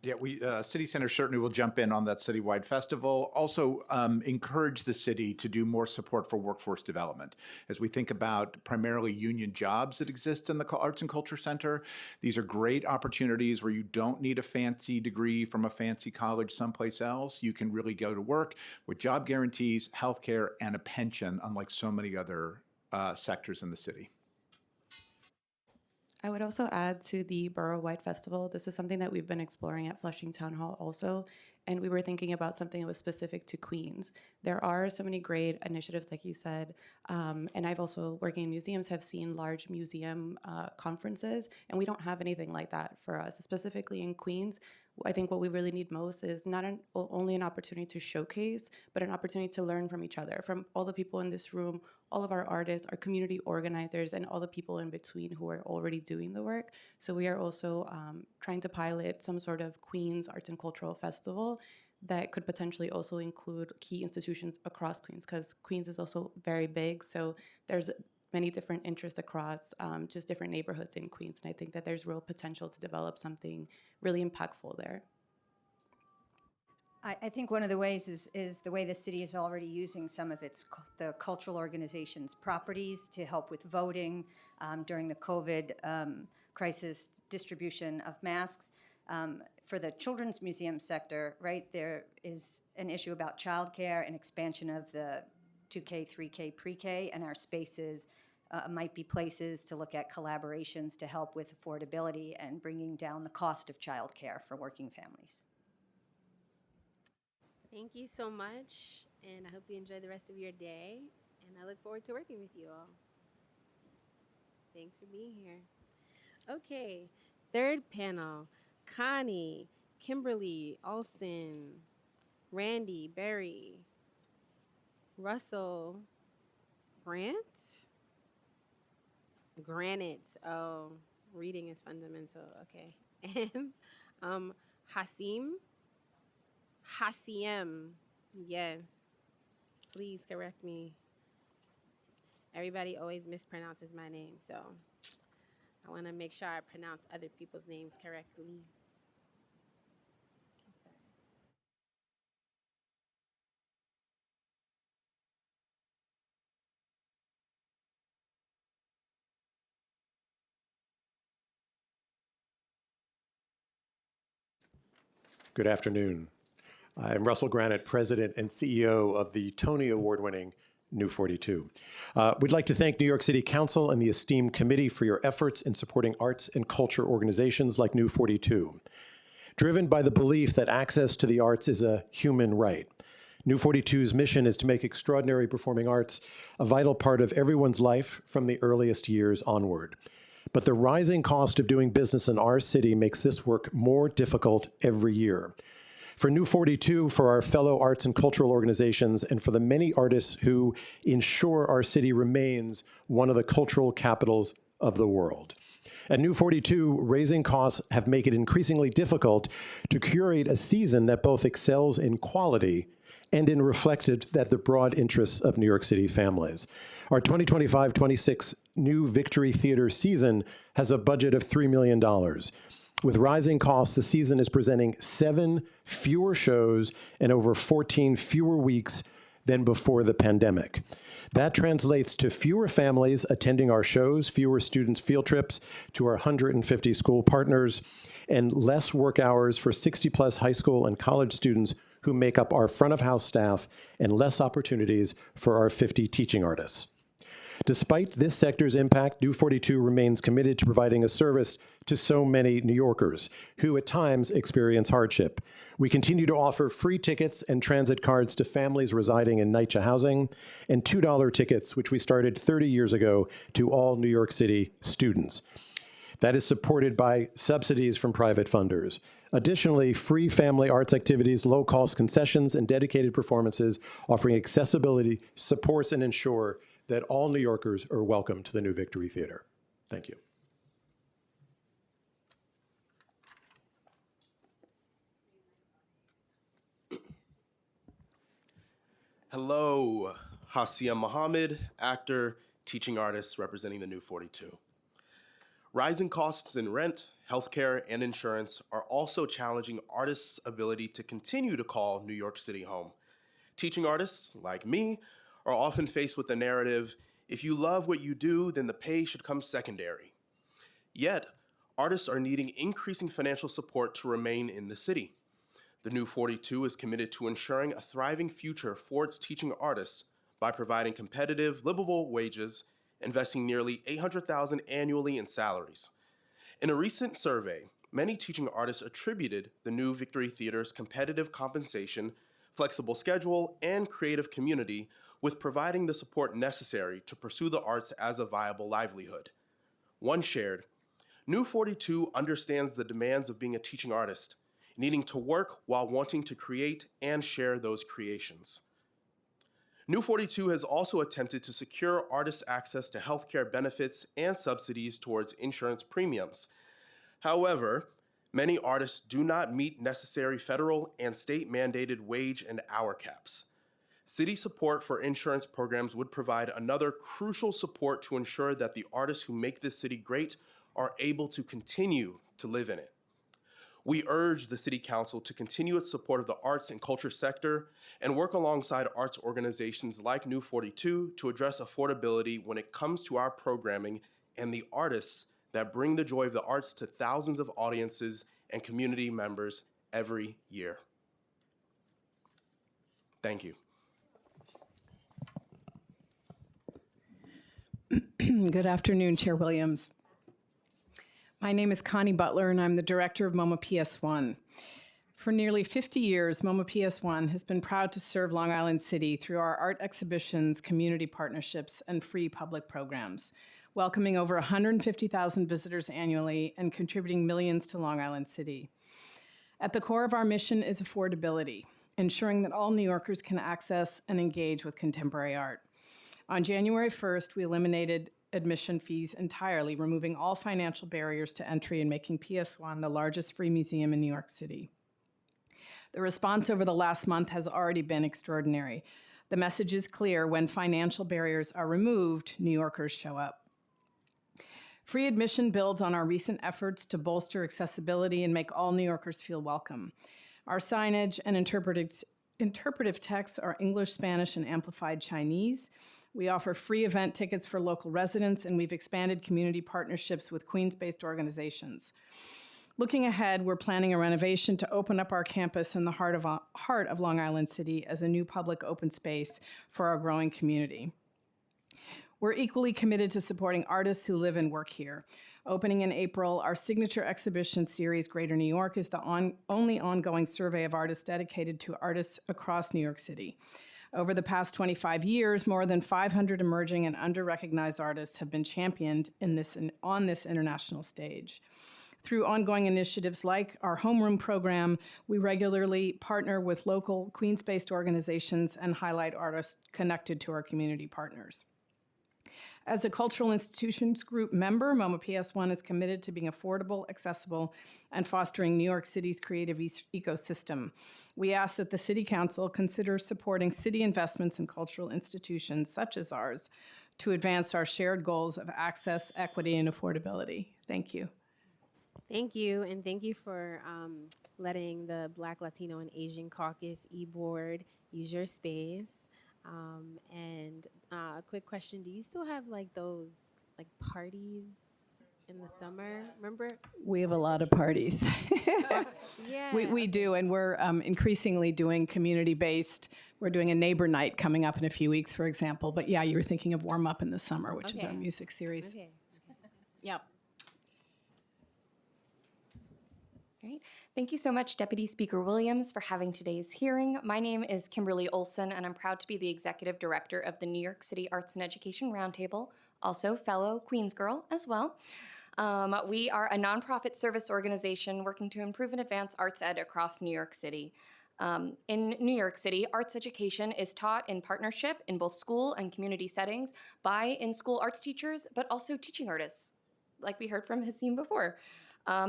Yeah, we City Center certainly will jump in on that citywide festival. Also, encourage the city to do more support for workforce development. As we think about primarily union jobs that exist in the Arts and Culture Center, these are great opportunities where you don't need a fancy degree from a fancy college someplace else. You can really go to work with job guarantees, healthcare, and a pension, unlike so many other sectors in the city. I would also add to the Borough-wide festival, this is something that we've been exploring at Flushing Town Hall also, and we were thinking about something that was specific to Queens. There are so many great initiatives, like you said, and I've also, working in museums, have seen large museum conferences, and we don't have anything like that for us. Specifically in Queens, I think what we really need most is not only an opportunity to showcase, but an opportunity to learn from each other, from all the people in this room, all of our artists, our community organizers, and all the people in between who are already doing the work. So we are also trying to pilot some sort of Queens Arts and Cultural Festival that could potentially also include key institutions across Queens, because Queens is also very big. So there's many different interests across just different neighborhoods in Queens. And I think that there's real potential to develop something really impactful there. I think one of the ways is the way the city is already using some of the cultural organizations' properties to help with voting during the COVID crisis, distribution of masks. For the Children's Museum sector, right, there is an issue about childcare and expansion of the 2K, 3K, pre-K, and our spaces might be places to look at collaborations to help with affordability and bringing down the cost of childcare for working families. Thank you so much, and I hope you enjoy the rest of your day, and I look forward to working with you all. Thanks for being here. Okay, third panel, Connie, Kimberly, Alston, Randy, Barry, Russell, Granite, oh, reading is fundamental, okay, and Hasiem, yes, please correct me. Everybody always mispronounces my name, so I want to make sure I pronounce other people's names correctly. Good afternoon. I'm Russell Granite, President and CEO of the Tony Award-winning New 42. We'd like to thank New York City Council and the esteemed committee for your efforts in supporting arts and culture organizations like New 42. Driven by the belief that access to the arts is a human right, New 42's mission is to make extraordinary performing arts a vital part of everyone's life from the earliest years onward. But the rising cost of doing business in our city makes this work more difficult every year. For New 42, for our fellow arts and cultural organizations, and for the many artists who ensure our city remains one of the cultural capitals of the world. At New 42, raising costs have made it increasingly difficult to curate a season that both excels in quality and in reflected that the broad interests of New York City families. Our 2025-26 New Victory Theater season has a budget of $3 million. With rising costs, the season is presenting 7 fewer shows and over 14 fewer weeks than before the pandemic. That translates to fewer families attending our shows, fewer students' field trips to our 150 school partners, and less work hours for 60-plus high school and college students who make up our front-of-house staff, and less opportunities for our 50 teaching artists. Despite this sector's impact, New 42 remains committed to providing a service to so many New Yorkers who at times experience hardship. We continue to offer free tickets and transit cards to families residing in Nycc housing and $2 tickets, which we started 30 years ago, to all New York City students. That is supported by subsidies from private funders. Additionally, free family arts activities, low-cost concessions, and dedicated performances offering accessibility supports and ensure that all New Yorkers are welcome to the New Victory Theater. Thank you. Hello, Hasia Mohammed, actor, teaching artist representing the New 42. Rising costs in rent, healthcare, and insurance are also challenging artists' ability to continue to call New York City home. Teaching artists, like me, are often faced with the narrative, if you love what you do, then the pay should come secondary. Yet, artists are needing increasing financial support to remain in the city. The New 42 is committed to ensuring a thriving future for its teaching artists by providing competitive, livable wages, investing nearly $800,000 annually in salaries. In a recent survey, many teaching artists attributed the New Victory Theater's competitive compensation, flexible schedule, and creative community with providing the support necessary to pursue the arts as a viable livelihood. One shared, New 42 understands the demands of being a teaching artist, needing to work while wanting to create and share those creations. New 42 has also attempted to secure artists access to healthcare benefits and subsidies towards insurance premiums. However, many artists do not meet necessary federal and state-mandated wage and hour caps. City support for insurance programs would provide another crucial support to ensure that the artists who make this city great are able to continue to live in it. We urge the City Council to continue its support of the arts and culture sector and work alongside arts organizations like New 42 to address affordability when it comes to our programming and the artists that bring the joy of the arts to thousands of audiences and community members every year. Thank you. Good afternoon, Chair Williams. My name is Connie Butler, and I'm the director of MoMA PS1. For nearly 50 years, MoMA PS1 has been proud to serve Long Island City through our art exhibitions, community partnerships, and free public programs, welcoming over 150,000 visitors annually and contributing millions to Long Island City. At the core of our mission is affordability, ensuring that all New Yorkers can access and engage with contemporary art. On January 1st, we eliminated admission fees entirely, removing all financial barriers to entry and making PS1 the largest free museum in New York City. The response over the last month has already been extraordinary. The message is clear: when financial barriers are removed, New Yorkers show up. Free admission builds on our recent efforts to bolster accessibility and make all New Yorkers feel welcome. Our signage and interpretive texts are English, Spanish, and amplified Chinese. We offer free event tickets for local residents, and we've expanded community partnerships with Queens-based organizations. Looking ahead, we're planning a renovation to open up our campus in the heart of Long Island City as a new public open space for our growing community. We're equally committed to supporting artists who live and work here. Opening in April, our signature exhibition series, Greater New York, is the only ongoing survey of artists dedicated to artists across New York City. Over the past 25 years, more than 500 emerging and under-recognized artists have been championed on this international stage. Through ongoing initiatives like our homeroom program, we regularly partner with local Queens-based organizations and highlight artists connected to our community partners. As a Cultural Institutions Group member, MoMA PS1 is committed to being affordable, accessible, and fostering New York City's creative ecosystem. We ask that the City Council consider supporting city investments in cultural institutions such as ours to advance our shared goals of access, equity, and affordability. Thank you. Thank you, and thank you for letting the Black, Latino, and Asian Caucus e-board use your space. A quick question, do you still have like those like parties in the summer? Remember? We have a lot of parties. Yeah. We do, and we're increasingly doing community-based We're doing a neighbor night coming up in a few weeks, for example. But yeah, you were thinking of Warm Up in the Summer, which is our music series. Okay. Yep. Great. Thank you so much, Deputy Speaker Williams, for having today's hearing. My name is Kimberly Olson, and I'm proud to be the Executive Director of the New York City Arts and Education Roundtable, also fellow Queens girl as well. We are a nonprofit service organization working to improve and advance arts ed across New York City. In New York City, arts education is taught in partnership in both school and community settings by in-school arts teachers, but also teaching artists, like we heard from Hasim before.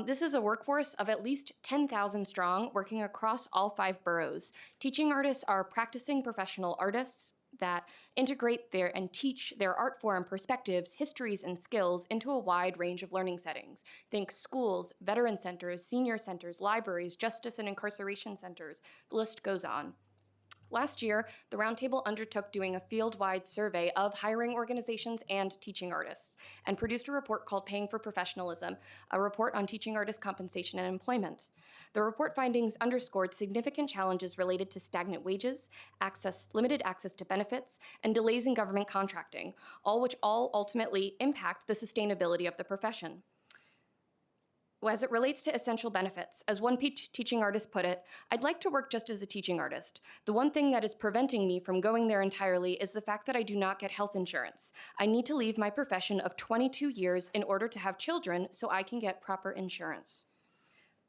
This is a workforce of at least 10,000 strong working across all 5 boroughs. Teaching artists are practicing professional artists that integrate and teach their art form perspectives, histories, and skills into a wide range of learning settings. Think schools, veteran centers, senior centers, libraries, justice and incarceration centers. The list goes on. Last year, the Roundtable undertook doing a field-wide survey of hiring organizations and teaching artists, and produced a report called Paying for Professionalism, a report on teaching artist compensation and employment. The report findings underscored significant challenges related to stagnant wages, limited access to benefits, and delays in government contracting, which ultimately impact the sustainability of the profession. As it relates to essential benefits, as one teaching artist put it, I'd like to work just as a teaching artist. The one thing that is preventing me from going there entirely is the fact that I do not get health insurance. I need to leave my profession of 22 years in order to have children so I can get proper insurance.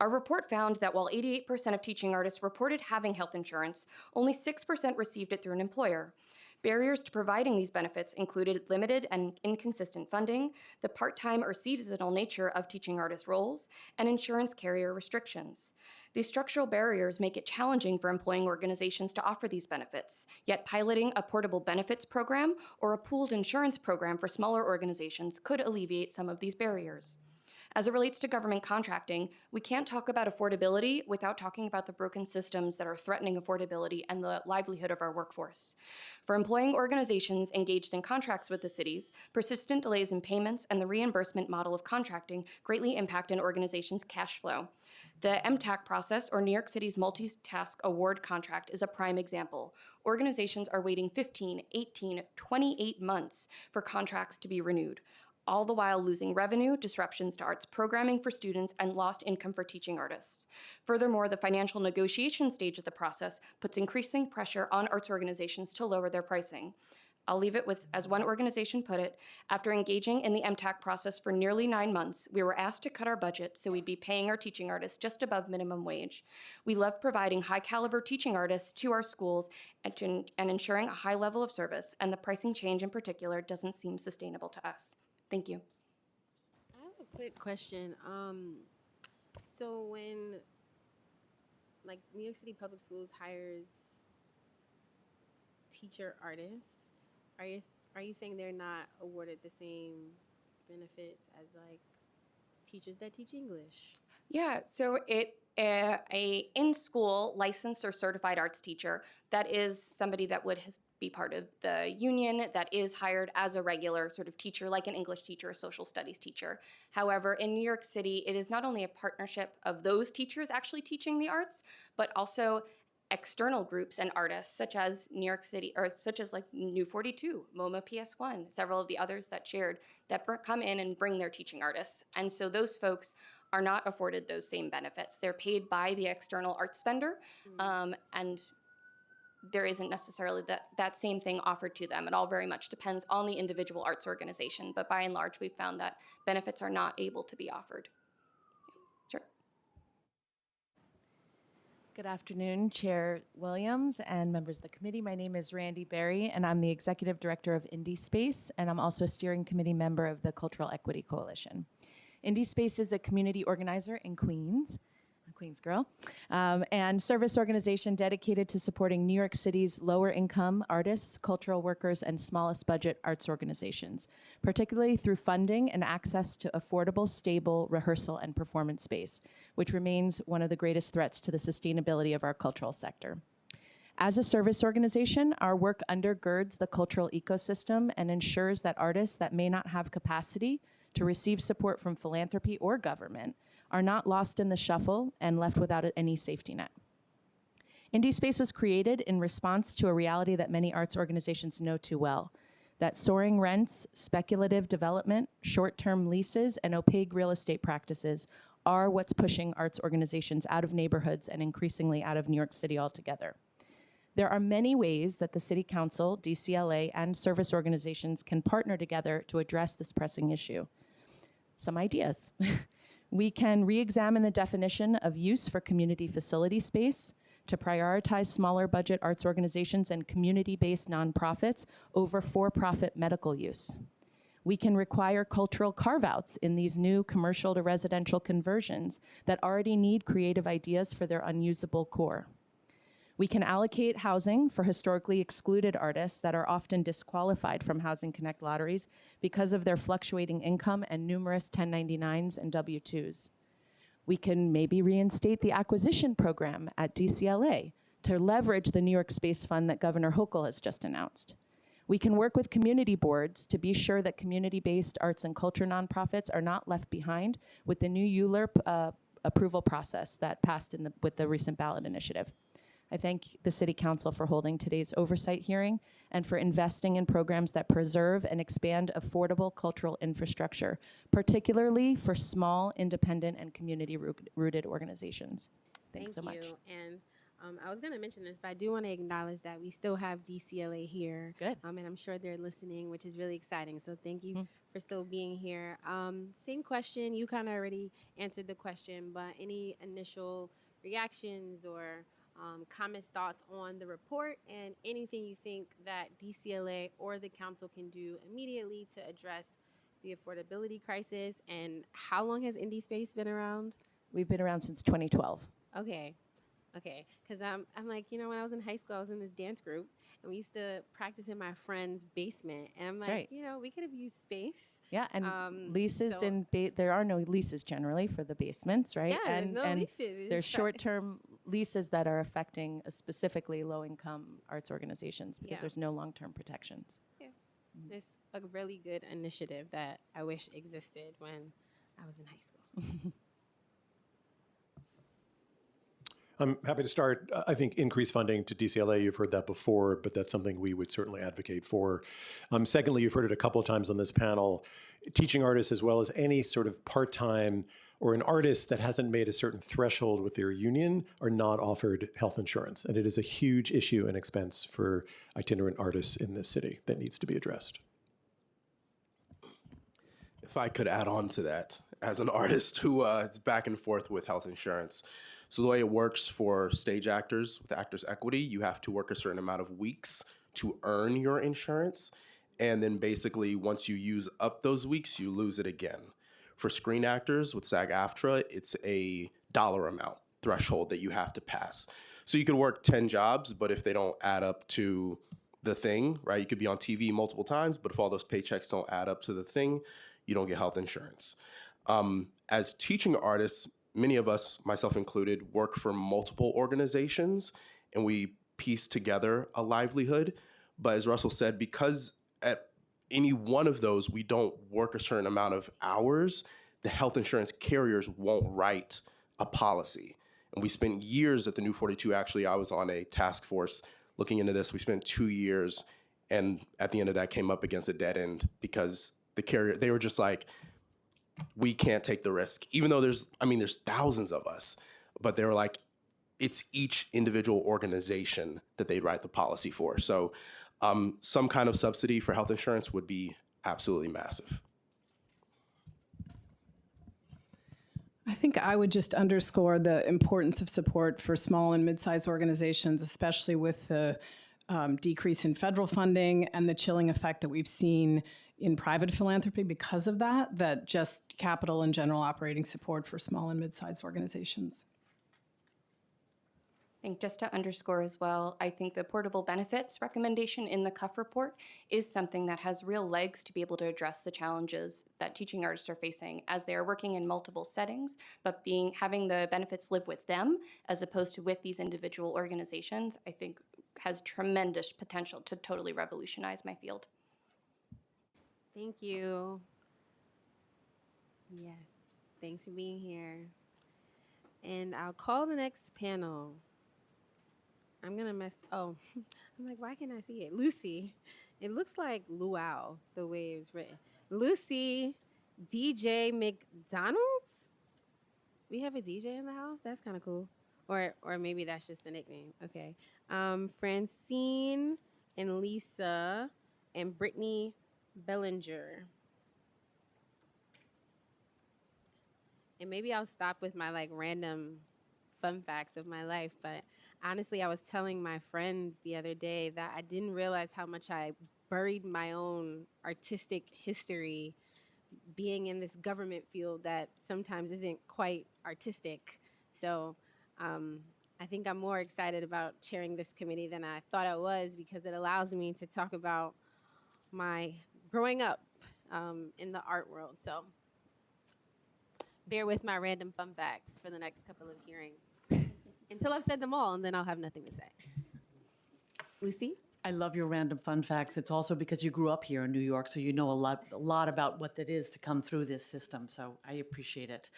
Our report found that while 88% of teaching artists reported having health insurance, only 6% received it through an employer. Barriers to providing these benefits included limited and inconsistent funding, the part-time or seasonal nature of teaching artist roles, and insurance carrier restrictions. These structural barriers make it challenging for employing organizations to offer these benefits, yet piloting a portable benefits program or a pooled insurance program for smaller organizations could alleviate some of these barriers. As it relates to government contracting, we can't talk about affordability without talking about the broken systems that are threatening affordability and the livelihood of our workforce. For employing organizations engaged in contracts with the cities, persistent delays in payments and the reimbursement model of contracting greatly impact an organization's cash flow. The MTAC process, or New York City's multi-task award contract, is a prime example. Organizations are waiting 15, 18, 28 months for contracts to be renewed, all the while losing revenue, disruptions to arts programming for students, and lost income for teaching artists. Furthermore, the financial negotiation stage of the process puts increasing pressure on arts organizations to lower their pricing. I'll leave it with, as one organization put it, after engaging in the MTAC process for nearly 9 months, we were asked to cut our budget so we'd be paying our teaching artists just above minimum wage. We love providing high-caliber teaching artists to our schools and ensuring a high level of service, and the pricing change in particular doesn't seem sustainable to us. Thank you. I have a quick question. So when, like, New York City Public Schools hires teacher artists, are you saying they're not awarded the same benefits as, like, teachers that teach English? Yeah, so a in-school licensed or certified arts teacher, that is somebody that would be part of the union, that is hired as a regular sort of teacher, like an English teacher or social studies teacher. However, in New York City, it is not only a partnership of those teachers actually teaching the arts, but also external groups and artists, such as New York City, or such as like New 42, MoMA PS1, several of the others that shared, that come in and bring their teaching artists. And so those folks are not afforded those same benefits. They're paid by the external arts vendor, and there isn't necessarily that same thing offered to them. It all very much depends on the individual arts organization, but by and large, we've found that benefits are not able to be offered. Sure. Good afternoon, Chair Williams and members of the committee. My name is Randy Berry, and I'm the Executive Director of Indie Space, and I'm also a steering committee member of the Cultural Equity Coalition. Indie Space is a community organizer in Queens, a Queens girl, and service organization dedicated to supporting New York City's lower income artists, cultural workers, and smallest budget arts organizations, particularly through funding and access to affordable, stable rehearsal and performance space, which remains one of the greatest threats to the sustainability of our cultural sector. As a service organization, our work undergirds the cultural ecosystem and ensures that artists that may not have capacity to receive support from philanthropy or government are not lost in the shuffle and left without any safety net. Indie Space was created in response to a reality that many arts organizations know too well, that soaring rents, speculative development, short-term leases, and opaque real estate practices are what's pushing arts organizations out of neighborhoods and increasingly out of New York City altogether. There are many ways that the City Council, DCLA, and service organizations can partner together to address this pressing issue. Some ideas. We can re-examine the definition of use for community facility space to prioritize smaller budget arts organizations and community-based nonprofits over for-profit medical use. We can require cultural carve-outs in these new commercial to residential conversions that already need creative ideas for their unusable core. We can allocate housing for historically excluded artists that are often disqualified from Housing Connect lotteries because of their fluctuating income and numerous 1099s and W-2s. We can maybe reinstate the acquisition program at DCLA to leverage the New York Space Fund that Governor Hochul has just announced. We can work with community boards to be sure that community-based arts and culture nonprofits are not left behind with the new ULURP approval process that passed with the recent ballot initiative. I thank the City Council for holding today's oversight hearing and for investing in programs that preserve and expand affordable cultural infrastructure, particularly for small, independent, and community-rooted organizations. Thanks so much. And I was going to mention this, but I do want to acknowledge that we still have DCLA here. Good. And I'm sure they're listening, which is really exciting. So thank you for still being here. Same question. You kind of already answered the question, but any initial reactions or comments, thoughts on the report, and anything you think that DCLA or the council can do immediately to address the affordability crisis? And how long has Indie Space been around? We've been around since 2012. Okay. Because I'm like, when I was in high school, I was in this dance group, and we used to practice in my friend's basement. And I'm That's like, right. We could have used space. Yeah, and leases there are no leases generally for the basements, right? Yeah, and there's no leases. There's short-term leases that are affecting specifically low-income arts organizations because there's no long-term protections. Yeah, it's a really good initiative that I wish existed when I was in high school. I'm happy to start. I think increased funding to DCLA, you've heard that before, but that's something we would certainly advocate for. Secondly, you've heard it a couple of times on this panel, teaching artists as well as any sort of part-time or an artist that hasn't made a certain threshold with their union are not offered health insurance. And it is a huge issue and expense for itinerant artists in this city that needs to be addressed. If I could add on to that, as an artist who is back and forth with health insurance. So the way it works for stage actors with Actors Equity, you have to work a certain amount of weeks to earn your insurance. And then basically once you use up those weeks, you lose it again. For screen actors with SAG-AFTRA, it's a dollar amount threshold that you have to pass. So you could work 10 jobs, but if they don't add up to the thing, right? You could be on TV multiple times, but if all those paychecks don't add up to the thing, you don't get health insurance. As teaching artists, many of us, myself included, work for multiple organizations and we piece together a livelihood. But as Russell said, because at any one of those, we don't work a certain amount of hours, the health insurance carriers won't write a policy. And we spent years at the New 42. Actually, I was on a task force looking into this. We spent 2 years, and at the end of that came up against a dead end because the carrier, they were just like, we can't take the risk, even though there's thousands of us, but they were like, it's each individual organization that they'd write the policy for. So some kind of subsidy for health insurance would be absolutely massive. I think I would just underscore the importance of support for small and mid-sized organizations, especially with the decrease in federal funding and the chilling effect that we've seen in private philanthropy because of that just capital and general operating support for small and mid-sized organizations. I think just to underscore as well, I think the portable benefits recommendation in the CUF report is something that has real legs to be able to address the challenges that teaching artists are facing as they are working in multiple settings, but having the benefits live with them as opposed to with these individual organizations, I think has tremendous potential to totally revolutionize my field. Thank you. Yes, thanks for being here. And I'll call the next panel. I'm gonna mess. Oh, I'm like, why can't I see it? Lucy. It looks like Luau the way it was written. Lucy DJ McDonald's. We have a DJ in the house. That's kind of cool. Or maybe that's just the nickname. Okay. Francine and Lisa and Brittany Bellinger. And maybe I'll stop with my like random fun facts of my life. But honestly, I was telling my friends the other day that I didn't realize how much I buried my own artistic history being in this government field that sometimes isn't quite artistic. So I think I'm more excited about chairing this committee than I thought I was because it allows me to talk about my growing up in the art world. So bear with my random fun facts for the next couple of hearings until I've said them all, and then I'll have nothing to say. Lucy? I love your random fun facts. It's also because you grew up here in New York, so you know a lot about what it is to come through this system, so I appreciate it.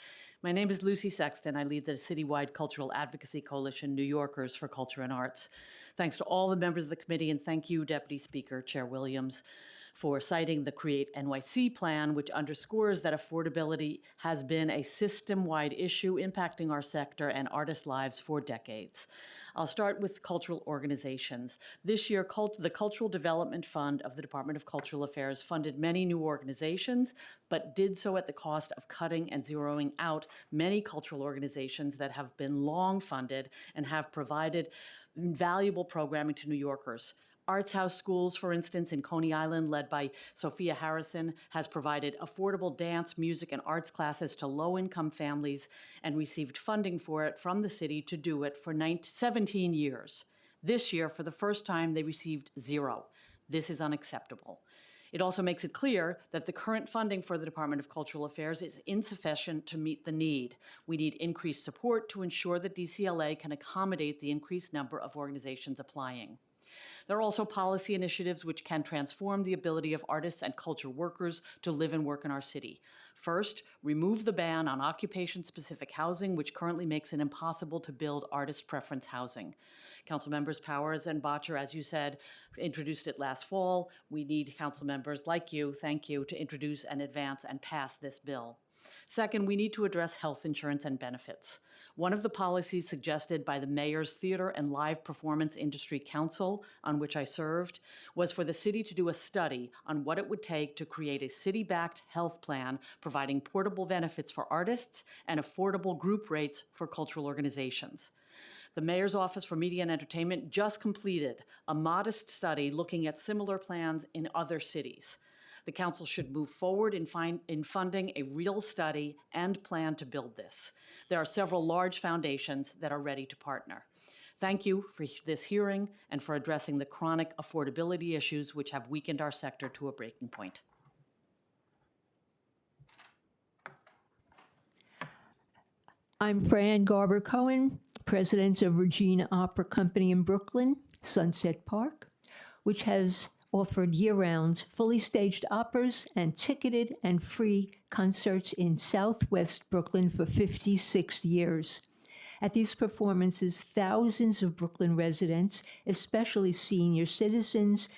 My name is Lucy Sexton. I lead the citywide cultural advocacy coalition, New Yorkers for Culture and Arts. Thanks to all the members of the committee, and thank you, Deputy Speaker, Chair Williams, for citing the Create NYC plan, which underscores that affordability has been a system-wide issue impacting our sector and artists' lives for decades. I'll start with cultural organizations. This year, the Cultural Development Fund of the Department of Cultural Affairs funded many new organizations, but did so at the cost of cutting and zeroing out many cultural organizations that have been long funded and have provided valuable programming to New Yorkers. Arts House Schools, for instance, in Coney Island, led by Sophia Harrison, has provided affordable dance, music, and arts classes to low-income families and received funding for it from the city to do it for 17 years. This year, for the first time, they received zero. This is unacceptable. It also makes it clear that the current funding for the Department of Cultural Affairs is insufficient to meet the need. We need increased support to ensure that DCLA can accommodate the increased number of organizations applying. There are also policy initiatives which can transform the ability of artists and culture workers to live and work in our city. First, remove the ban on occupation-specific housing, which currently makes it impossible to build artist preference housing. Council members Powers and Botcher, as you said, introduced it last fall. We need council members like you, thank you, to introduce and advance and pass this bill. Second, we need to address health insurance and benefits. One of the policies suggested by the Mayor's Theater and Live Performance Industry Council, on which I served, was for the city to do a study on what it would take to create a city-backed health plan providing portable benefits for artists and affordable group rates for cultural organizations. The Mayor's Office for Media and Entertainment just completed a modest study looking at similar plans in other cities. The council should move forward in funding a real study and plan to build this. There are several large foundations that are ready to partner. Thank you for this hearing and for addressing the chronic affordability issues which have weakened our sector to a breaking point. I'm Fran Garber Cohen, president of Regina Opera Company in Brooklyn, Sunset Park, which has offered year-round, fully staged operas and ticketed and free concerts in Southwest Brooklyn for 56 years. At these performances, thousands of Brooklyn residents, especially senior citizens,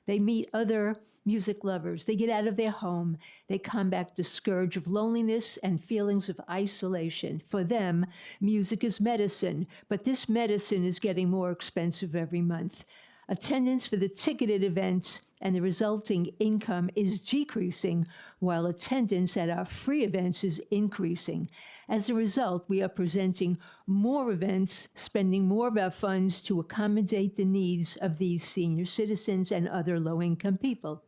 they meet other music lovers. They get out of their home. They combat the scourge of loneliness and feelings of isolation. For them, music is medicine, but this medicine is getting more expensive every month. Attendance for the ticketed events and the resulting income is decreasing, while attendance at our free events is increasing. As a result, we are presenting more events, spending more of our funds to accommodate the needs of these senior citizens and other low-income people.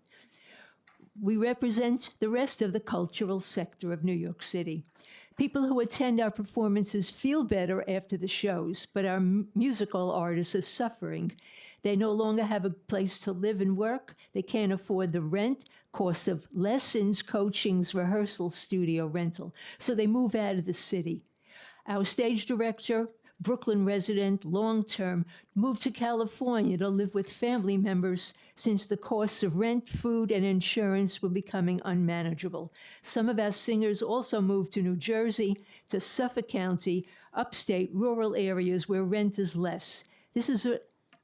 We represent the rest of the cultural sector of New York City. People who attend our performances feel better after the shows, but our musical artists are suffering. They no longer have a place to live and work. They can't afford the rent, cost of lessons, coachings, rehearsal, studio rental. So they move out of the city. Our stage director, Brooklyn resident, long-term, moved to California to live with family members since the costs of rent, food, and insurance were becoming unmanageable. Some of our singers also moved to New Jersey, to Suffolk County, upstate rural areas where rent is less. This is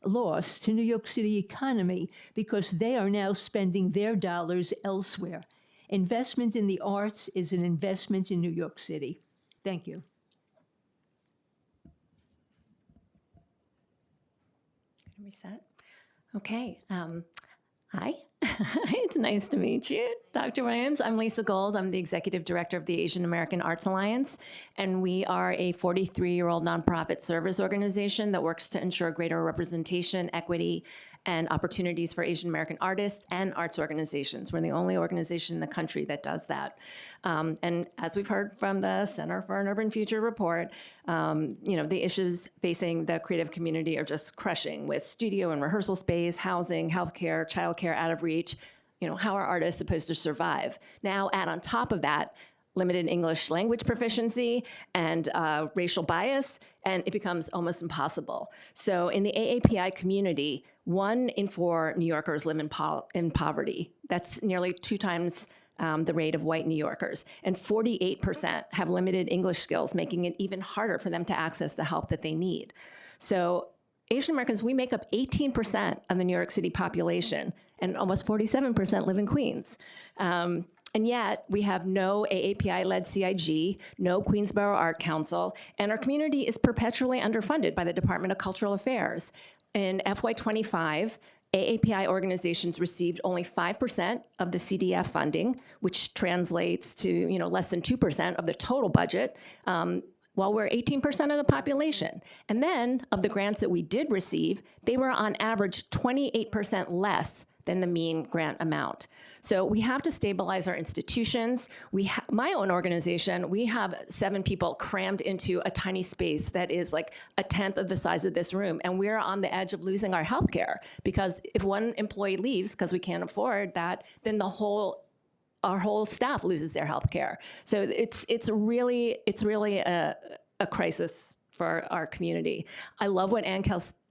loss to New York City economy because they are now spending their dollars elsewhere. Investment in the arts is an investment in New York City. Thank you. Reset. Okay. Hi. It's nice to meet you, Dr. Williams. I'm Lisa Gold. I'm the Executive Director of the Asian American Arts Alliance, and we are a 43-year-old nonprofit service organization that works to ensure greater representation, equity, and opportunities for Asian American artists and arts organizations. We're the only organization in the country that does that. And as we've heard from the Center for an Urban Future report, the issues facing the creative community are just crushing, with studio and rehearsal space, housing, healthcare, childcare out of reach. How are artists supposed to survive? Now, add on top of that limited English language proficiency and racial bias, and it becomes almost impossible. So in the AAPI community, 1 in 4 New Yorkers live in poverty. That's nearly 2 times the rate of white New Yorkers. And 48% have limited English skills, making it even harder for them to access the help that they need. So Asian Americans, we make up 18% of the New York City population, and almost 47% live in Queens. And yet, we have no AAPI-led CIG, no Queensborough Art Council, and our community is perpetually underfunded by the Department of Cultural Affairs. In FY25, AAPI organizations received only 5% of the CDF funding, which translates to less than 2% of the total budget, while we're 18% of the population. And then, of the grants that we did receive, they were on average 28% less than the mean grant amount. So we have to stabilize our institutions. My own organization, we have 7 people crammed into a tiny space that is like 1/10 of the size of this room, and we're on the edge of losing our healthcare, because if one employee leaves because we can't afford that, then our whole staff loses their health care. So it's really a crisis for our community. I love what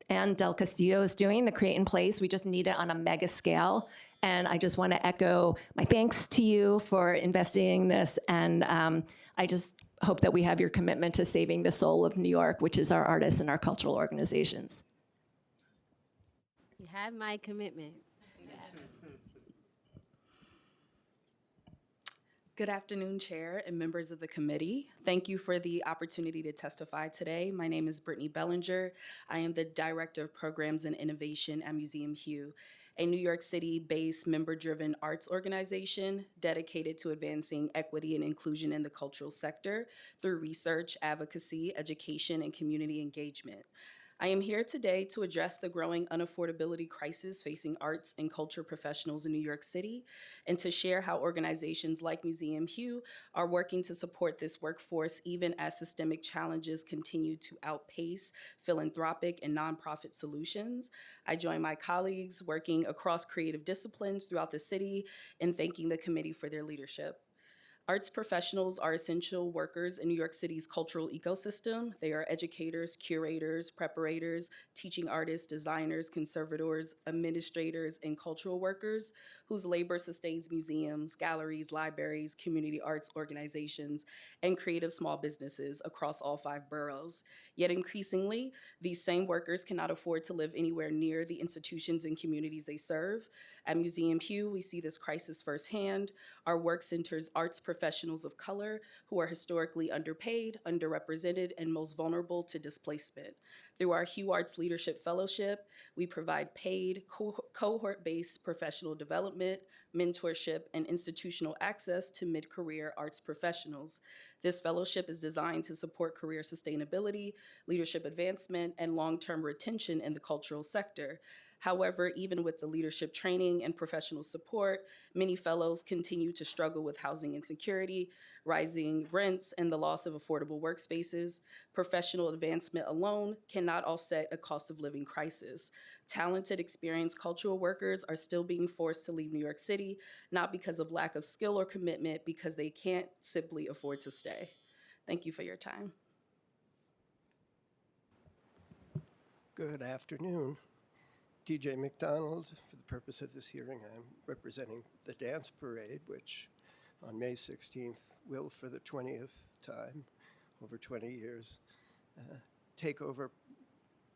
Ann Del Castillo is doing, the Create in Place. We just need it on a mega scale. And I just want to echo my thanks to you for investing in this. And I just hope that we have your commitment to saving the soul of New York, which is our artists and our cultural organizations. You have my commitment. Good afternoon, Chair and members of the committee. Thank you for the opportunity to testify today. My name is Brittany Bellinger. I am the Director of Programs and Innovation at Museum Hugh, a New York City-based member-driven arts organization dedicated to advancing equity and inclusion in the cultural sector through research, advocacy, education, and community engagement. I am here today to address the growing unaffordability crisis facing arts and culture professionals in New York City, and to share how organizations like Museum Hugh are working to support this workforce even as systemic challenges continue to outpace philanthropic and nonprofit solutions. I join my colleagues working across creative disciplines throughout the city in thanking the committee for their leadership. Arts professionals are essential workers in New York City's cultural ecosystem. They are educators, curators, preparators, teaching artists, designers, conservators, administrators, and cultural workers whose labor sustains museums, galleries, libraries, community arts organizations, and creative small businesses across all 5 boroughs. Yet increasingly, these same workers cannot afford to live anywhere near the institutions and communities they serve. At Museum Hugh, we see this crisis firsthand. Our work centers arts professionals of color who are historically underpaid, underrepresented, and most vulnerable to displacement. Through our Hugh Arts Leadership Fellowship, we provide paid, cohort-based professional development, mentorship, and institutional access to mid-career arts professionals. This fellowship is designed to support career sustainability, leadership advancement, and long-term retention in the cultural sector. However, even with the leadership training and professional support, many fellows continue to struggle with housing insecurity, rising rents, and the loss of affordable workspaces. Professional advancement alone cannot offset a cost of living crisis. Talented, experienced cultural workers are still being forced to leave New York City, not because of lack of skill or commitment, because they can't simply afford to stay. Thank you for your time. Good afternoon. TJ McDonald. For the purpose of this hearing, I'm representing the dance parade, which on May 16th will, for the 20th time, over 20 years, take over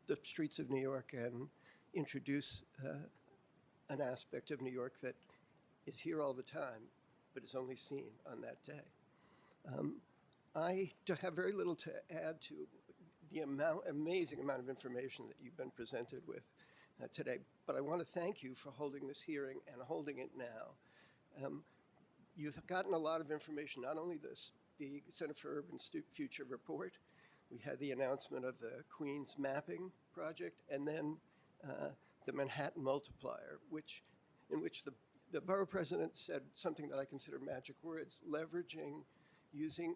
the streets of New York and introduce an aspect of New York that is here all the time, but is only seen on that day. I have very little to add to the amazing amount of information that you've been presented with today, but I want to thank you for holding this hearing and holding it now. You've gotten a lot of information, not only the Center for Urban Future report, we had the announcement of the Queens Mapping Project, and then the Manhattan Multiplier, in which the borough president said something that I consider magic words: leveraging, using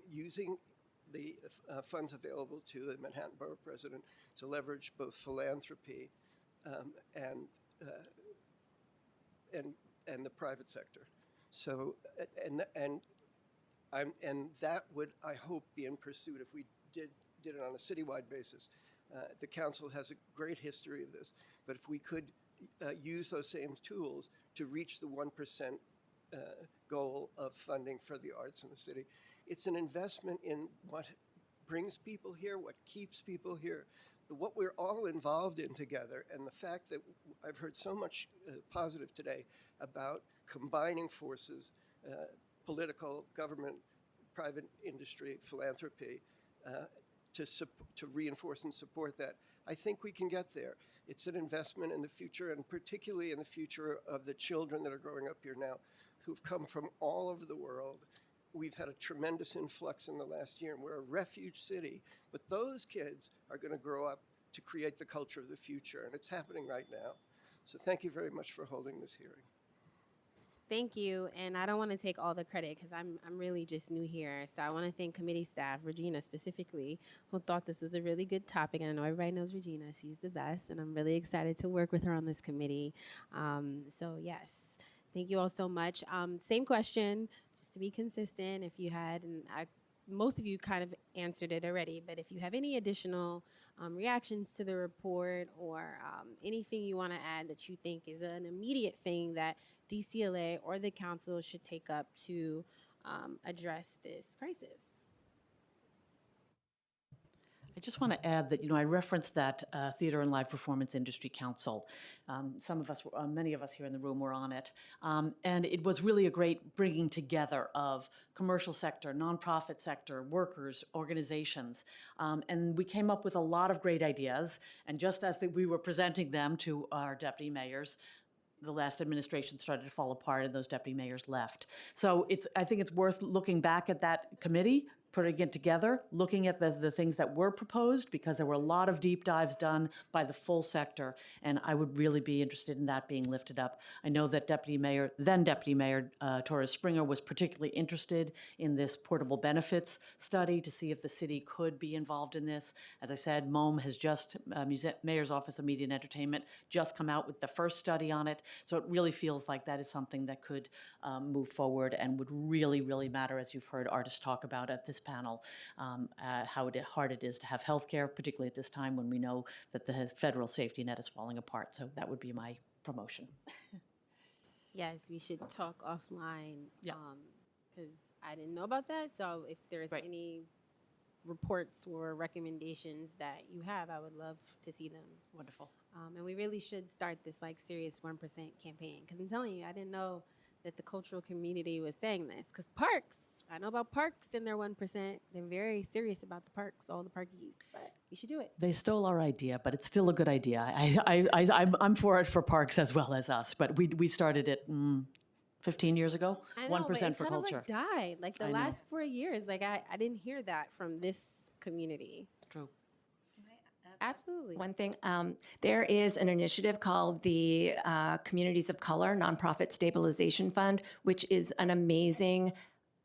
the funds available to the Manhattan borough president to leverage both philanthropy and the private sector. So and that would, I hope, be in pursuit if we did it on a citywide basis. The council has a great history of this, but if we could use those same tools to reach the 1% goal of funding for the arts in the city, it's an investment in what brings people here, what keeps people here, what we're all involved in together, and the fact that I've heard so much positive today about combining forces, political, government, private industry, philanthropy, to reinforce and support that. I think we can get there. It's an investment in the future, and particularly in the future of the children that are growing up here now, who've come from all over the world. We've had a tremendous influx in the last year, and we're a refuge city, but those kids are going to grow up to create the culture of the future, and it's happening right now. So thank you very much for holding this hearing. Thank you, and I don't want to take all the credit because I'm really just new here. So I want to thank committee staff, Regina specifically, who thought this was a really good topic. And I know everybody knows Regina; she's the best, and I'm really excited to work with her on this committee. So yes, thank you all so much. Same question, just to be consistent. If you had, most of you kind of answered it already, but if you have any additional reactions to the report or anything you want to add that you think is an immediate thing that DCLA or the council should take up to address this crisis. I just want to add that, I referenced that Theater and Live Performance Industry Council. Many of us here in the room were on it. And it was really a great bringing together of commercial sector, nonprofit sector, workers, organizations. And we came up with a lot of great ideas. And just as we were presenting them to our deputy mayors, the last administration started to fall apart and those deputy mayors left. So I think it's worth looking back at that committee, putting it together, looking at the things that were proposed, because there were a lot of deep dives done by the full sector, and I would really be interested in that being lifted up. I know that then Deputy Mayor Torres Springer was particularly interested in this portable benefits study to see if the city could be involved in this. As I said, MOM has Mayor's Office of Media and Entertainment, just come out with the first study on it, so it really feels like that is something that could move forward and would really, really matter, as you've heard artists talk about at this panel, how hard it is to have health care, particularly at this time when we know that the federal safety net is falling apart. So that would be my promotion. Yes, we should talk offline because I didn't know about that. So if there's any reports or recommendations that you have, I would love to see them. Wonderful. And we really should start this serious 1% campaign, because I'm telling you, I didn't know that the cultural community was saying this, because parks, I know about parks and their 1%. They're very serious about the parks, all the parkies, but you should do it. They stole our idea, but it's still a good idea. I'm for it for parks as well as us, but we started it 15 years ago, I know, 1% but it for kind culture. Of died, the last 4 years. I didn't hear that from this community. True. Absolutely. One thing, there is an initiative called the Communities of Color Nonprofit Stabilization Fund, which is an amazing,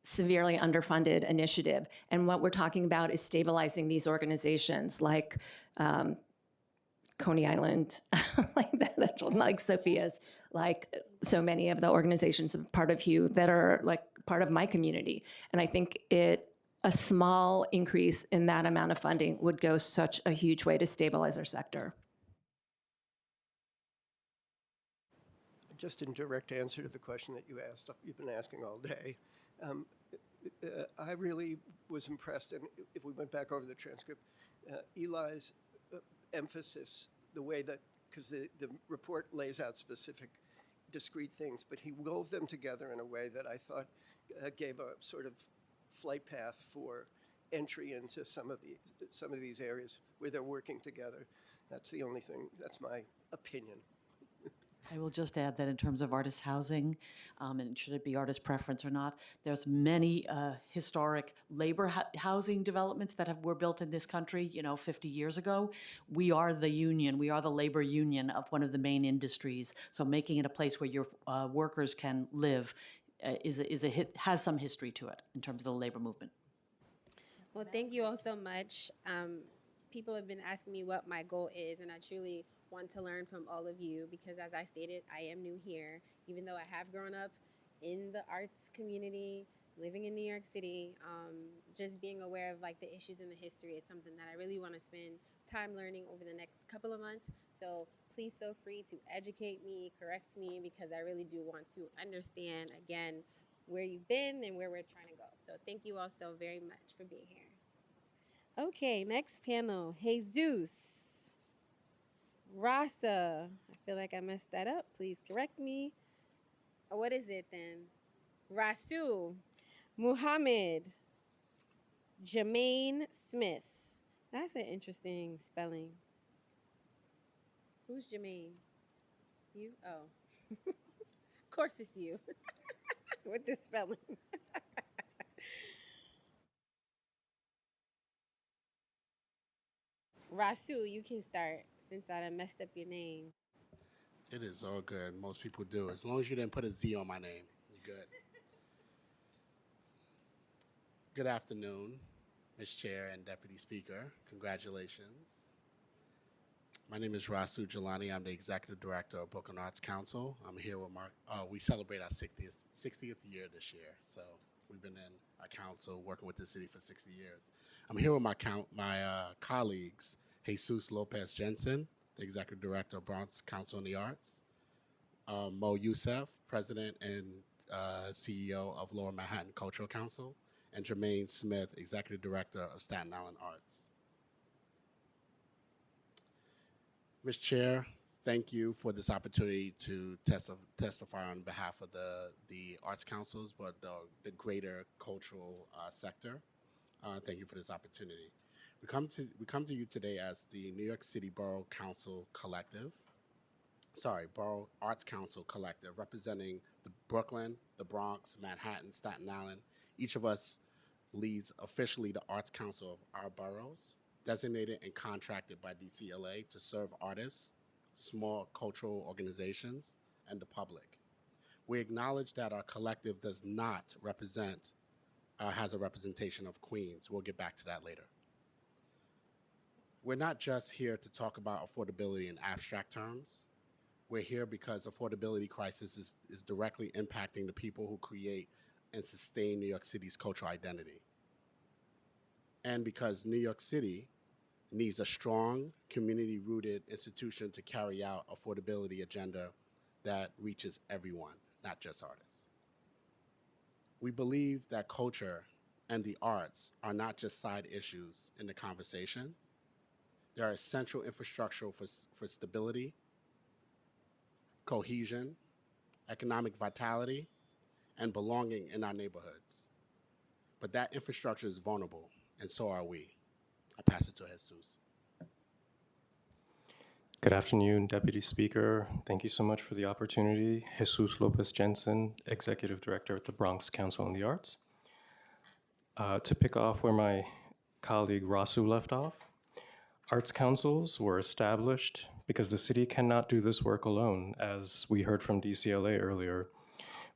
severely underfunded initiative. And what we're talking about is stabilizing these organizations like Coney Island, like Sophia's, like so many of the organizations part of Hugh that are part of my community. And I think a small increase in that amount of funding would go such a huge way to stabilize our sector. Just in direct answer to the question that you've been asking all day, I really was impressed, and if we went back over the transcript, Eli's emphasis, the way that because the report lays out specific discrete things, but he wove them together in a way that I thought gave a sort of flight path for entry into some of these areas where they're working together. That's the only thing. That's my opinion. I will just add that in terms of artist housing, and should it be artist preference or not, there's many historic labor housing developments that were built in this country, 50 years ago. We are the union, we are the labor union of one of the main industries. So making it a place where your workers can live has some history to it in terms of the labor movement. Well, thank you all so much. People have been asking me what my goal is, and I truly want to learn from all of you because, as I stated, I am new here. Even though I have grown up in the arts community, living in New York City, just being aware of like the issues and the history is something that I really want to spend time learning over the next couple of months. So please feel free to educate me, correct me, because I really do want to understand, again, where you've been and where we're trying to go. So thank you all so very much for being here. Okay, next panel, Jesus. Rasa. I feel like I messed that up. Please correct me. What is it then? Rasul. Muhammad. Jermaine Smith. That's an interesting spelling. Who's Jermaine? You? Oh. Of course it's you. With the spelling. Rasul, you can start since I done messed up your name. It is all good. Most people do. As long as you didn't put a Z on my name, you're good. Good afternoon, Ms. Chair and Deputy Speaker. Congratulations. My name is Rasul Jelani. I'm the Executive Director of Brooklyn Arts Council. I'm here with we celebrate our 60th year this year. So we've been in our council working with the city for 60 years. I'm here with my colleagues, Jesus Lopez Jensen, the Executive Director of Bronx Council on the Arts, Mo Youssef, President and CEO of Lower Manhattan Cultural Council, and Jermaine Smith, Executive Director of Staten Island Arts. Ms. Chair, thank you for this opportunity to testify on behalf of the Arts Councils, but the greater cultural sector. Thank you for this opportunity. We come to you today as the New York City Borough Arts Council Collective, representing the Brooklyn, the Bronx, Manhattan, Staten Island. Each of us leads officially the Arts Council of our boroughs, designated and contracted by DCLA to serve artists, small cultural organizations, and the public. We acknowledge that our collective does not has a representation of Queens. We'll get back to that later. We're not just here to talk about affordability in abstract terms. We're here because affordability crisis is directly impacting the people who create and sustain New York City's cultural identity. And because New York City needs a strong, community-rooted institution to carry out affordability agenda that reaches everyone, not just artists. We believe that culture and the arts are not just side issues in the conversation. They are essential infrastructure for stability, cohesion, economic vitality, and belonging in our neighborhoods. But that infrastructure is vulnerable, and so are we. I pass it to Jesus. Good afternoon, Deputy Speaker. Thank you so much for the opportunity. Jesus Lopez Jensen, Executive Director at the Bronx Council on the Arts. To pick off where my colleague Rasul left off, arts councils were established because the city cannot do this work alone, as we heard from DCLA earlier.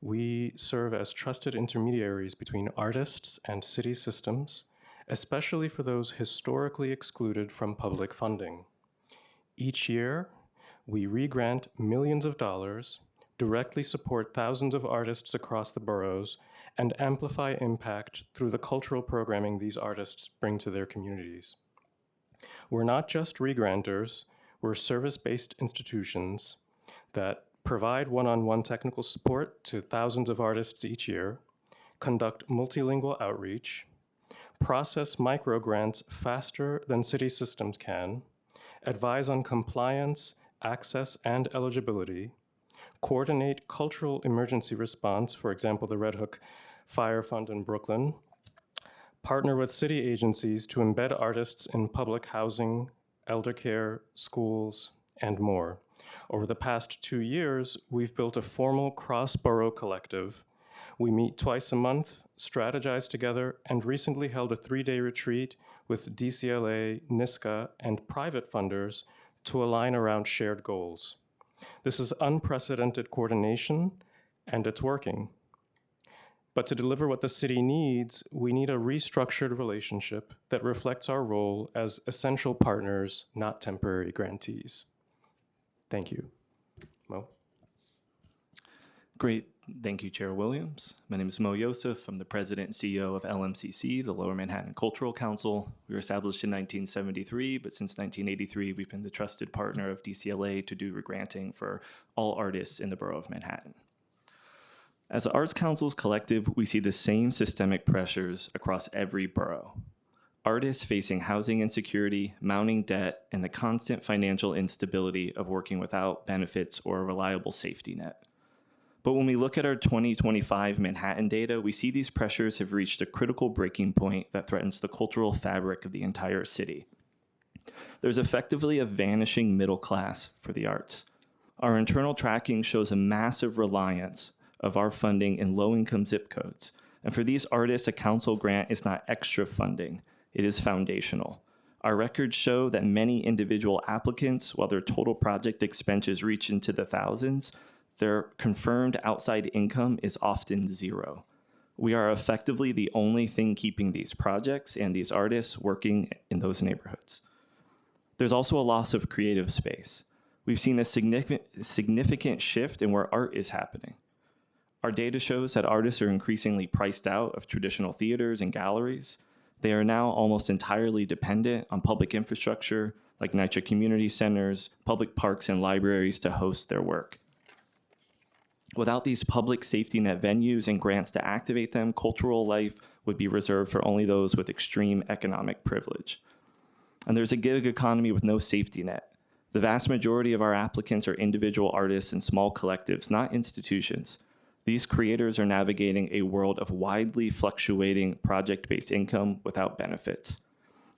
We serve as trusted intermediaries between artists and city systems, especially for those historically excluded from public funding. Each year, we re-grant millions of dollars, directly support thousands of artists across the boroughs, and amplify impact through the cultural programming these artists bring to their communities. We're not just re-granters, we're service-based institutions that provide one-on-one technical support to thousands of artists each year, conduct multilingual outreach, process microgrants faster than city systems can, advise on compliance, access and eligibility, coordinate cultural emergency response, for example, the Red Hook Fire Fund in Brooklyn, partner with city agencies to embed artists in public housing, elder care, schools, and more. Over the past 2 years, we've built a formal cross-borough collective. We meet twice a month, strategize together, and recently held a 3-day retreat with DCLA, Nycc, and private funders to align around shared goals. This is unprecedented coordination, and it's working. But to deliver what the city needs, we need a restructured relationship that reflects our role as essential partners, not temporary grantees. Thank you. Mo? Great. Thank you, Chair Williams. My name is Mo Yosef. I'm the president and CEO of LMCC, the Lower Manhattan Cultural Council. We were established in 1973, but since 1983, we've been the trusted partner of DCLA to do granting for all artists in the borough of Manhattan. As the Arts Council's collective, we see the same systemic pressures across every borough. Artists facing housing insecurity, mounting debt, and the constant financial instability of working without benefits or a reliable safety net. But when we look at our 2025 Manhattan data, we see these pressures have reached a critical breaking point that threatens the cultural fabric of the entire city. There's effectively a vanishing middle class for the arts. Our internal tracking shows a massive reliance of our funding in low-income zip codes. And for these artists, a council grant is not extra funding, it is foundational. Our records show that many individual applicants, while their total project expenses reach into the thousands, their confirmed outside income is often zero. We are effectively the only thing keeping these projects and these artists working in those neighborhoods. There's also a loss of creative space. We've seen a significant shift in where art is happening. Our data shows that artists are increasingly priced out of traditional theaters and galleries. They are now almost entirely dependent on public infrastructure like Nycc community centers, public parks, and libraries to host their work. Without these public safety net venues and grants to activate them, cultural life would be reserved for only those with extreme economic privilege. And there's a gig economy with no safety net. The vast majority of our applicants are individual artists and small collectives, not institutions. These creators are navigating a world of widely fluctuating project-based income without benefits.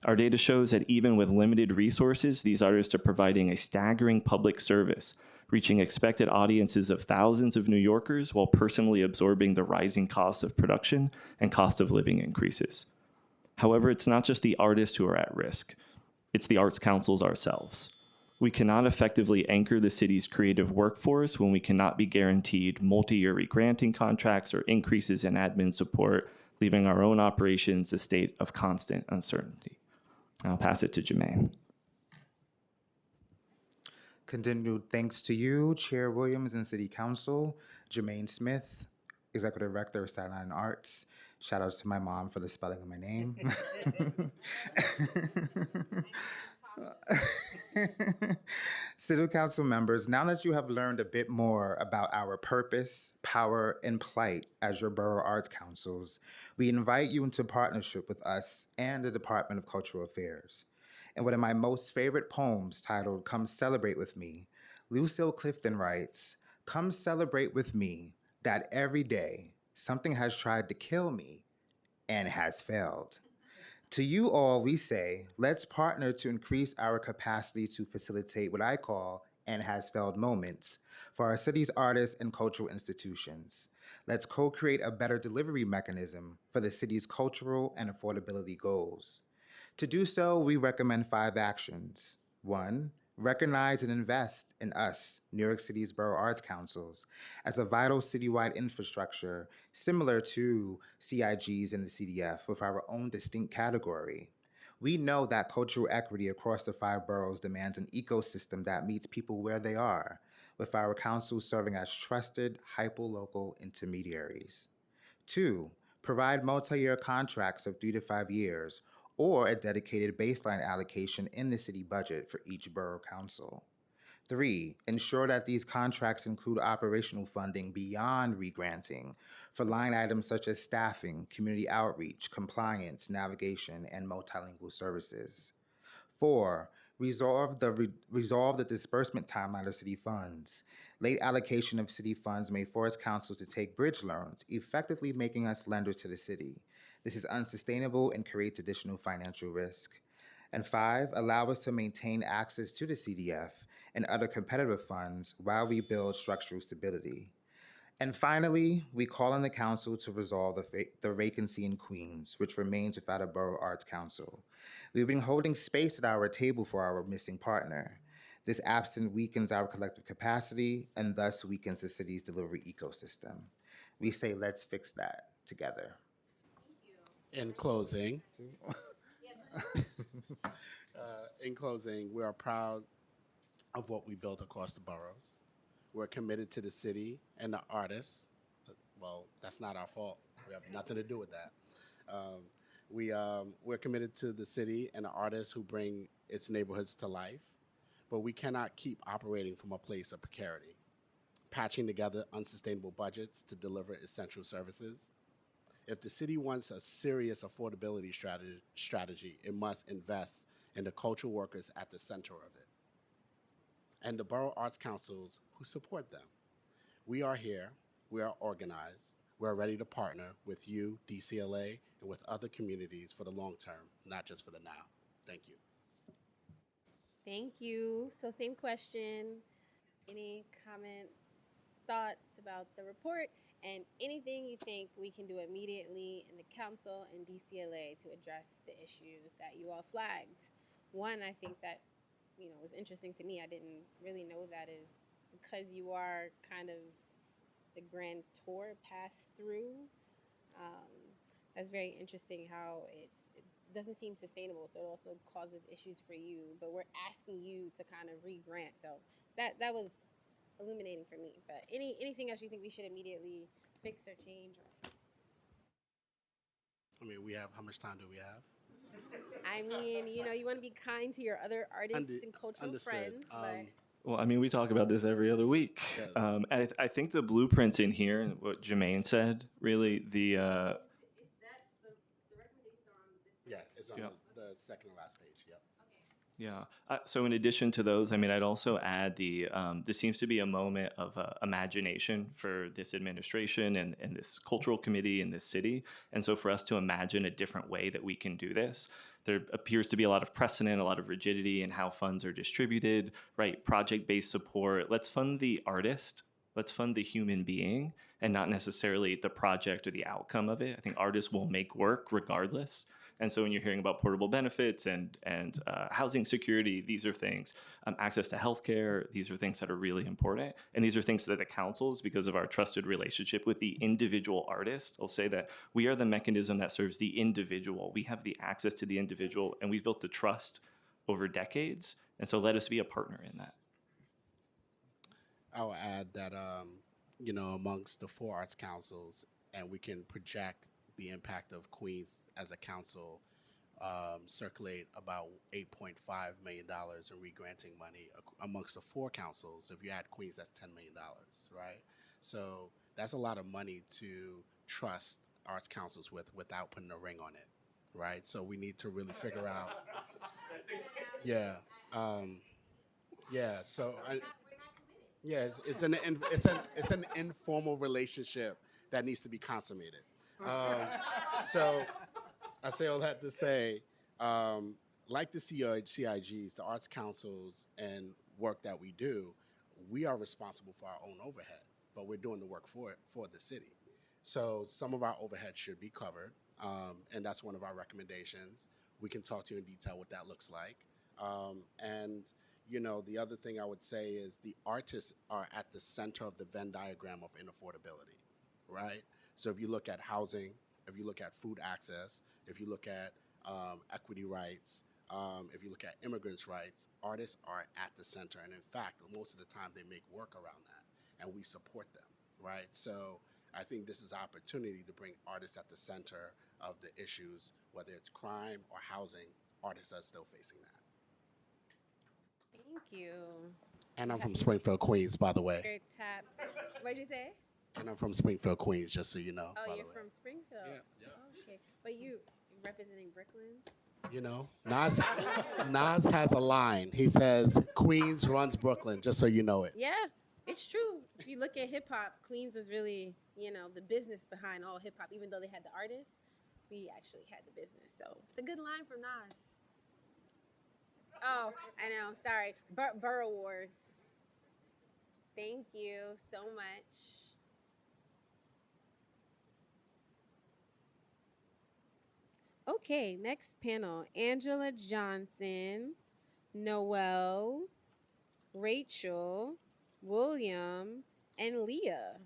Our data shows that even with limited resources, these artists are providing a staggering public service, reaching expected audiences of thousands of New Yorkers while personally absorbing the rising costs of production and cost of living increases. However, it's not just the artists who are at risk. It's the Arts Councils ourselves. We cannot effectively anchor the city's creative workforce when we cannot be guaranteed multi-year regranting contracts or increases in admin support, leaving our own operations a state of constant uncertainty. I'll pass it to Jermaine. Continued thanks to you, Chair Williams and City Council. Jermaine Smith, Executive Director of Staten Island Arts. Shout outs to my mom for the spelling of my name. City Council members, now that you have learned a bit more about our purpose, power, and plight as your borough arts councils, we invite you into partnership with us and the Department of Cultural Affairs. In one of my most favorite poems titled Come Celebrate With Me, Lucille Clifton writes, "Come celebrate with me that every day something has tried to kill me and has failed. To you all, we say, let's partner to increase our capacity to facilitate what I call and has failed moments for our city's artists and cultural institutions. Let's co-create a better delivery mechanism for the city's cultural and affordability goals. To do so, we recommend 5 actions. 1, recognize and invest in us, New York City's borough arts councils, as a vital citywide infrastructure similar to CIGs and the CDF with our own distinct category. We know that cultural equity across the 5 boroughs demands an ecosystem that meets people where they are, with our councils serving as trusted, hyper-local intermediaries. 2, provide multi-year contracts of 3 to 5 years, or a dedicated baseline allocation in the city budget for each borough council. 3, ensure that these contracts include operational funding beyond regranting for line items such as staffing, community outreach, compliance, navigation, and multilingual services. 4, Resolve the disbursement timeline of city funds. Late allocation of city funds may force council to take bridge loans, effectively making us lenders to the city. This is unsustainable and creates additional financial risk. And 5, allow us to maintain access to the CDF and other competitive funds while we build structural stability. And finally, we call on the council to resolve the vacancy in Queens, which remains without a Borough Arts Council. We've been holding space at our table for our missing partner. This absence weakens our collective capacity and thus weakens the city's delivery ecosystem. We say, let's fix that together. In closing, we are proud of what we built across the boroughs. We're committed to the city and the artists. Well, that's not our fault. We have nothing to do with that. We're committed to the city and the artists who bring its neighborhoods to life, but we cannot keep operating from a place of precarity, patching together unsustainable budgets to deliver essential services. If the city wants a serious affordability strategy, it must invest in the cultural workers at the center of it and the borough arts councils who support them. We are here, we are organized, we're ready to partner with you, DCLA, and with other communities for the long term, not just for the now. Thank you. Thank you. So same question. Any comments, thoughts about the report, and anything you think we can do immediately in the council and DCLA to address the issues that you all flagged? One, I think that was interesting to me. I didn't really know that is because you are kind of the grand tour pass through. That's very interesting how it doesn't seem sustainable, so it also causes issues for you. But we're asking you to kind of re-grant, so that was illuminating for me. But anything else you think we should immediately fix or change? I mean, how much time do we have? I mean, you want to be kind to your other artists and cultural friends, but Well, I mean, we talk about this every other week. Yes. And I think the blueprint's in here, and what Jermaine said, really, Yeah, it's on the second to last page, yep. Yeah. So in addition to those, I mean, I'd also add this seems to be a moment of imagination for this administration and this cultural committee in this city. And so for us to imagine a different way that we can do this, there appears to be a lot of precedent, a lot of rigidity in how funds are distributed, right? Project-based support. Let's fund the artist. Let's fund the human being and not necessarily the project or the outcome of it. I think artists will make work regardless. And so when you're hearing about portable benefits and housing security, these are things, access to healthcare, these are things that are really important. And these are things that the councils, because of our trusted relationship with the individual artist, will say that we are the mechanism that serves the individual. We have the access to the individual, and we've built the trust over decades. And so let us be a partner in that. I will add that, amongst the 4 arts councils, and we can project the impact of Queens as a council, circulate about $8.5 million in re-granting money amongst the 4 councils. If you add Queens, that's $10 million, right? So that's a lot of money to trust arts councils without putting a ring on it, right? So we need to really figure out. Yeah. So it's an informal relationship that needs to be consummated. So I say all that to say, like the CIGs, the arts councils, and work that we do, we are responsible for our own overhead, but we're doing the work for the city. So some of our overhead should be covered, and that's one of our recommendations. We can talk to you in detail what that looks like. And the other thing I would say is the artists are at the center of the Venn diagram of inaffordability, right? So if you look at housing, if you look at food access, if you look at equity rights, if you look at immigrants' rights, artists are at the center. And in fact, most of the time they make work around that, and we support them, right? So I think this is an opportunity to bring artists at the center of the issues, whether it's crime or housing, artists are still facing that. Thank you. And I'm from Springfield, Queens, by the way. Your taps. What'd you say? And I'm from Springfield, Queens, just so you know. Oh, by you're the way. from Springfield. Yeah. Oh, okay. But you representing Brooklyn? You know, Nas has a line. He says, "Queens runs Brooklyn." Just so you know it. Yeah, it's true. If you look at hip hop, Queens was really, the business behind all hip hop. Even though they had the artists, we actually had the business. So it's a good line from Nas. Oh, I know. Sorry. Borough Wars. Thank you so much. Okay, next panel. Angela Johnson, Noel, Rachel, William, and Leah.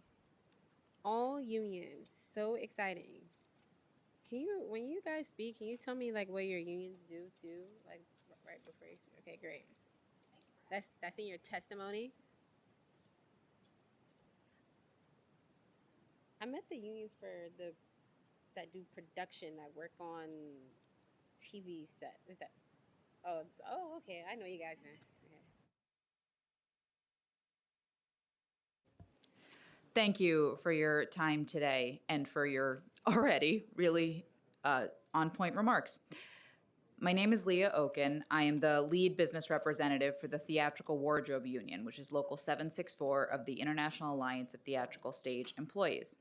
All unions. So exciting. When you guys speak, can you tell me like what your unions do too? Like right before you speak. Okay, great. That's in your testimony. I met the unions that do production that work on TV set. Is that? Oh, okay. I know you guys then. Okay. Thank you for your time today and for your already really on-point remarks. My name is Leah Oken. I am the lead business representative for the Theatrical Wardrobe Union, which is Local 764 of the International Alliance of Theatrical Stage Employees.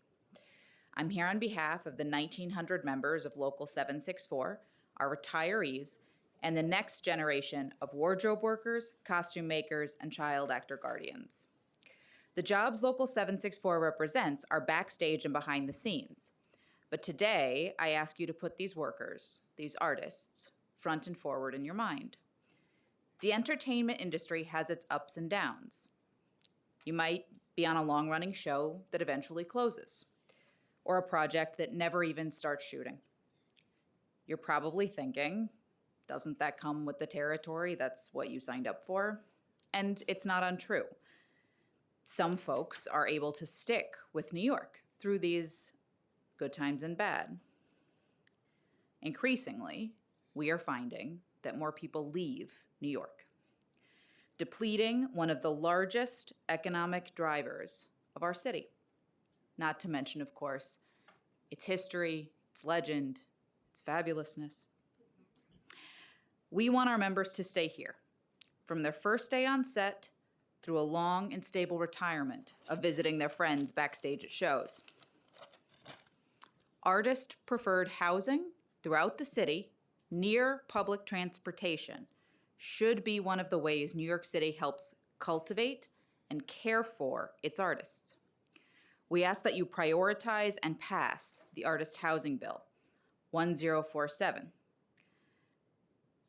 I'm here on behalf of the 1,900 members of Local 764, our retirees, and the next generation of wardrobe workers, costume makers, and child actor guardians. The jobs Local 764 represents are backstage and behind the scenes. But today, I ask you to put these workers, these artists, front and forward in your mind. The entertainment industry has its ups and downs. You might be on a long-running show that eventually closes, or a project that never even starts shooting. You're probably thinking, doesn't that come with the territory? That's what you signed up for. And it's not untrue. Some folks are able to stick with New York through these good times and bad. Increasingly, we are finding that more people leave New York, depleting one of the largest economic drivers of our city. Not to mention, of course, its history, its legend, its fabulousness. We want our members to stay here, from their first day on set through a long and stable retirement of visiting their friends backstage at shows. Artist-preferred housing throughout the city, near public transportation, should be one of the ways New York City helps cultivate and care for its artists. We ask that you prioritize and pass the Artist Housing Bill, 1047.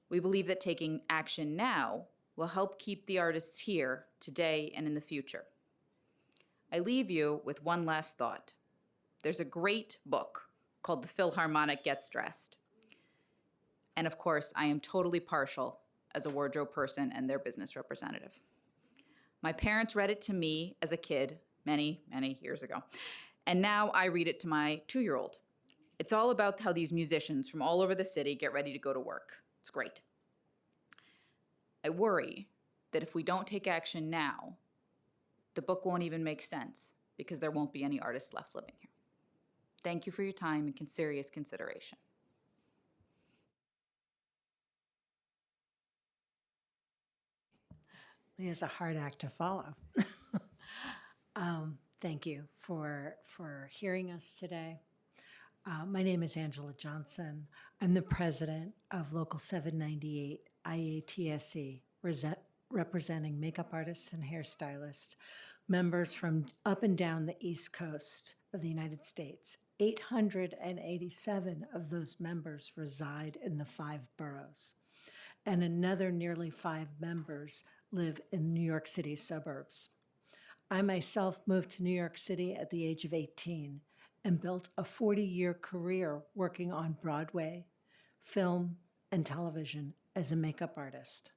We believe that taking action now will help keep the artists here today and in the future. I leave you with one last thought. There's a great book called The Philharmonic Gets Dressed. And of course, I am totally partial as a wardrobe person and their business representative. My parents read it to me as a kid many, many years ago. And now I read it to my 2-year-old. It's all about how these musicians from all over the city get ready to go to work. It's great. I worry that if we don't take action now, the book won't even make sense because there won't be any artists left living here. Thank you for your time and serious consideration. It's a hard act to follow. Thank you for hearing us today. My name is Angela Johnson. I'm the president of Local 798 IATSE, representing makeup artists and hairstylists, members from up and down the East Coast of the United States. 887 of those members reside in the 5 boroughs, and another nearly 5 members live in New York City suburbs. I myself moved to New York City at the age of 18 and built a 40-year career working on Broadway, film, and television as a makeup artist.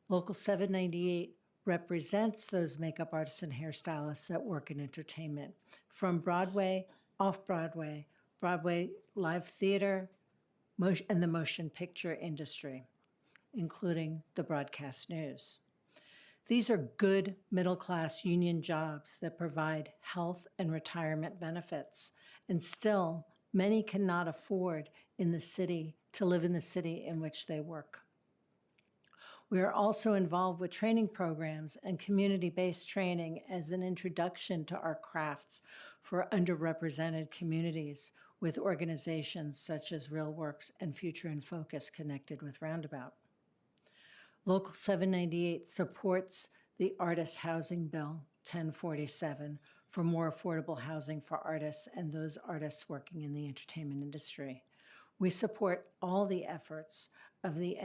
Local 798 represents those makeup artists and hairstylists that work in entertainment, from Broadway, off-Broadway, Broadway live theater, and the motion picture industry, including the broadcast news. These are good middle-class union jobs that provide health and retirement benefits and still Many cannot afford to live in the city in which they work. We are also involved with training programs and community-based training as an introduction to our crafts for underrepresented communities with organizations such as RealWorks and Future in Focus connected with Roundabout. Local 798 supports the Artist Housing Bill 1047 for more affordable housing for artists and those artists working in the entertainment industry. We support all the efforts of the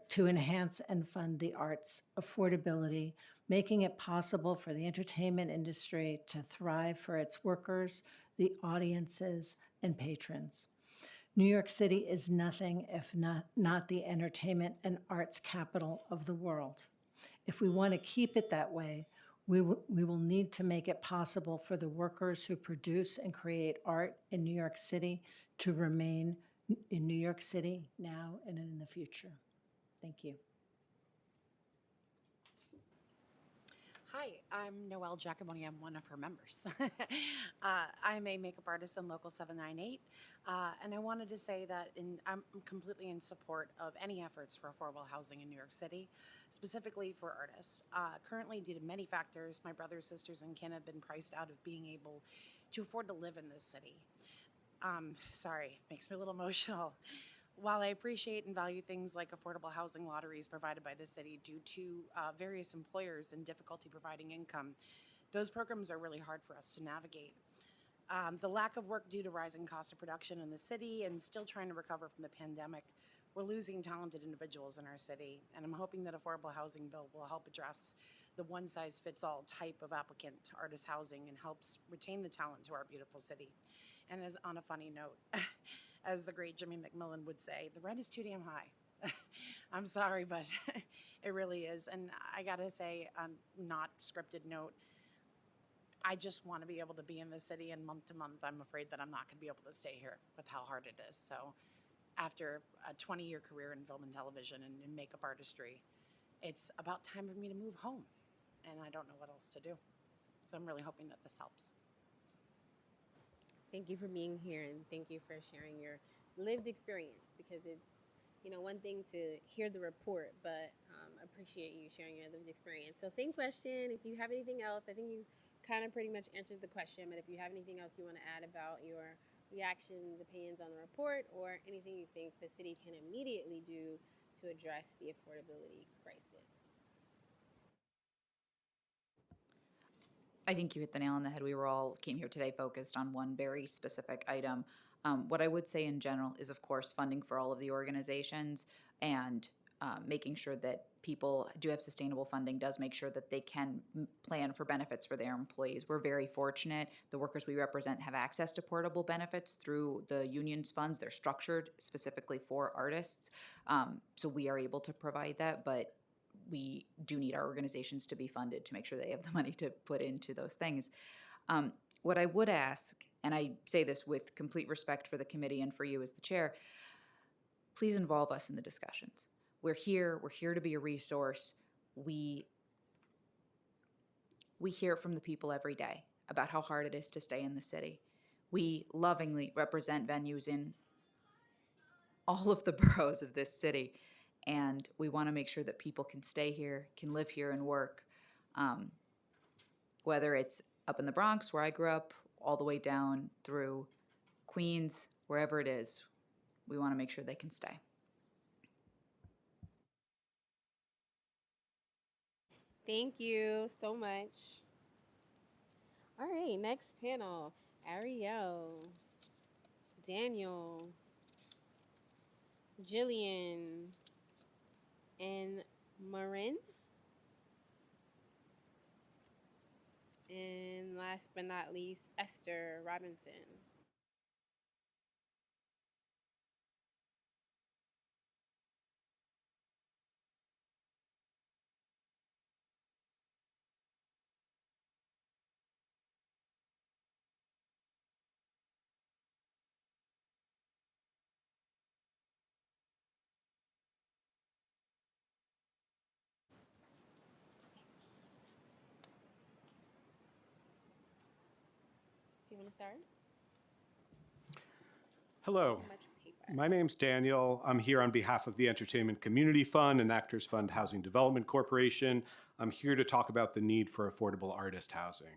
to enhance and fund the arts, affordability, making it possible for the entertainment industry to thrive for its workers, the audiences, and patrons. New York City is nothing if not the entertainment and arts capital of the world. If we want to keep it that way, we will need to make it possible for the workers who produce and create art in New York City to remain in New York City now and in the future. Thank you. Hi, I'm Noelle Giacomoni. I'm one of her members. I'm a makeup artist in Local 798, and I wanted to say that I'm completely in support of any efforts for affordable housing in New York City, specifically for artists. Currently, due to many factors, my brothers, sisters, and kin have been priced out of being able to afford to live in this city. Sorry, makes me a little emotional. While I appreciate and value things like affordable housing lotteries provided by the city due to various employers and difficulty providing income, those programs are really hard for us to navigate. The lack of work due to rising cost of production in the city and still trying to recover from the pandemic, we're losing talented individuals in our city, and I'm hoping that affordable housing bill will help address the one-size-fits-all type of applicant to artist housing and helps retain the talent to our beautiful city. And as on a funny note, as the great Jimmy McMillan would say, the rent is too damn high. I'm sorry, but it really is. And I gotta say, on not scripted note, I just want to be able to be in the city, and month to month, I'm afraid that I'm not gonna be able to stay here with how hard it is. So after a 20-year career in film and television and in makeup artistry, it's about time for me to move home. And I don't know what else to do. So I'm really hoping that this helps. Thank you for being here, and thank you for sharing your lived experience, because it's, one thing to hear the report, but appreciate you sharing your lived experience. So same question, if you have anything else, I think you kind of pretty much answered the question, but if you have anything else you want to add about your reactions, opinions on the report, or anything you think the city can immediately do to address the affordability crisis. I think you hit the nail on the head. We came here today focused on one very specific item. What I would say in general is, of course, funding for all of the organizations and making sure that people do have sustainable funding does make sure that they can plan for benefits for their employees. We're very fortunate. The workers we represent have access to portable benefits through the union's funds. They're structured specifically for artists. So we are able to provide that, but we do need our organizations to be funded to make sure they have the money to put into those things. What I would ask, and I say this with complete respect for the committee and for you as the chair, please involve us in the discussions. We're here to be a resource. We hear from the people every day about how hard it is to stay in the city. We lovingly represent venues in all of the boroughs of this city. And we want to make sure that people can stay here, can live here and work, whether it's up in the Bronx, where I grew up, all the way down through Queens, wherever it is. We want to make sure they can stay. Thank you so much. All right, next panel, Ariel, Daniel, Jillian, and Marin. And last but not least, Esther Robinson. Do you want to start? Hello, my name's Daniel. I'm here on behalf of the Entertainment Community Fund and Actors Fund Housing Development Corporation. I'm here to talk about the need for affordable artist housing.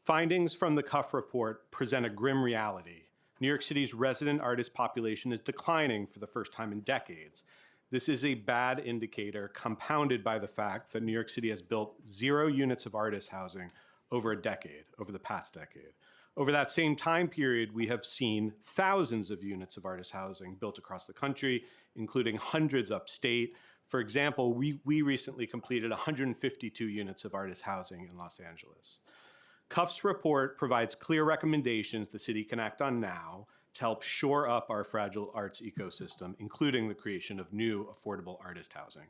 Findings from the Cuff Report present a grim reality. New York City's resident artist population is declining for the first time in decades. This is a bad indicator, compounded by the fact that New York City has built 0 units of artist housing over the past decade. Over that same time period, we have seen thousands of units of artist housing built across the country, including hundreds upstate. For example, we recently completed 152 units of artist housing in Los Angeles. Cuff's report provides clear recommendations the city can act on now to help shore up our fragile arts ecosystem, including the creation of new affordable artist housing.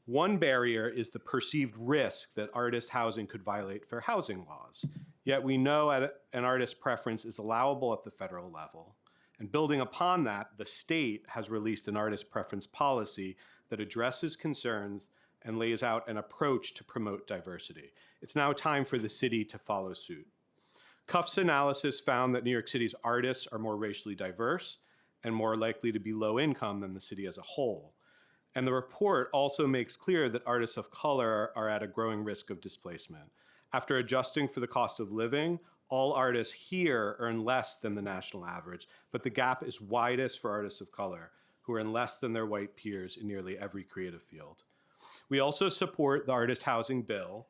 One barrier is the perceived risk that artist housing could violate fair housing laws. Yet we know an artist preference is allowable at the federal level. And building upon that, the state has released an artist preference policy that addresses concerns and lays out an approach to promote diversity. It's now time for the city to follow suit. Cuff's analysis found that New York City's artists are more racially diverse and more likely to be low income than the city as a whole. And the report also makes clear that artists of color are at a growing risk of displacement. After adjusting for the cost of living, all artists here earn less than the national average, but the gap is widest for artists of color, who earn less than their white peers in nearly every creative field. We also support the artist housing bill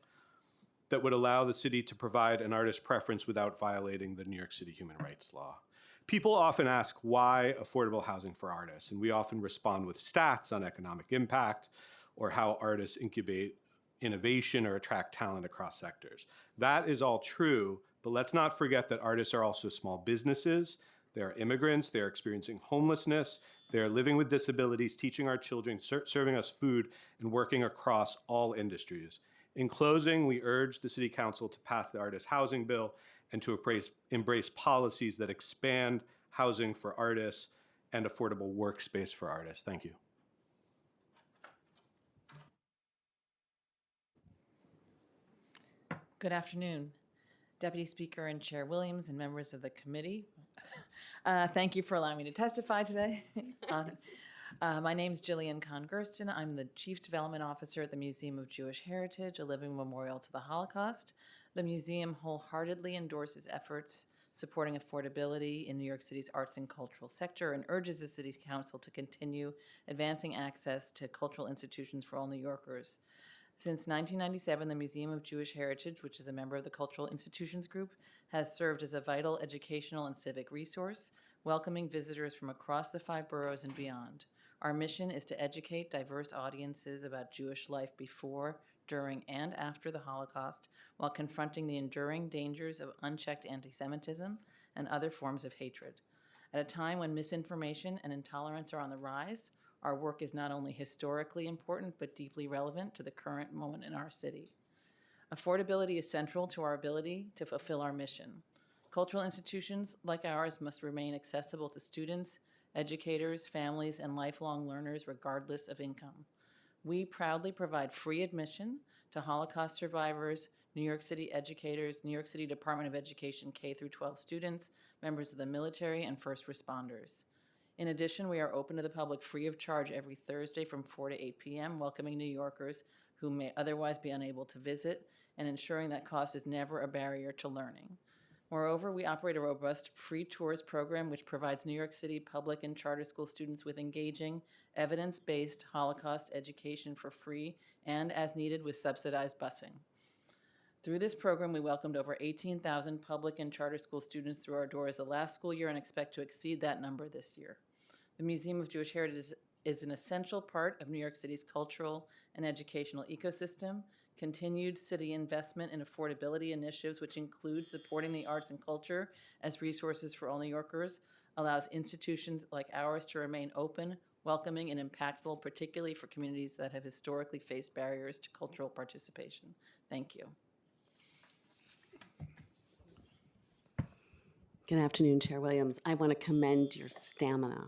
that would allow the city to provide an artist preference without violating the New York City human rights law. People often ask why affordable housing for artists, and we often respond with stats on economic impact or how artists incubate innovation or attract talent across sectors. That is all true, but let's not forget that artists are also small businesses. They are immigrants, they are experiencing homelessness, they are living with disabilities, teaching our children, serving us food, and working across all industries. In closing, we urge the City Council to pass the Artist Housing Bill and to embrace policies that expand housing for artists and affordable workspace for artists. Thank you. Good afternoon, Deputy Speaker and Chair Williams and members of the committee. Thank you for allowing me to testify today. My name is Jillian Kahn-Gersten. I'm the Chief Development Officer at the Museum of Jewish Heritage, a living memorial to the Holocaust. The museum wholeheartedly endorses efforts supporting affordability in New York City's arts and cultural sector and urges the City's Council to continue advancing access to cultural institutions for all New Yorkers. Since 1997, the Museum of Jewish Heritage, which is a member of the Cultural Institutions Group, has served as a vital educational and civic resource, welcoming visitors from across the 5 boroughs and beyond. Our mission is to educate diverse audiences about Jewish life before, during, and after the Holocaust, while confronting the enduring dangers of unchecked anti-Semitism and other forms of hatred. At a time when misinformation and intolerance are on the rise, our work is not only historically important, but deeply relevant to the current moment in our city. Affordability is central to our ability to fulfill our mission. Cultural institutions like ours must remain accessible to students, educators, families, and lifelong learners regardless of income. We proudly provide free admission to Holocaust survivors, New York City educators, New York City Department of Education K-12 students, members of the military, and first responders. In addition, we are open to the public free of charge every Thursday from 4 to 8 p.m., welcoming New Yorkers who may otherwise be unable to visit and ensuring that cost is never a barrier to learning. Moreover, we operate a robust free tours program which provides New York City public and charter school students with engaging, evidence-based Holocaust education for free and as needed with subsidized busing. Through this program, we welcomed over 18,000 public and charter school students through our doors the last school year and expect to exceed that number this year. The Museum of Jewish Heritage is an essential part of New York City's cultural and educational ecosystem. Continued city investment in affordability initiatives, which include supporting the arts and culture as resources for all New Yorkers, allows institutions like ours to remain open, welcoming, and impactful, particularly for communities that have historically faced barriers to cultural participation. Thank you. Good afternoon, Chair Williams. I want to commend your stamina.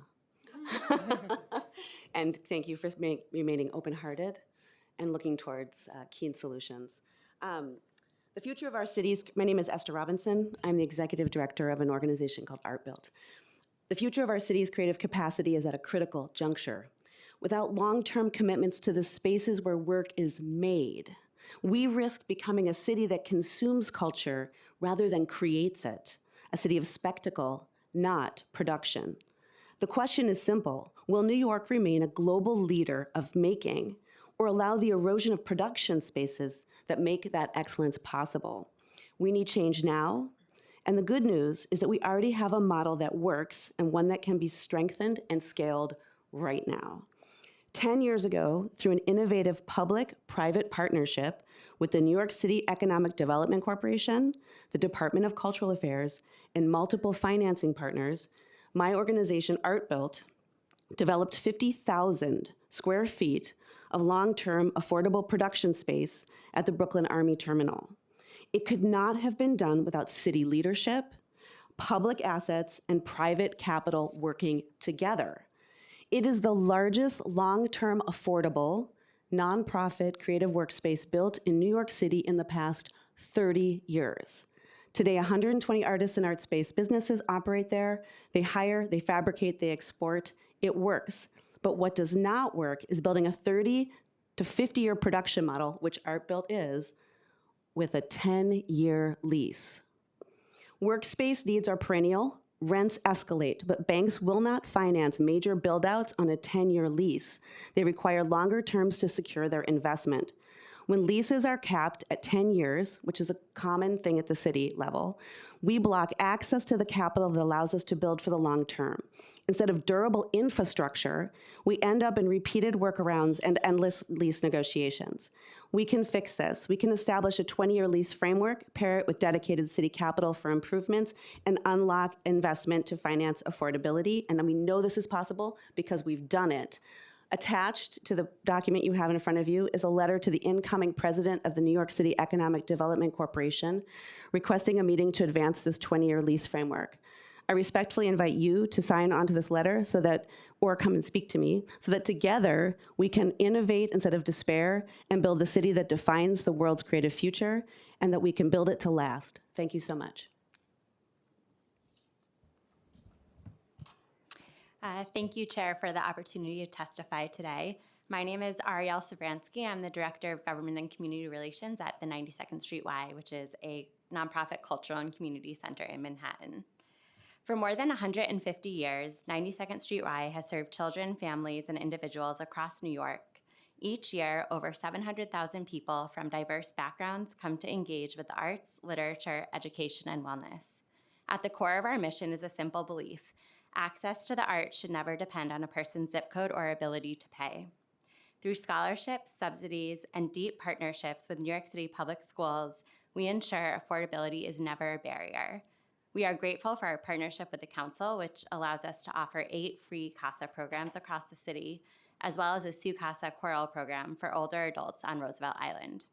And thank you for remaining open-hearted and looking towards keen solutions. The future of our cities, my name is Esther Robinson. I'm the executive director of an organization called Art Built. The future of our city's creative capacity is at a critical juncture. Without long-term commitments to the spaces where work is made, we risk becoming a city that consumes culture rather than creates it, a city of spectacle, not production. The question is simple. Will New York remain a global leader of making or allow the erosion of production spaces that make that excellence possible? We need change now, and the good news is that we already have a model that works and one that can be strengthened and scaled right now. 10 years ago, through an innovative public-private partnership with the New York City Economic Development Corporation, the Department of Cultural Affairs, and multiple financing partners, my organization, Art Built, developed 50,000 square feet of long-term affordable production space at the Brooklyn Army Terminal. It could not have been done without city leadership, public assets, and private capital working together. It is the largest long-term affordable, nonprofit creative workspace built in New York City in the past 30 years. Today, 120 artists and arts-based businesses operate there. They hire, they fabricate, they export. It works. But what does not work is building a 30 to 50-year production model, which Art Built is, with a 10-year lease. Workspace needs are perennial, rents escalate, but banks will not finance major build-outs on a 10-year lease. They require longer terms to secure their investment. When leases are capped at 10 years, which is a common thing at the city level, we block access to the capital that allows us to build for the long term. Instead of durable infrastructure, we end up in repeated workarounds and endless lease negotiations. We can fix this. We can establish a 20-year lease framework, pair it with dedicated city capital for improvements, and unlock investment to finance affordability. And we know this is possible because we've done it. Attached to the document you have in front of you is a letter to the incoming president of the New York City Economic Development Corporation requesting a meeting to advance this 20-year lease framework. I respectfully invite you to sign onto this letter or come and speak to me, so that together we can innovate instead of despair and build the city that defines the world's creative future, and that we can build it to last. Thank you so much. Thank you, Chair, for the opportunity to testify today. My name is Ariel Savransky. I'm the Director of Government and Community Relations at the 92nd Street Y, which is a nonprofit cultural and community center in Manhattan. For more than 150 years, 92nd Street Y has served children, families, and individuals across New York. Each year, over 700,000 people from diverse backgrounds come to engage with the arts, literature, education, and wellness. At the core of our mission is a simple belief: access to the arts should never depend on a person's zip code or ability to pay. Through scholarships, subsidies, and deep partnerships with New York City public schools, we ensure affordability is never a barrier. We are grateful for our partnership with the council, which allows us to offer 8 free CASA programs across the city, as well as a Su Casa choral program for older adults on Roosevelt Island.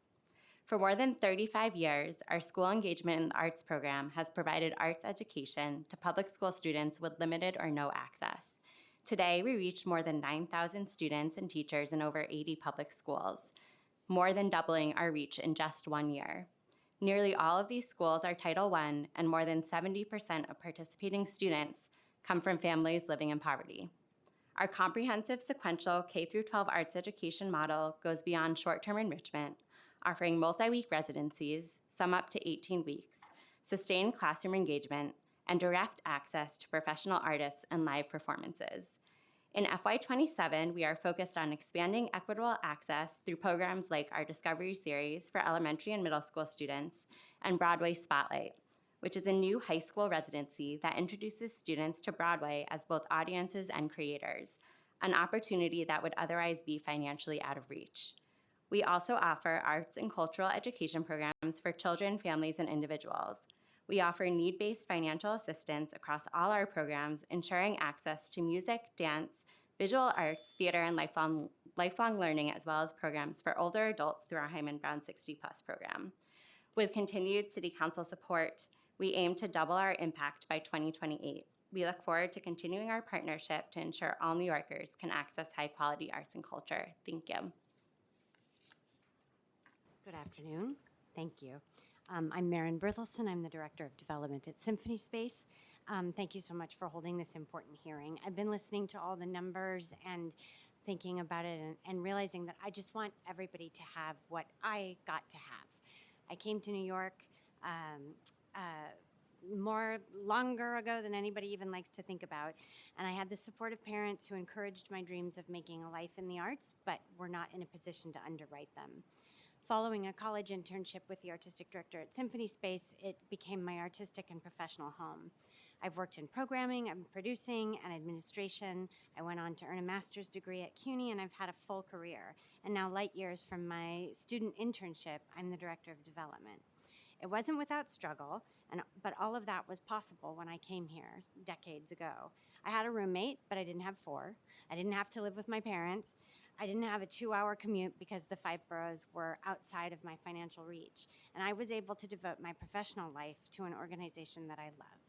For more than 35 years, our school engagement in the arts program has provided arts education to public school students with limited or no access. Today, we reach more than 9,000 students and teachers in over 80 public schools, more than doubling our reach in just 1 year. Nearly all of these schools are Title I, and more than 70% of participating students come from families living in poverty. Our comprehensive sequential K-12 arts education model goes beyond short-term enrichment, offering multi-week residencies, some up to 18 weeks, sustained classroom engagement, and direct access to professional artists and live performances. In FY27, we are focused on expanding equitable access through programs like our Discovery Series for elementary and middle school students and Broadway Spotlight, which is a new high school residency that introduces students to Broadway as both audiences and creators, an opportunity that would otherwise be financially out of reach. We also offer arts and cultural education programs for children, families, and individuals. We offer need-based financial assistance across all our programs, ensuring access to music, dance, visual arts, theater, and lifelong learning, as well as programs for older adults through our Hyman Brown 60+ program. With continued City Council support, we aim to double our impact by 2028. We look forward to continuing our partnership to ensure all New Yorkers can access high-quality arts and culture. Thank you. Good afternoon. Thank you. I'm Maren Berthelsen. I'm the Director of Development at Symphony Space. Thank you so much for holding this important hearing. I've been listening to all the numbers and thinking about it and realizing that I just want everybody to have what I got to have. I came to New York longer ago than anybody even likes to think about, and I had the supportive parents who encouraged my dreams of making a life in the arts, but were not in a position to underwrite them. Following a college internship with the artistic director at Symphony Space, it became my artistic and professional home. I've worked in programming, I'm producing, and administration. I went on to earn a master's degree at CUNY, and I've had a full career. And now, light years from my student internship, I'm the director of development. It wasn't without struggle, but all of that was possible when I came here decades ago. I had a roommate, but I didn't have four. I didn't have to live with my parents. I didn't have a 2-hour commute because the 5 boroughs were outside of my financial reach. And I was able to devote my professional life to an organization that I love,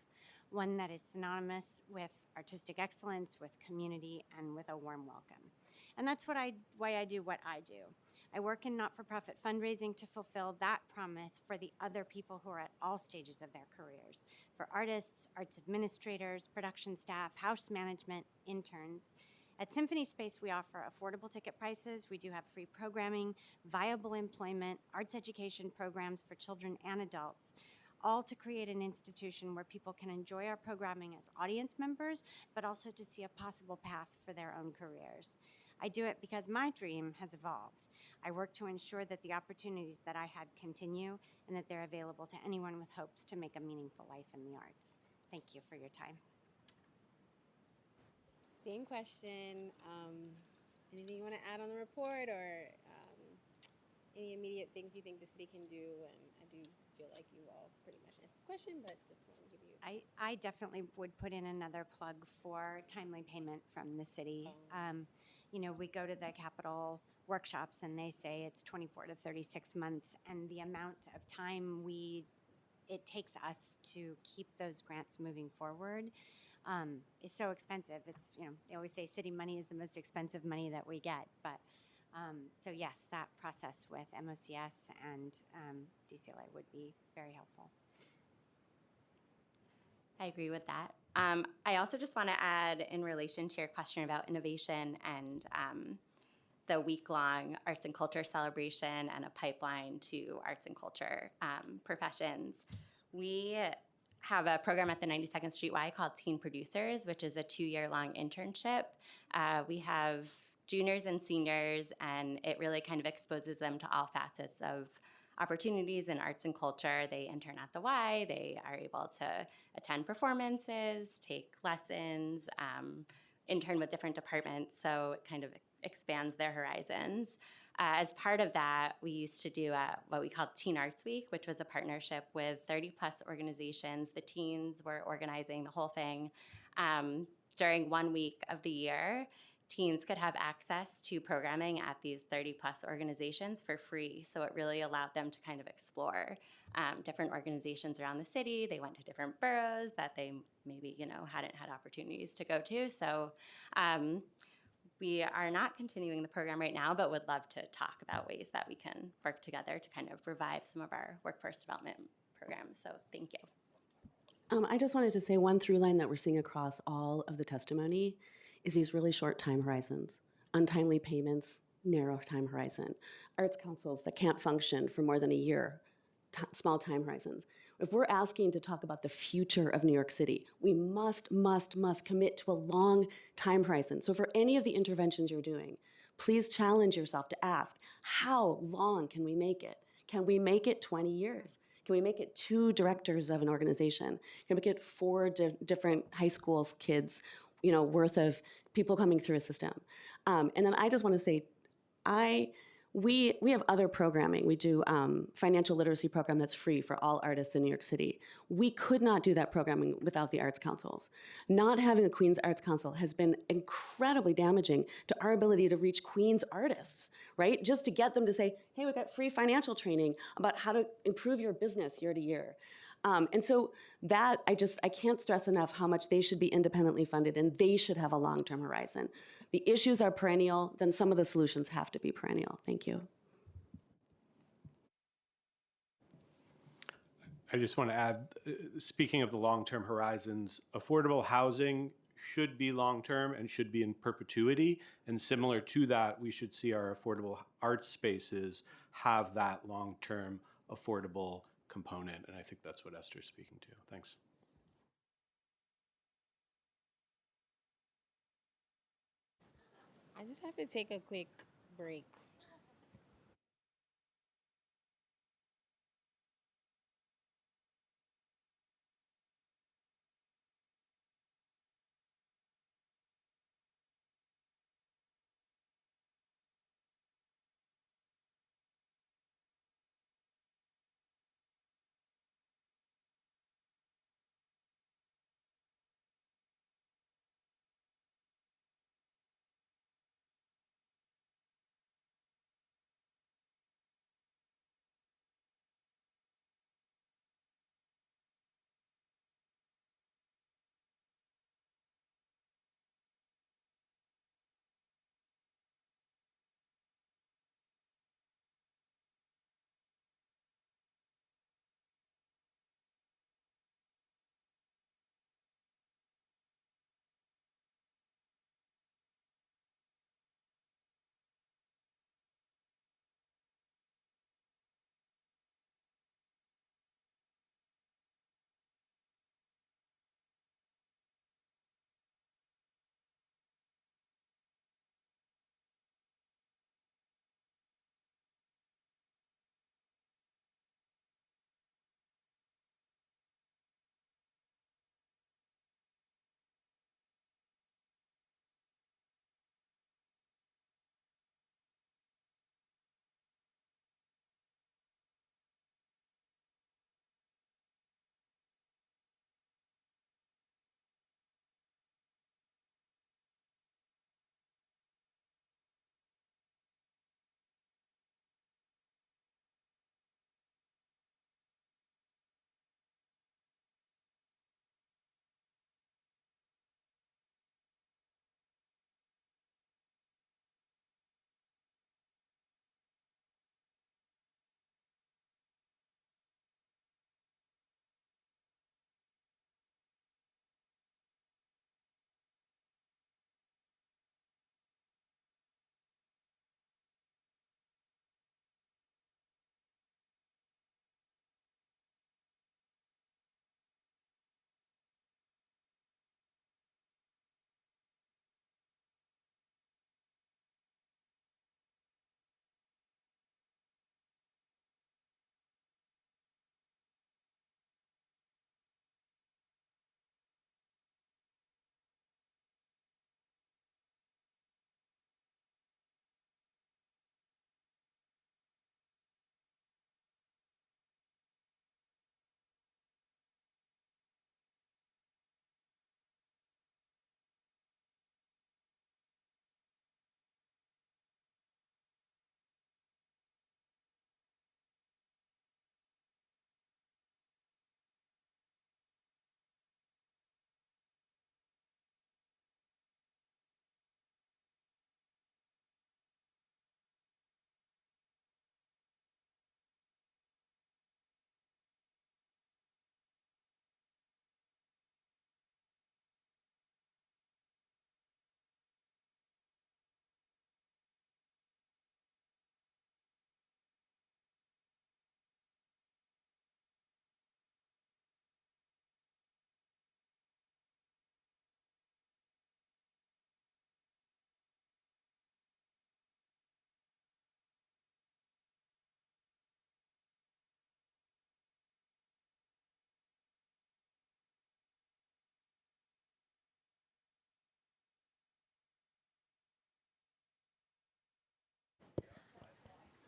one that is synonymous with artistic excellence, with community, and with a warm welcome. And that's why I do what I do. I work in not-for-profit fundraising to fulfill that promise for the other people who are at all stages of their careers, for artists, arts administrators, production staff, house management, interns. At Symphony Space, we offer affordable ticket prices. We do have free programming, viable employment, arts education programs for children and adults, all to create an institution where people can enjoy our programming as audience members, but also to see a possible path for their own careers. I do it because my dream has evolved. I work to ensure that the opportunities that I had continue and that they're available to anyone with hopes to make a meaningful life in the arts. Thank you for your time. Same question. Anything you want to add on the report, or any immediate things you think the city can do? And I do feel like you all pretty much answered the question, but just want to give you. I definitely would put in another plug for timely payment from the city. You know, we go to the Capitol workshops and they say it's 24 to 36 months, and the amount of time it takes us to keep those grants moving forward is so expensive. It's, you know, they always say city money is the most expensive money that we get, but so yes, that process with MOCS and DCLA would be very helpful. I agree with that. I also just want to add, in relation to your question about innovation and the week-long arts and culture celebration and a pipeline to arts and culture professions, we have a program at the 92nd Street Y called Teen Producers, which is a 2-year-long internship. We have juniors and seniors, and it really kind of exposes them to all facets of opportunities in arts and culture. They intern at the Y, they are able to attend performances, take lessons, intern with different departments, so it kind of expands their horizons. As part of that, we used to do what we called Teen Arts Week, which was a partnership with 30 plus organizations. The teens were organizing the whole thing. During 1 week of the year, teens could have access to programming at these 30 plus organizations for free. So it really allowed them to kind of explore different organizations around the city. They went to different boroughs that they maybe, you know, hadn't had opportunities to go to. So we are not continuing the program right now, but would love to talk about ways that we can work together to kind of revive some of our workforce development programs. So thank you. I just wanted to say one through line that we're seeing across all of the testimony is these really short time horizons, untimely payments, narrow time horizon, arts councils that can't function for more than a year, small time horizons. If we're asking to talk about the future of New York City, we must commit to a long time horizon. So for any of the interventions you're doing, please challenge yourself to ask, how long can we make it? Can we make it 20 years? Can we make it 2 directors of an organization? Can we make it 4 different high school kids, you know, worth of people coming through a system? And then I just want to say, we have other programming. We do financial literacy program that's free for all artists in New York City. We could not do that programming without the arts councils. Not having a Queens Arts Council has been incredibly damaging to our ability to reach Queens artists, right? Just to get them to say, hey, we've got free financial training about how to improve your business year to year. And so that, I can't stress enough how much they should be independently funded, and they should have a long-term horizon. The issues are perennial, then some of the solutions have to be perennial. Thank you. I just want to add, speaking of the long-term horizons, affordable housing should be long-term and should be in perpetuity. And similar to that, we should see our affordable arts spaces have that long-term affordable component. And I think that's what Esther's speaking to. Thanks. I just have to take a quick break.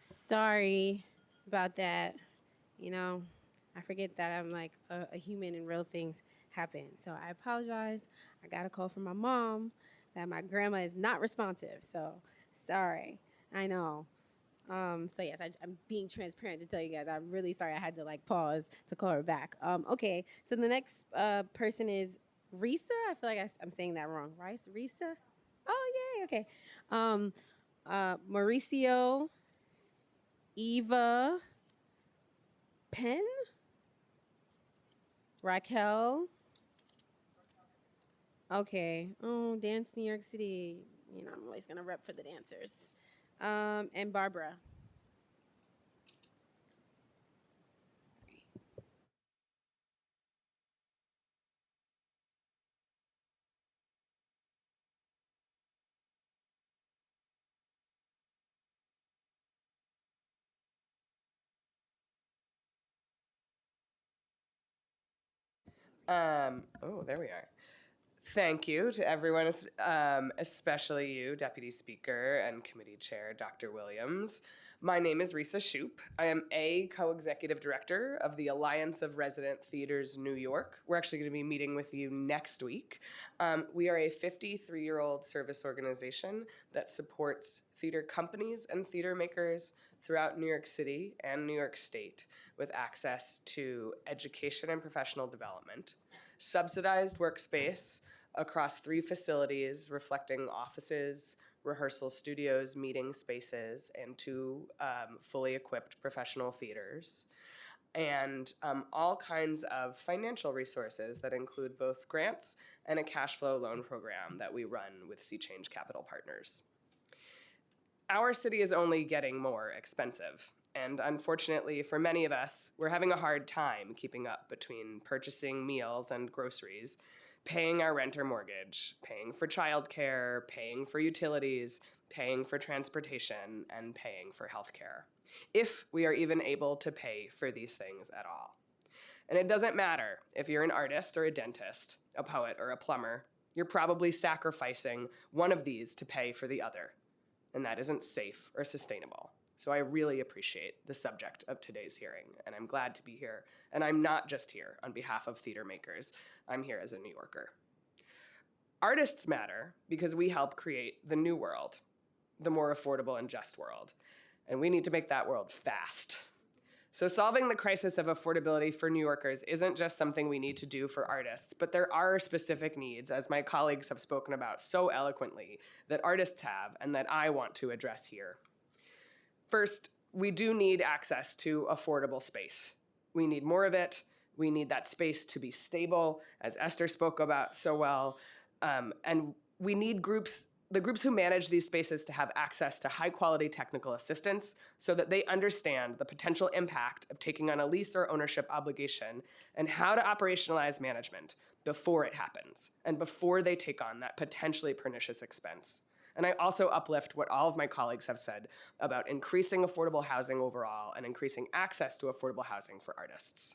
Sorry about that. You know, I forget that I'm like a human and real things happen. So I apologize. I got a call from my mom that my grandma is not responsive. So sorry. I know. So yes, I'm being transparent to tell you guys. I'm really sorry. I had to like pause to call her back. Okay. So the next person is Risa. I feel like I'm saying that wrong. Right? Risa? Oh, yay. Okay. Mauricio, Eva, Penn. Raquel. Okay. Oh, Dance New York City. You know, I'm always gonna rep for the dancers. And Barbara. Oh, there we are. Thank you to everyone, especially you, Deputy Speaker and Committee Chair Dr. Williams. My name is Risa Shoup. I am a co-executive director of the Alliance of Resident Theaters New York. We're actually going to be meeting with you next week. We are a 53-year-old service organization that supports theater companies and theater makers throughout New York City and New York State with access to education and professional development, subsidized workspace across 3 facilities reflecting offices, rehearsal studios, meeting spaces, and 2 fully equipped professional theaters, and all kinds of financial resources that include both grants and a cash flow loan program that we run with Change Capital Partners. Our city is only getting more expensive. And unfortunately, for many of us, we're having a hard time keeping up between purchasing meals and groceries, paying our rent or mortgage, paying for childcare, paying for utilities, paying for transportation, and paying for healthcare, if we are even able to pay for these things at all. And it doesn't matter if you're an artist or a dentist, a poet or a plumber, you're probably sacrificing one of these to pay for the other. And that isn't safe or sustainable. So I really appreciate the subject of today's hearing, and I'm glad to be here. And I'm not just here on behalf of theater makers. I'm here as a New Yorker. Artists matter because we help create the new world, the more affordable and just world. And we need to make that world fast. So solving the crisis of affordability for New Yorkers isn't just something we need to do for artists, but there are specific needs, as my colleagues have spoken about so eloquently, that artists have and that I want to address here. First, we do need access to affordable space. We need more of it. We need that space to be stable, as Esther spoke about so well. And we need the groups who manage these spaces to have access to high quality technical assistance so that they understand the potential impact of taking on a lease or ownership obligation and how to operationalize management before it happens and before they take on that potentially pernicious expense. And I also uplift what all of my colleagues have said about increasing affordable housing overall and increasing access to affordable housing for artists.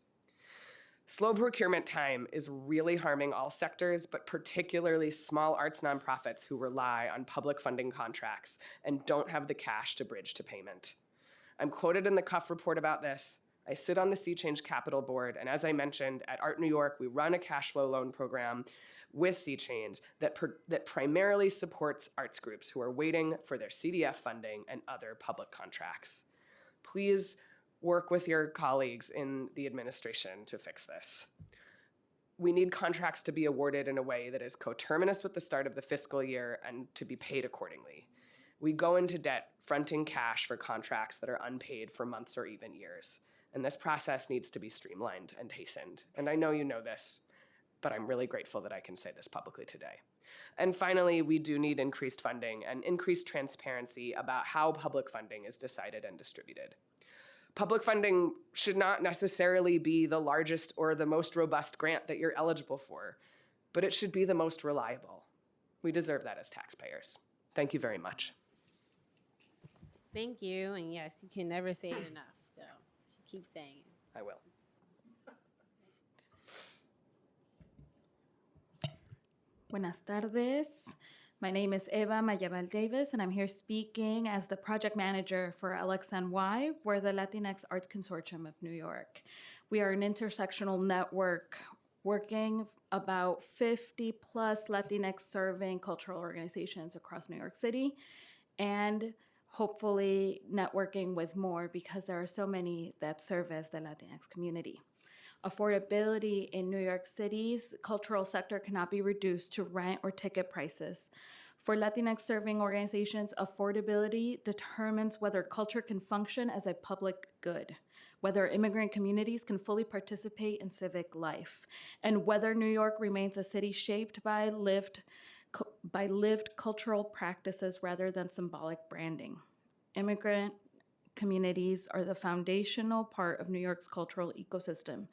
Slow procurement time is really harming all sectors, but particularly small arts nonprofits who rely on public funding contracts and don't have the cash to bridge to payment. I'm quoted in the Cuff report about this. I sit on the Change Capital Board, and as I mentioned, at Art New York, we run a cash flow loan program with Change that primarily supports arts groups who are waiting for their CDF funding and other public contracts. Please work with your colleagues in the administration to fix this. We need contracts to be awarded in a way that is coterminous with the start of the fiscal year and to be paid accordingly. We go into debt fronting cash for contracts that are unpaid for months or even years. And this process needs to be streamlined and hastened. And I know you know this, but I'm really grateful that I can say this publicly today. And finally, we do need increased funding and increased transparency about how public funding is decided and distributed. Public funding should not necessarily be the largest or the most robust grant that you're eligible for, but it should be the most reliable. We deserve that as taxpayers. Thank you very much. Thank you. And yes, you can never say it enough. So keep saying it. I will. Buenas tardes. My name is Eva Mayabal Davis, and I'm here speaking as the project manager for LXNY. We're the Latinx Arts Consortium of New York. We are an intersectional network working about 50 plus Latinx serving cultural organizations across New York City, and hopefully networking with more because there are so many that service the Latinx community. Affordability in New York City's cultural sector cannot be reduced to rent or ticket prices. For Latinx serving organizations, affordability determines whether culture can function as a public good. whether immigrant communities can fully participate in civic life, and whether New York remains a city shaped by lived cultural practices rather than symbolic branding. Immigrant communities are the foundational part of New York's cultural ecosystem.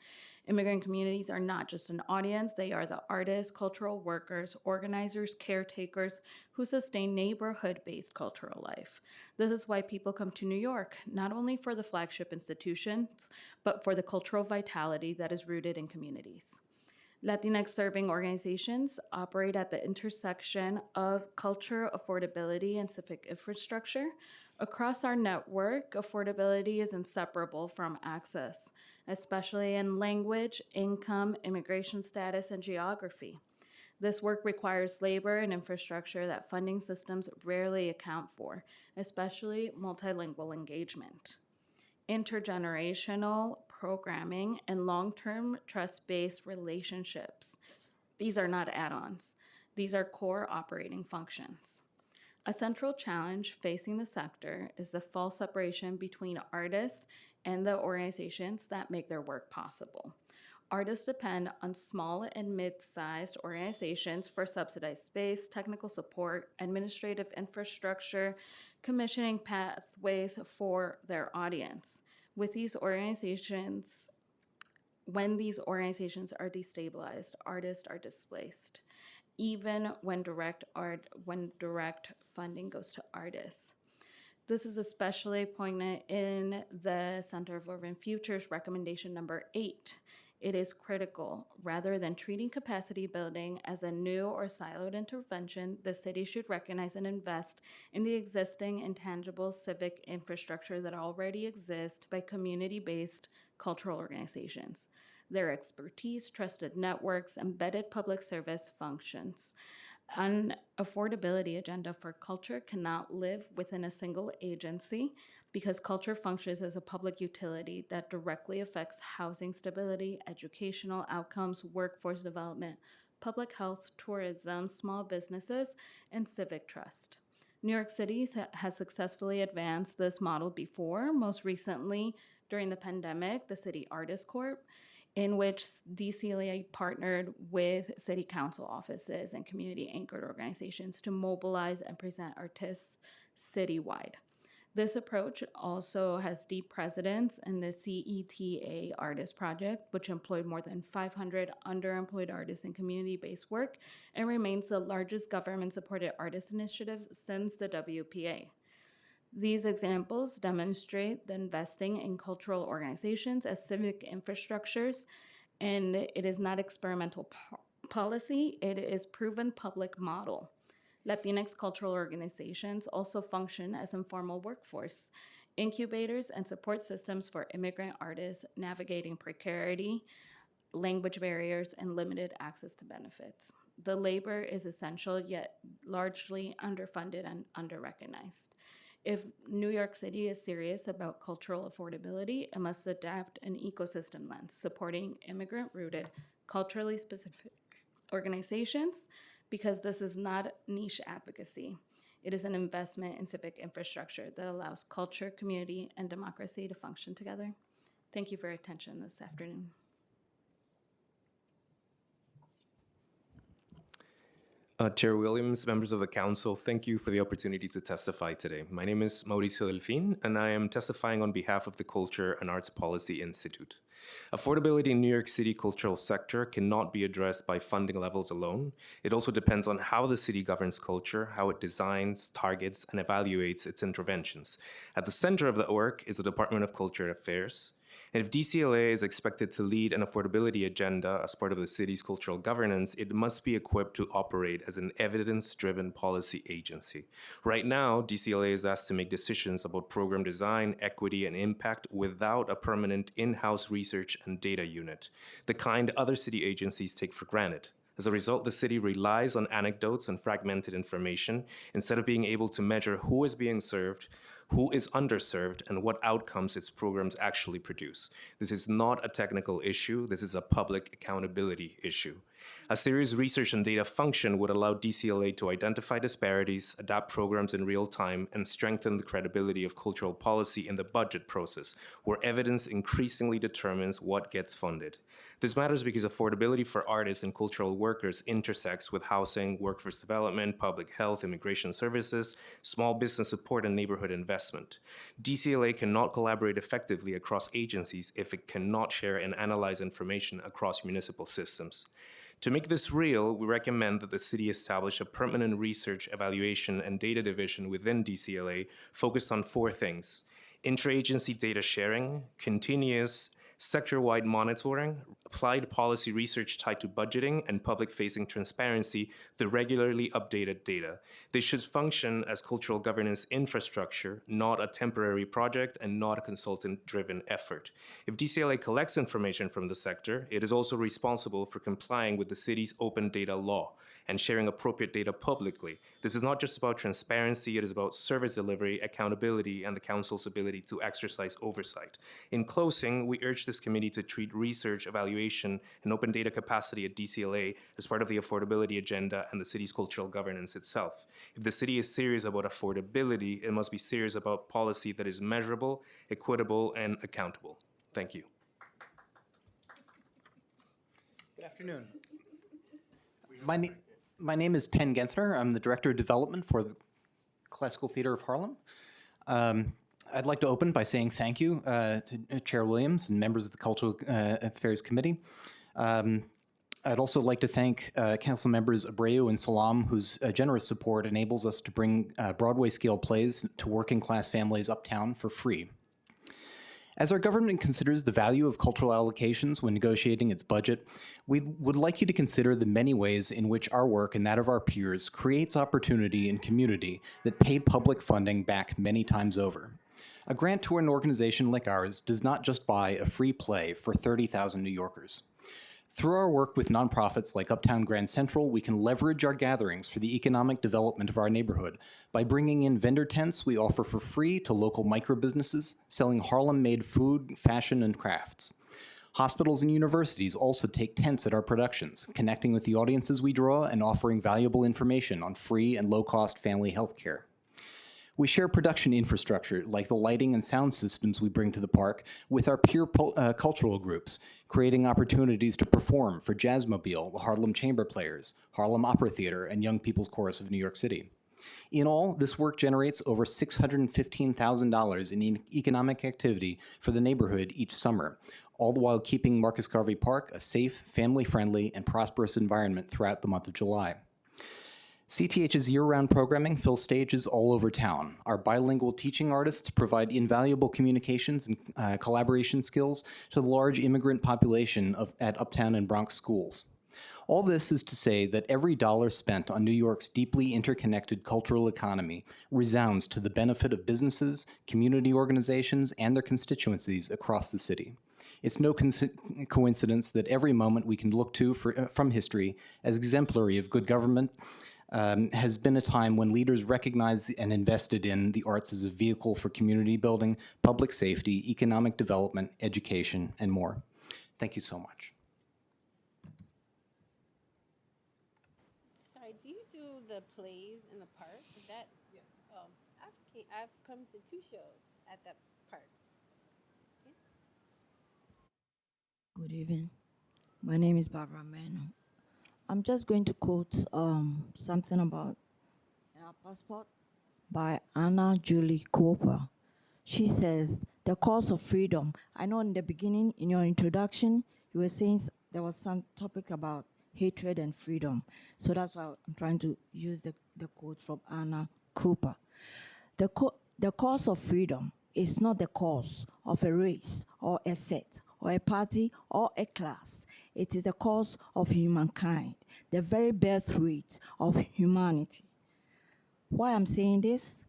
Immigrant communities are not just an audience, they are the artists, cultural workers, organizers, caretakers who sustain neighborhood-based cultural life. This is why people come to New York, not only for the flagship institutions, but for the cultural vitality that is rooted in communities. Latinx serving organizations operate at the intersection of culture, affordability, and civic infrastructure. Across our network, affordability is inseparable from access, especially in language, income, immigration status, and geography. This work requires labor and infrastructure that funding systems rarely account for, especially multilingual engagement. Intergenerational programming and long-term trust-based relationships. These are not add-ons. These are core operating functions. A central challenge facing the sector is the false separation between artists and the organizations that make their work possible. Artists depend on small and mid-sized organizations for subsidized space, technical support, administrative infrastructure, commissioning pathways for their audience. When these organizations are destabilized, artists are displaced, even when direct funding goes to artists. This is especially poignant in the Center of Urban Futures recommendation number 8. It is critical. Rather than treating capacity building as a new or siloed intervention, the city should recognize and invest in the existing intangible civic infrastructure that already exists by community-based cultural organizations. Their expertise, trusted networks, embedded public service functions. An affordability agenda for culture cannot live within a single agency because culture functions as a public utility that directly affects housing stability, educational outcomes, workforce development, public health, tourism, small businesses, and civic trust. New York City has successfully advanced this model before, most recently during the pandemic, the City Artist Corp, in which DCLA partnered with city council offices and community-anchored organizations to mobilize and present artists citywide. This approach also has deep precedence in the CETA Artist Project, which employed more than 500 underemployed artists in community-based work and remains the largest government-supported artist initiative since the WPA. These examples demonstrate the investing in cultural organizations as civic infrastructures, and it is not experimental policy, it is proven public model. Latinx cultural organizations also function as informal workforce, incubators and support systems for immigrant artists navigating precarity, language barriers, and limited access to benefits. The labor is essential, yet largely underfunded and underrecognized. If New York City is serious about cultural affordability, it must adapt an ecosystem lens, supporting immigrant-rooted, culturally specific organizations, because this is not niche advocacy. It is an investment in civic infrastructure that allows culture, community, and democracy to function together. Thank you for your attention this afternoon. Chair Williams, members of the council, thank you for the opportunity to testify today. My name is Mauricio Delfin, and I am testifying on behalf of the Culture and Arts Policy Institute. Affordability in New York City cultural sector cannot be addressed by funding levels alone. It also depends on how the city governs culture, how it designs, targets, and evaluates its interventions. At the center of that work is the Department of Culture Affairs. And if DCLA is expected to lead an affordability agenda as part of the city's cultural governance, it must be equipped to operate as an evidence-driven policy agency. Right now, DCLA is asked to make decisions about program design, equity, and impact without a permanent in-house research and data unit, the kind other city agencies take for granted. As a result, the city relies on anecdotes and fragmented information instead of being able to measure who is being served, who is underserved, and what outcomes its programs actually produce. This is not a technical issue, this is a public accountability issue. A serious research and data function would allow DCLA to identify disparities, adapt programs in real time, and strengthen the credibility of cultural policy in the budget process, where evidence increasingly determines what gets funded. This matters because affordability for artists and cultural workers intersects with housing, workforce development, public health, immigration services, small business support, and neighborhood investment. DCLA cannot collaborate effectively across agencies if it cannot share and analyze information across municipal systems. To make this real, we recommend that the city establish a permanent research, evaluation, and data division within DCLA focused on 4 things: interagency data sharing, continuous sector-wide monitoring, applied policy research tied to budgeting, and public-facing transparency through regularly updated data. They should function as cultural governance infrastructure, not a temporary project and not a consultant-driven effort. If DCLA collects information from the sector, it is also responsible for complying with the city's open data law and sharing appropriate data publicly. This is not just about transparency, it is about service delivery, accountability, and the council's ability to exercise oversight. In closing, we urge this committee to treat research, evaluation, and open data capacity at DCLA as part of the affordability agenda and the city's cultural governance itself. If the city is serious about affordability, it must be serious about policy that is measurable, equitable, and accountable. Thank you. Good afternoon. My name is Penn Genthner. I'm the Director of Development for the Classical Theater of Harlem. I'd like to open by saying thank you to Chair Williams and members of the Cultural Affairs Committee. I'd also like to thank Council members Abreu and Salam, whose generous support enables us to bring Broadway-scale plays to working-class families uptown for free. As our government considers the value of cultural allocations when negotiating its budget, we would like you to consider the many ways in which our work and that of our peers creates opportunity and community that pay public funding back many times over. A grant to an organization like ours does not just buy a free play for 30,000 New Yorkers. Through our work with nonprofits like Uptown Grand Central, we can leverage our gatherings for the economic development of our neighborhood by bringing in vendor tents we offer for free to local microbusinesses, selling Harlem-made food, fashion, and crafts. Hospitals and universities also take tents at our productions, connecting with the audiences we draw and offering valuable information on free and low-cost family health care. We share production infrastructure, like the lighting and sound systems we bring to the park, with our peer cultural groups, creating opportunities to perform for Jazzmobile, the Harlem Chamber Players, Harlem Opera Theater, and Young People's Chorus of New York City. In all, this work generates over $615,000 in economic activity for the neighborhood each summer, all the while keeping Marcus Garvey Park a safe, family-friendly, and prosperous environment throughout the month of July. CTH's year-round programming fills stages all over town. Our bilingual teaching artists provide invaluable communications and collaboration skills to the large immigrant population at Uptown and Bronx schools. All this is to say that every dollar spent on New York's deeply interconnected cultural economy resounds to the benefit of businesses, community organizations, and their constituencies across the city. It's no coincidence that every moment we can look to from history as exemplary of good government has been a time when leaders recognized and invested in the arts as a vehicle for community building, public safety, economic development, education, and more. Thank you so much. Sorry, do you do the plays in the park? Is that? Yes. Oh, I've come to 2 shows at that park. Okay. Good evening. My name is Barbara Meno. I'm just going to quote something about our passport by Anna Julie Cooper. She says, "The cause of freedom." I know in the beginning, in your introduction, you were saying there was some topic about hatred and freedom. So that's why I'm trying to use the quote from Anna Cooper. The cause of freedom is not the cause of a race or a set or a party or a class. It is the cause of humankind, the very birthright of humanity. Why I'm saying this?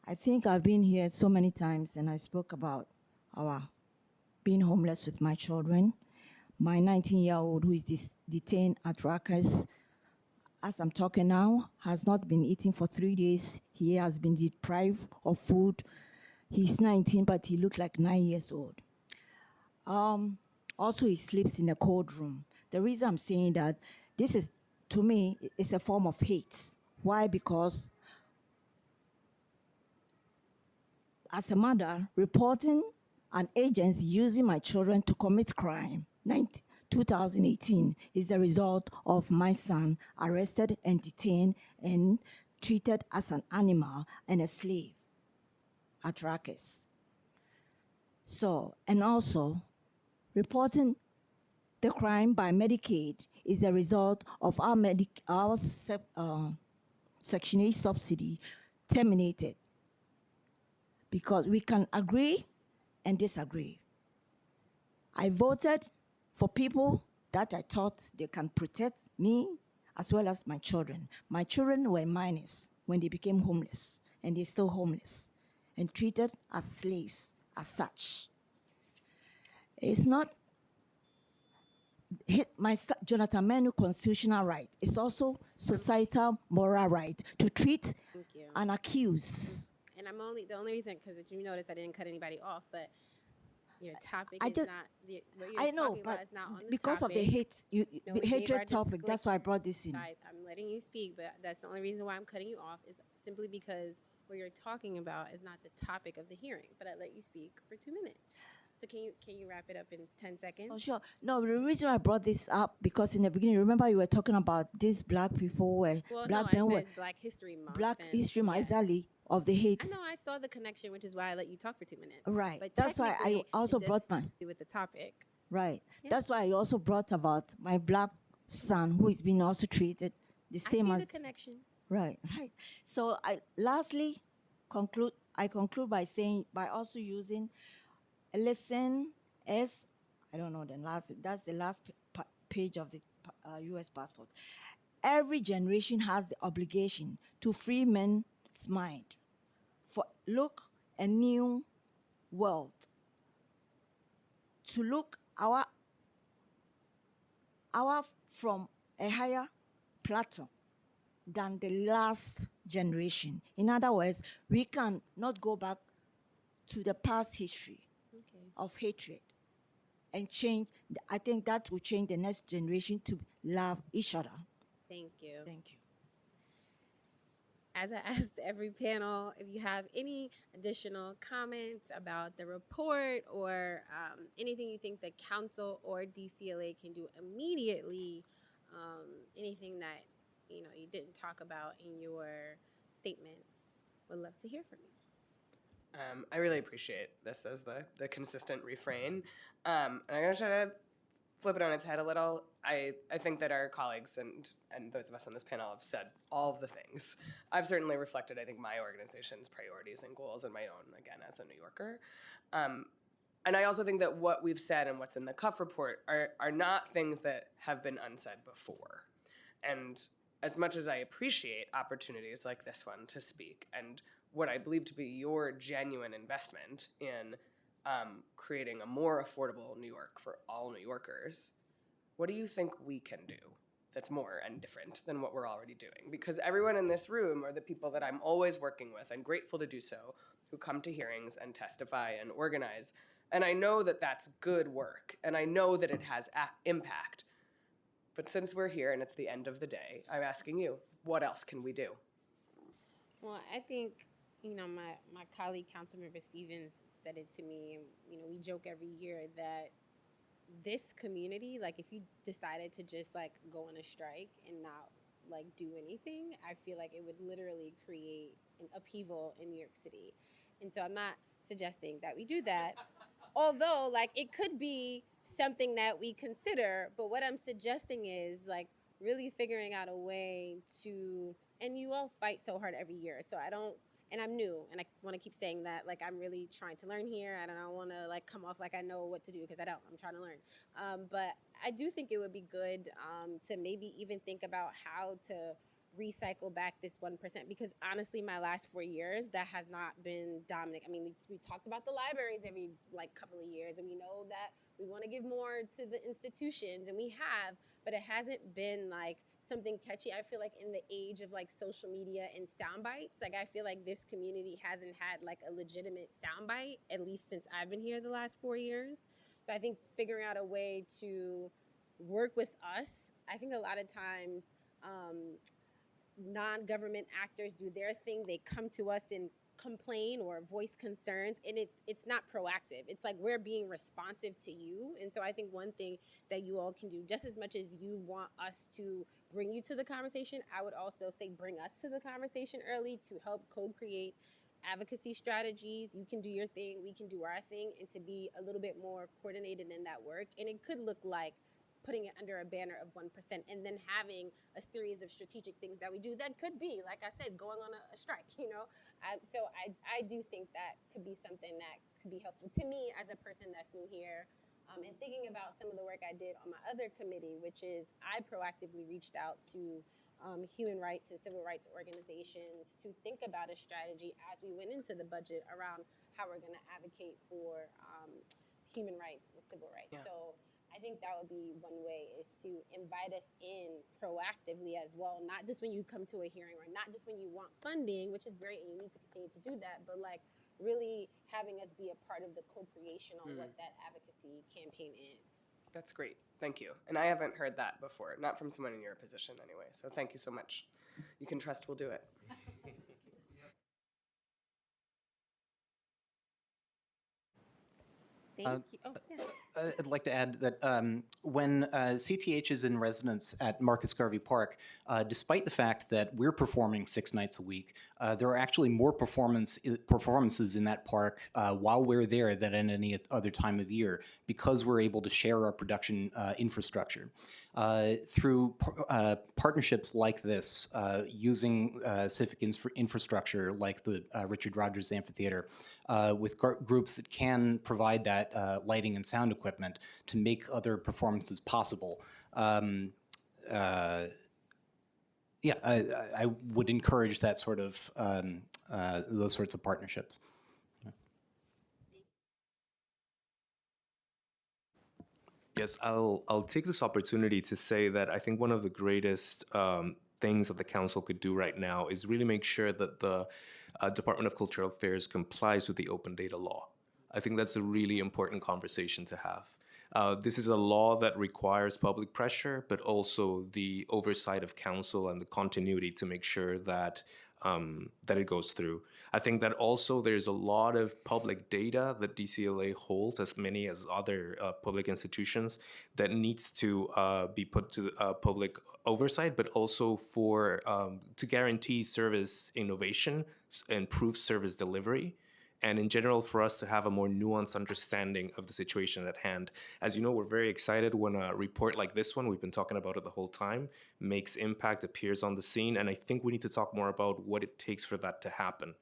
I think I've been here so many times and I spoke about our being homeless with my children. My 19-year-old who is detained at Rikers, as I'm talking now, has not been eating for 3 days. He has been deprived of food. He's 19, but he looks like 9 years old. Also, he sleeps in a cold room. The reason I'm saying that, This is, to me, it's a form of hate. Why? Because as a mother, reporting an agency using my children to commit crime, 2018, is the result of my son arrested and detained and treated as an animal and a slave at Rikers. So, and also, reporting the crime by Medicaid is the result of our Section 8 subsidy terminated, because we can agree and disagree. I voted for people that I thought they can protect me as well as my children. My children were minors when they became homeless, and they're still homeless and treated as slaves as such. It's not Jonathan Menu constitutional right. It's also societal moral right to treat Thank you. an accused. And the only reason, because you notice I didn't cut anybody off, but your topic I is just- not, what you're I know, talking but about is not on the because topic. of the hate, No, we gave hatred our topic, that's why I brought this in. So I'm letting you speak, but that's the only reason why I'm cutting you off, is simply because what you're talking about is not the topic of the hearing. But I let you speak for 2 minutes. So can you wrap it up in 10 seconds? Oh, sure. No, the reason I brought this up, because in the beginning, remember you were talking about these black people were Well, black no, men I were said it's Black History Month. Black and- History Month, yeah. exactly, of the hate. I know, I saw the connection, which is why I let you talk for 2 minutes. Right. But That's why I technically, also it does brought have to do with the topic. Right. Yeah. That's why I also brought about my black son, who is being also treated the I same see as the connection. Right. So I conclude by saying, by also using a lesson as, I don't know, that's the last page of the U.S. passport. Every generation has the obligation to free men's mind for look a new world, to look our from a higher plateau than the last generation. In other words, we can not go back to the past history of hatred and change. I think that will change the next generation to love each other. Thank you. Thank you. As I asked every panel, if you have any additional comments about the report or anything you think the council or DCLA can do immediately, anything that you didn't talk about in your statements, would love to hear from you. I really appreciate this as the consistent refrain. And I'm going to try to flip it on its head a little. I think that our colleagues and those of us on this panel have said all of the things. I've certainly reflected, I think, my organization's priorities and goals and my own, again, as a New Yorker. And I also think that what we've said and what's in the Cuff report are not things that have been unsaid before. And as much as I appreciate opportunities like this one to speak and what I believe to be your genuine investment in creating a more affordable New York for all New Yorkers, what do you think we can do that's more and different than what we're already doing? Because everyone in this room are the people that I'm always working with and grateful to do so, who come to hearings and testify and organize. And I know that that's good work, and I know that it has impact. But since we're here and it's the end of the day, I'm asking you, what else can we do? Well, I think, my colleague, Councilmember Stevens, said it to me, and, we joke every year that this community, like, if you decided to just, like, go on a strike and not, like, do anything, I feel like it would literally create an upheaval in New York City. And so I'm not suggesting that we do that, although, like, it could be something that we consider, but what I'm suggesting is, like, really figuring out a way to, and you all fight so hard every year, so and I'm new, and I want to keep saying that, like, I'm really trying to learn here, and I don't want to, like, come off like I know what to do, because I don't. I'm trying to learn. But I do think it would be good to maybe even think about how to recycle back this 1%, because honestly, my last 4 years, that has not been dominant. I mean, we talked about the libraries every, like, couple of years, and we know that we want to give more to the institutions, and we have, but it hasn't been, like, something catchy. I feel like in the age of, like, social media and sound bites, like, I feel like this community hasn't had, like, a legitimate sound bite, at least since I've been here the last 4 years. So I think figuring out a way to work with us. I think a lot of times non-government actors do their thing. They come to us and complain or voice concerns, and it's not proactive. It's like we're being responsive to you. And so I think one thing that you all can do, just as much as you want us to bring you to the conversation, I would also say bring us to the conversation early to help co-create advocacy strategies. You can do your thing, we can do our thing, and to be a little bit more coordinated in that work. And it could look like putting it under a banner of 1% and then having a series of strategic things that we do that could be, like I said, going on a strike, you know? So I do think that could be something that could be helpful to me as a person that's new here. And thinking about some of the work I did on my other committee, which is I proactively reached out to human rights and civil rights organizations to think about a strategy as we went into the budget around how we're gonna advocate for human rights and civil rights. Yeah. So I think that would be one way, is to invite us in proactively as well, not just when you come to a hearing or not just when you want funding, which is great and you need to continue to do that, but like really having us be a part of the co-creation on what that advocacy campaign is. That's great. Thank you. And I haven't heard that before, not from someone in your position anyway. So thank you so much. You can trust we'll do it. Thank you. Oh, yeah. I'd like to add that when CTH is in residence at Marcus Garvey Park, despite the fact that we're performing 6 nights a week, there are actually more performances in that park while we're there than at any other time of year, because we're able to share our production infrastructure. Through partnerships like this, using civic infrastructure like the Richard Rogers Amphitheater, with groups that can provide that lighting and sound equipment to make other performances possible. I would encourage that sort of those sorts of partnerships. Yes, I'll take this opportunity to say that I think one of the greatest things that the council could do right now is really make sure that the Department of Cultural Affairs complies with the open data law. I think that's a really important conversation to have. This is a law that requires public pressure, but also the oversight of council and the continuity to make sure that that it goes through. I think that also there's a lot of public data that DCLA holds, as many as other public institutions, that needs to be put to public oversight, but also for to guarantee service innovation and improve service delivery. And in general, for us to have a more nuanced understanding of the situation at hand. As you know, we're very excited when a report like this one, we've been talking about it the whole time, makes impact, appears on the scene. And I think we need to talk more about what it takes for that to happen.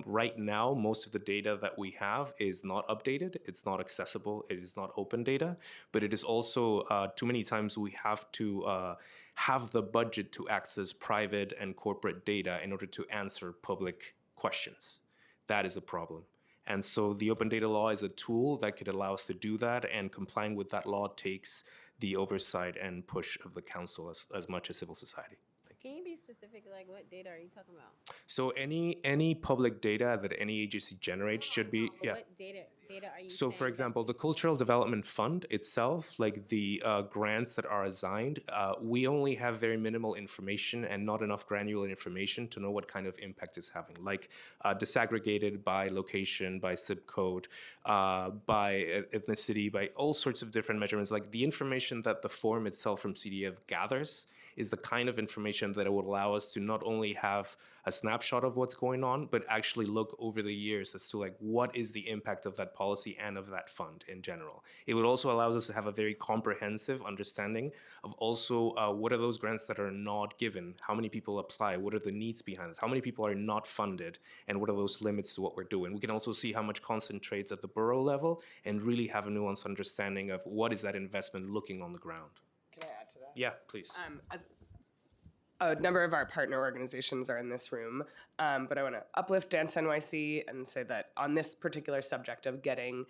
Right now, most of the data that we have is not updated, it's not accessible, it is not open data, but it is also, too many times we have to have the budget to access private and corporate data in order to answer public questions. That is a problem. And so the open data law is a tool that could allow us to do that, and complying with that law takes the oversight and push of the council as much as civil society. Can you be specific, like what data are you talking about? So any public data that any agency generates should be, yeah. What data are you So saying for example, the Cultural Development Fund itself, like the grants that are assigned, we only have very minimal information and not enough granular information to know what kind of impact it's having, like disaggregated by location, by zip code, by ethnicity, by all sorts of different measurements. Like the information that the form itself from CDF gathers is the kind of information that it would allow us to not only have a snapshot of what's going on, but actually look over the years as to like what is the impact of that policy and of that fund in general. It would also allow us to have a very comprehensive understanding of also what are those grants that are not given, how many people apply, what are the needs behind this, how many people are not funded, and what are those limits to what we're doing. We can also see how much concentrates at the borough level and really have a nuanced understanding of what is that investment looking on the ground. Can I add to that? Yeah, please. As a number of our partner organizations are in this room, but I want to uplift Dance NYC and say that on this particular subject of getting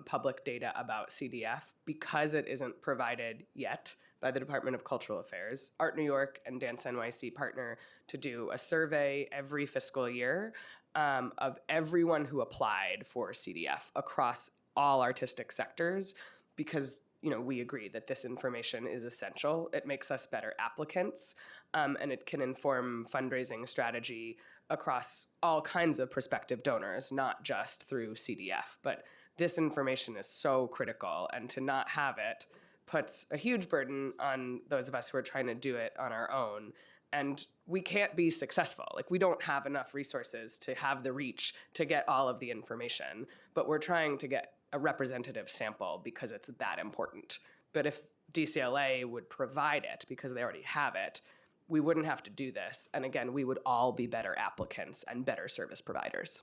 public data about CDF, because it isn't provided yet by the Department of Cultural Affairs, Art New York and Dance NYC partner to do a survey every fiscal year of everyone who applied for CDF across all artistic sectors, because we agree that this information is essential. It makes us better applicants, and it can inform fundraising strategy across all kinds of prospective donors, not just through CDF. But this information is so critical, and to not have it puts a huge burden on those of us who are trying to do it on our own. And we can't be successful. Like, we don't have enough resources to have the reach to get all of the information, but we're trying to get a representative sample because it's that important. But if DCLA would provide it because they already have it, we wouldn't have to do this. And again, we would all be better applicants and better service providers.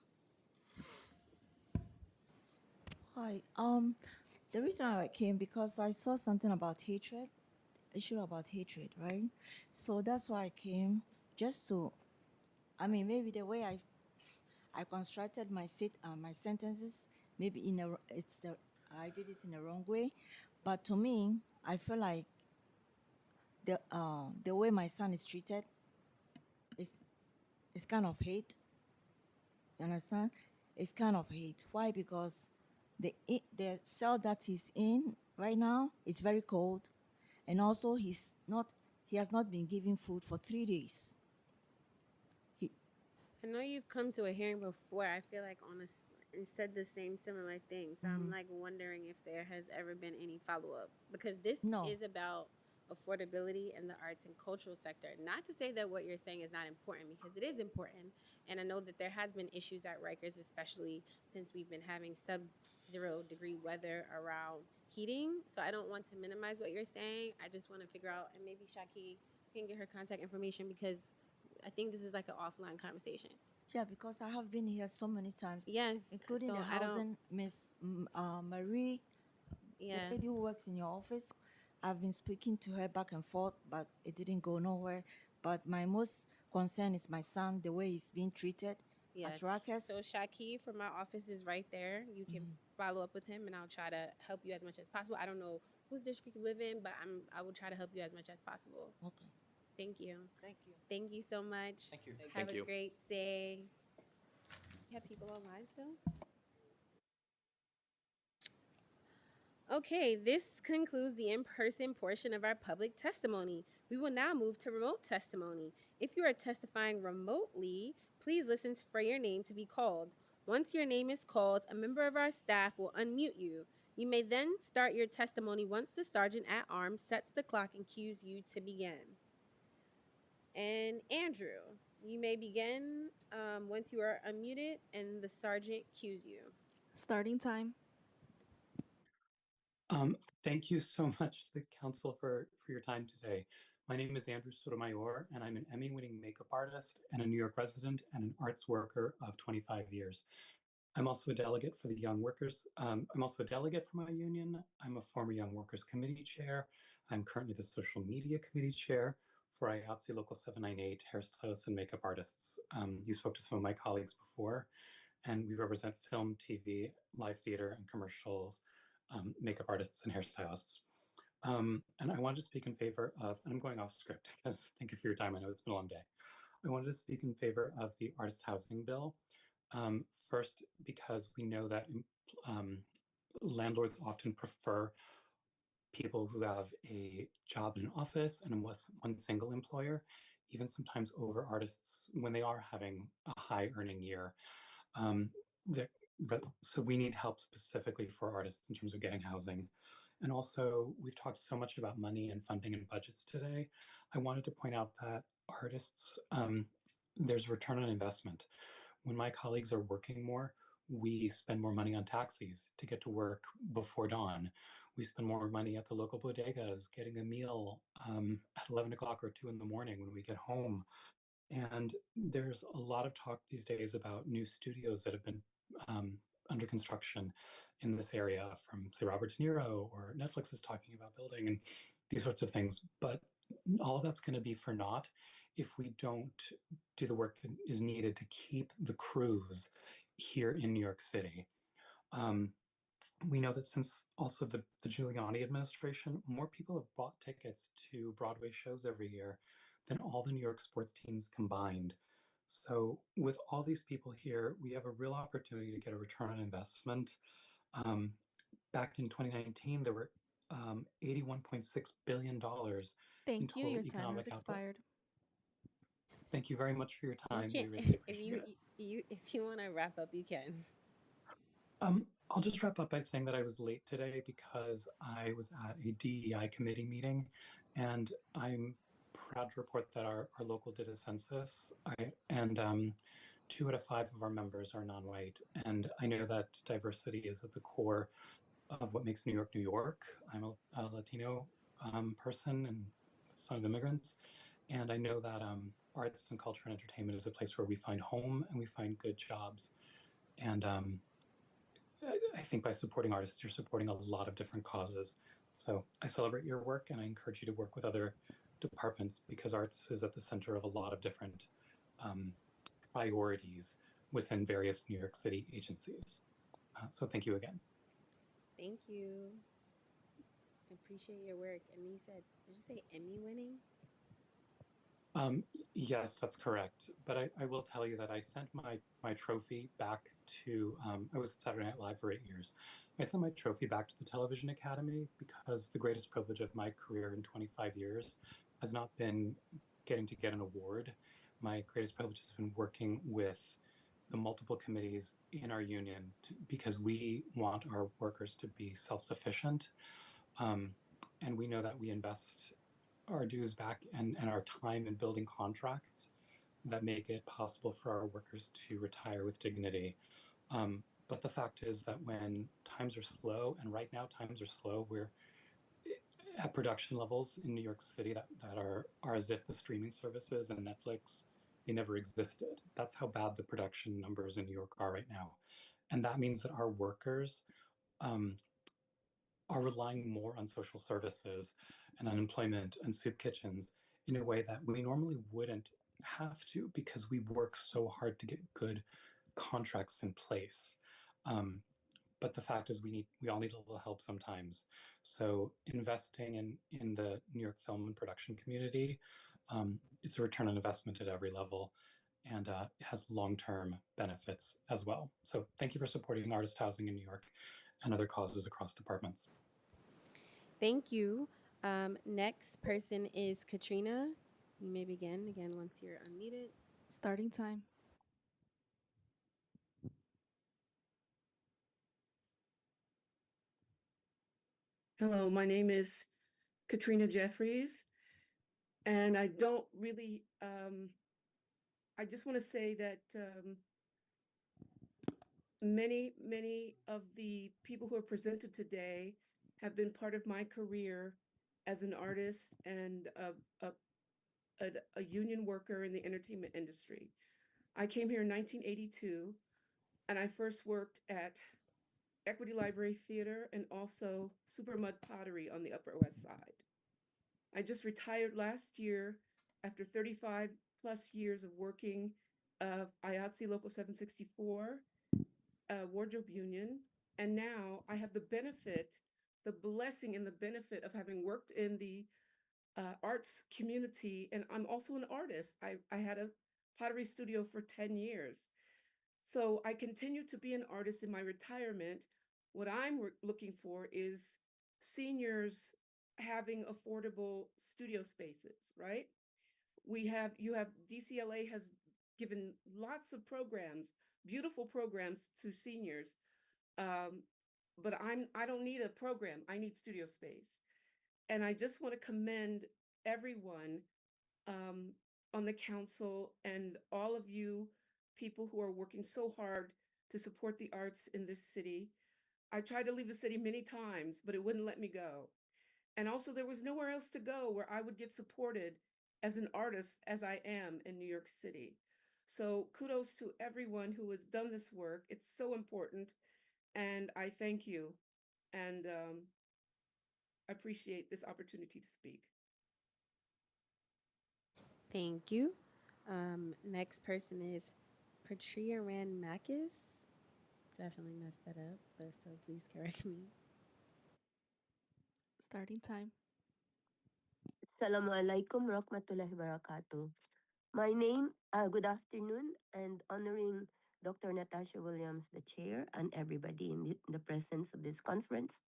Hi. The reason I came because I saw something about hatred, issue about hatred, right? So that's why I came, just to, I mean, maybe the way I constructed my sentences, maybe I did it in the wrong way, but to me, I feel like the way my son is treated is kind of hate. You understand? It's kind of hate. Why? Because the cell that he's in right now is very cold, and also he has not been given food for 3 days. I know you've come to a hearing before. I feel like you said the same similar thing. So I'm like wondering if there has ever been any follow up, because this is about affordability in the arts and cultural sector. Not to say that what you're saying is not important, because it is important. And I know that there has been issues at Rikers, especially since we've been having sub-0 degree weather around heating. So I don't want to minimize what you're saying. I just want to figure out, and maybe Shaki can get her contact information, because I think this is like an offline conversation. Yeah, because I have been here so many times. Yes, including so the housing, Miss Marie, the lady who works in your office. I've been speaking to her back and forth, but it didn't go nowhere. But my most concern is my son, the way he's being treated at Rikers. So Shaki from my office is right there. You can follow up with him, and I'll try to help you as much as possible. I don't know whose district you live in, but I will try to help you as much as possible. Okay. Thank you. Thank you. Thank you so much. Thank you. Have Thank a you. great day. You have people online still? Okay, this concludes the in-person portion of our public testimony. We will now move to remote testimony. If you are testifying remotely, please listen for your name to be called. Once your name is called, a member of our staff will unmute you. You may then start your testimony once the sergeant at arms sets the clock and cues you to begin. And Andrew, you may begin once you are unmuted and the sergeant cues you. Starting time. Thank you so much, the council, for your time today. My name is Andrew Sotomayor, and I'm an Emmy-winning makeup artist and a New York resident and an arts worker of 25 years. I'm also a delegate for the Young Workers. I'm also a delegate for my union. I'm a former Young Workers Committee chair. I'm currently the social media committee chair for IATSE Local 798 hairstylists and makeup artists. You spoke to some of my colleagues before, and we represent film, TV, live theater, and commercials, makeup artists and hairstylists. And I wanted to speak in favor of, and I'm going off script because thank you for your time. I know it's been a long day. I wanted to speak in favor of the artist housing bill. First, because we know that landlords often prefer people who have a job in an office and one single employer, even sometimes over artists when they are having a high earning year. So we need help specifically for artists in terms of getting housing. And also, we've talked so much about money and funding and budgets today. I wanted to point out that artists, there's return on investment. When my colleagues are working more, we spend more money on taxis to get to work before dawn. We spend more money at the local bodegas, getting a meal at 11 o'clock or 2 in the morning when we get home. And there's a lot of talk these days about new studios that have been under construction in this area from, say, Robert De Niro, or Netflix is talking about building, and these sorts of things. But all of that's going to be for naught if we don't do the work that is needed to keep the crews here in New York City. We know that since also the Giuliani administration, more people have bought tickets to Broadway shows every year than all the New York sports teams combined. So with all these people here, we have a real opportunity to get a return on investment. Back in 2019, there were $81.6 billion in Thank you. total Your time has economic output. expired. Thank you very much for your You time. can't. We really If appreciate it. if you want to wrap up, you can. I'll just wrap up by saying that I was late today because I was at a DEI committee meeting, and I'm proud to report that our local did a census, and 2 out of 5 of our members are non-white, and I know that diversity is at the core of what makes New York New York. I'm a Latino person and son of immigrants, and I know that arts and culture and entertainment is a place where we find home and we find good jobs, and I think by supporting artists, you're supporting a lot of different causes. So I celebrate your work and I encourage you to work with other departments because arts is at the center of a lot of different priorities within various New York City agencies. So thank you again. Thank you. I appreciate your work. And you said, did you say Emmy winning? Yes, that's correct. But I will tell you that I sent my trophy back to, I was at Saturday Night Live for 8 years. I sent my trophy back to the Television Academy because the greatest privilege of my career in 25 years has not been getting to get an award. My greatest privilege has been working with the multiple committees in our union because we want our workers to be self-sufficient. And we know that we invest our dues back and our time in building contracts that make it possible for our workers to retire with dignity. But the fact is that when times are slow, and right now times are slow, we're at production levels in New York City that are as if the streaming services and Netflix, they never existed. That's how bad the production numbers in New York are right now. And that means that our workers are relying more on social services and unemployment and soup kitchens in a way that we normally wouldn't have to because we work so hard to get good contracts in place. But the fact is we all need a little help sometimes. So investing in the New York film and production community, it's a return on investment at every level, and it has long-term benefits as well. So thank you for supporting artist housing in New York and other causes across departments. Thank you. Next person is Katrina. You may begin again once you're unmuted. Starting time. Hello, my name is Katrina Jeffries, and I don't really, I just want to say that many of the people who are presented today have been part of my career as an artist and a union worker in the entertainment industry. I came here in 1982, and I first worked at Equity Library Theater and also Super Mud Pottery on the Upper West Side. I just retired last year after 35 plus years of working IATSE Local 764, Wardrobe Union, and now I have the benefit, the blessing and the benefit of having worked in the arts community, and I'm also an artist. I had a pottery studio for 10 years. So I continue to be an artist in my retirement. What I'm looking for is seniors having affordable studio spaces, right? You have DCLA has given lots of programs, beautiful programs to seniors. But I don't need a program. I need studio space. And I just want to commend everyone on the council and all of you people who are working so hard to support the arts in this city. I tried to leave the city many times, but it wouldn't let me go. And also, there was nowhere else to go where I would get supported as an artist as I am in New York City. So kudos to everyone who has done this work. It's so important. And I thank you. And appreciate this opportunity to speak. Thank you. Next person is Patria Makis. Definitely messed that up, but so please correct me. Starting time. Assalamualaikum warahmatullahi wabarakatuh. My name, good afternoon, and honoring Dr. Natasha Williams, the chair, and everybody in the presence of this conference.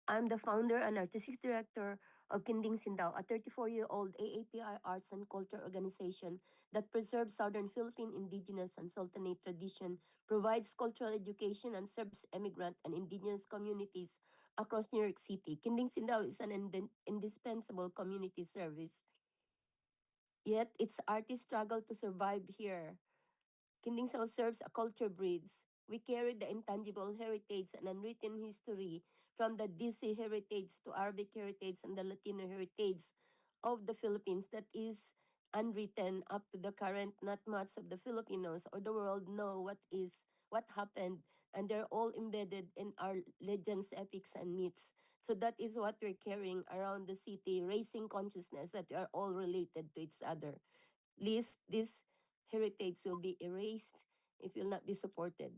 I'm the founder and artistic director of Kinding Sindao, a 34-year-old AAPI arts and culture organization that preserves Southern Philippine indigenous and Sultanate tradition, provides cultural education, and serves immigrant and indigenous communities across New York City. Kinding Sindao is an indispensable community service. Yet its artists struggle to survive here. Kinding Sindao serves a culture breeds. We carry the intangible heritage and unwritten history from the DC heritage to Arabic heritage and the Latino heritage of the Philippines that is unwritten up to the current. Not much of the Filipinos or the world know what happened, and they're all embedded in our legends, epics, and myths. So that is what we're carrying around the city, raising consciousness that we are all related to each other. Least this heritage will be erased if will not be supported.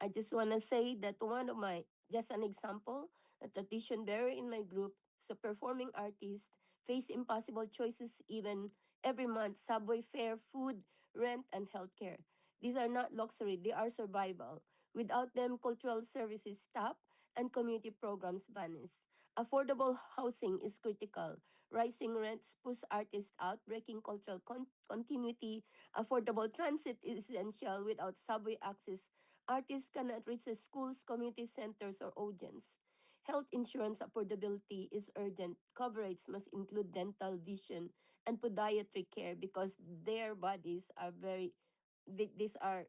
I just want to say that one of my, just an example, a tradition bearer in my group, is a performing artist, face impossible choices even every month: subway fare, food, rent, and healthcare. These are not luxury, they are survival. Without them, cultural services stop and community programs vanish. Affordable housing is critical. Rising rents push artists out, breaking cultural continuity. Affordable transit is essential. Without subway access, artists cannot reach the schools, community centers, or audience. Health insurance affordability is urgent. Coverage must include dental, vision, and podiatry care because their bodies are these are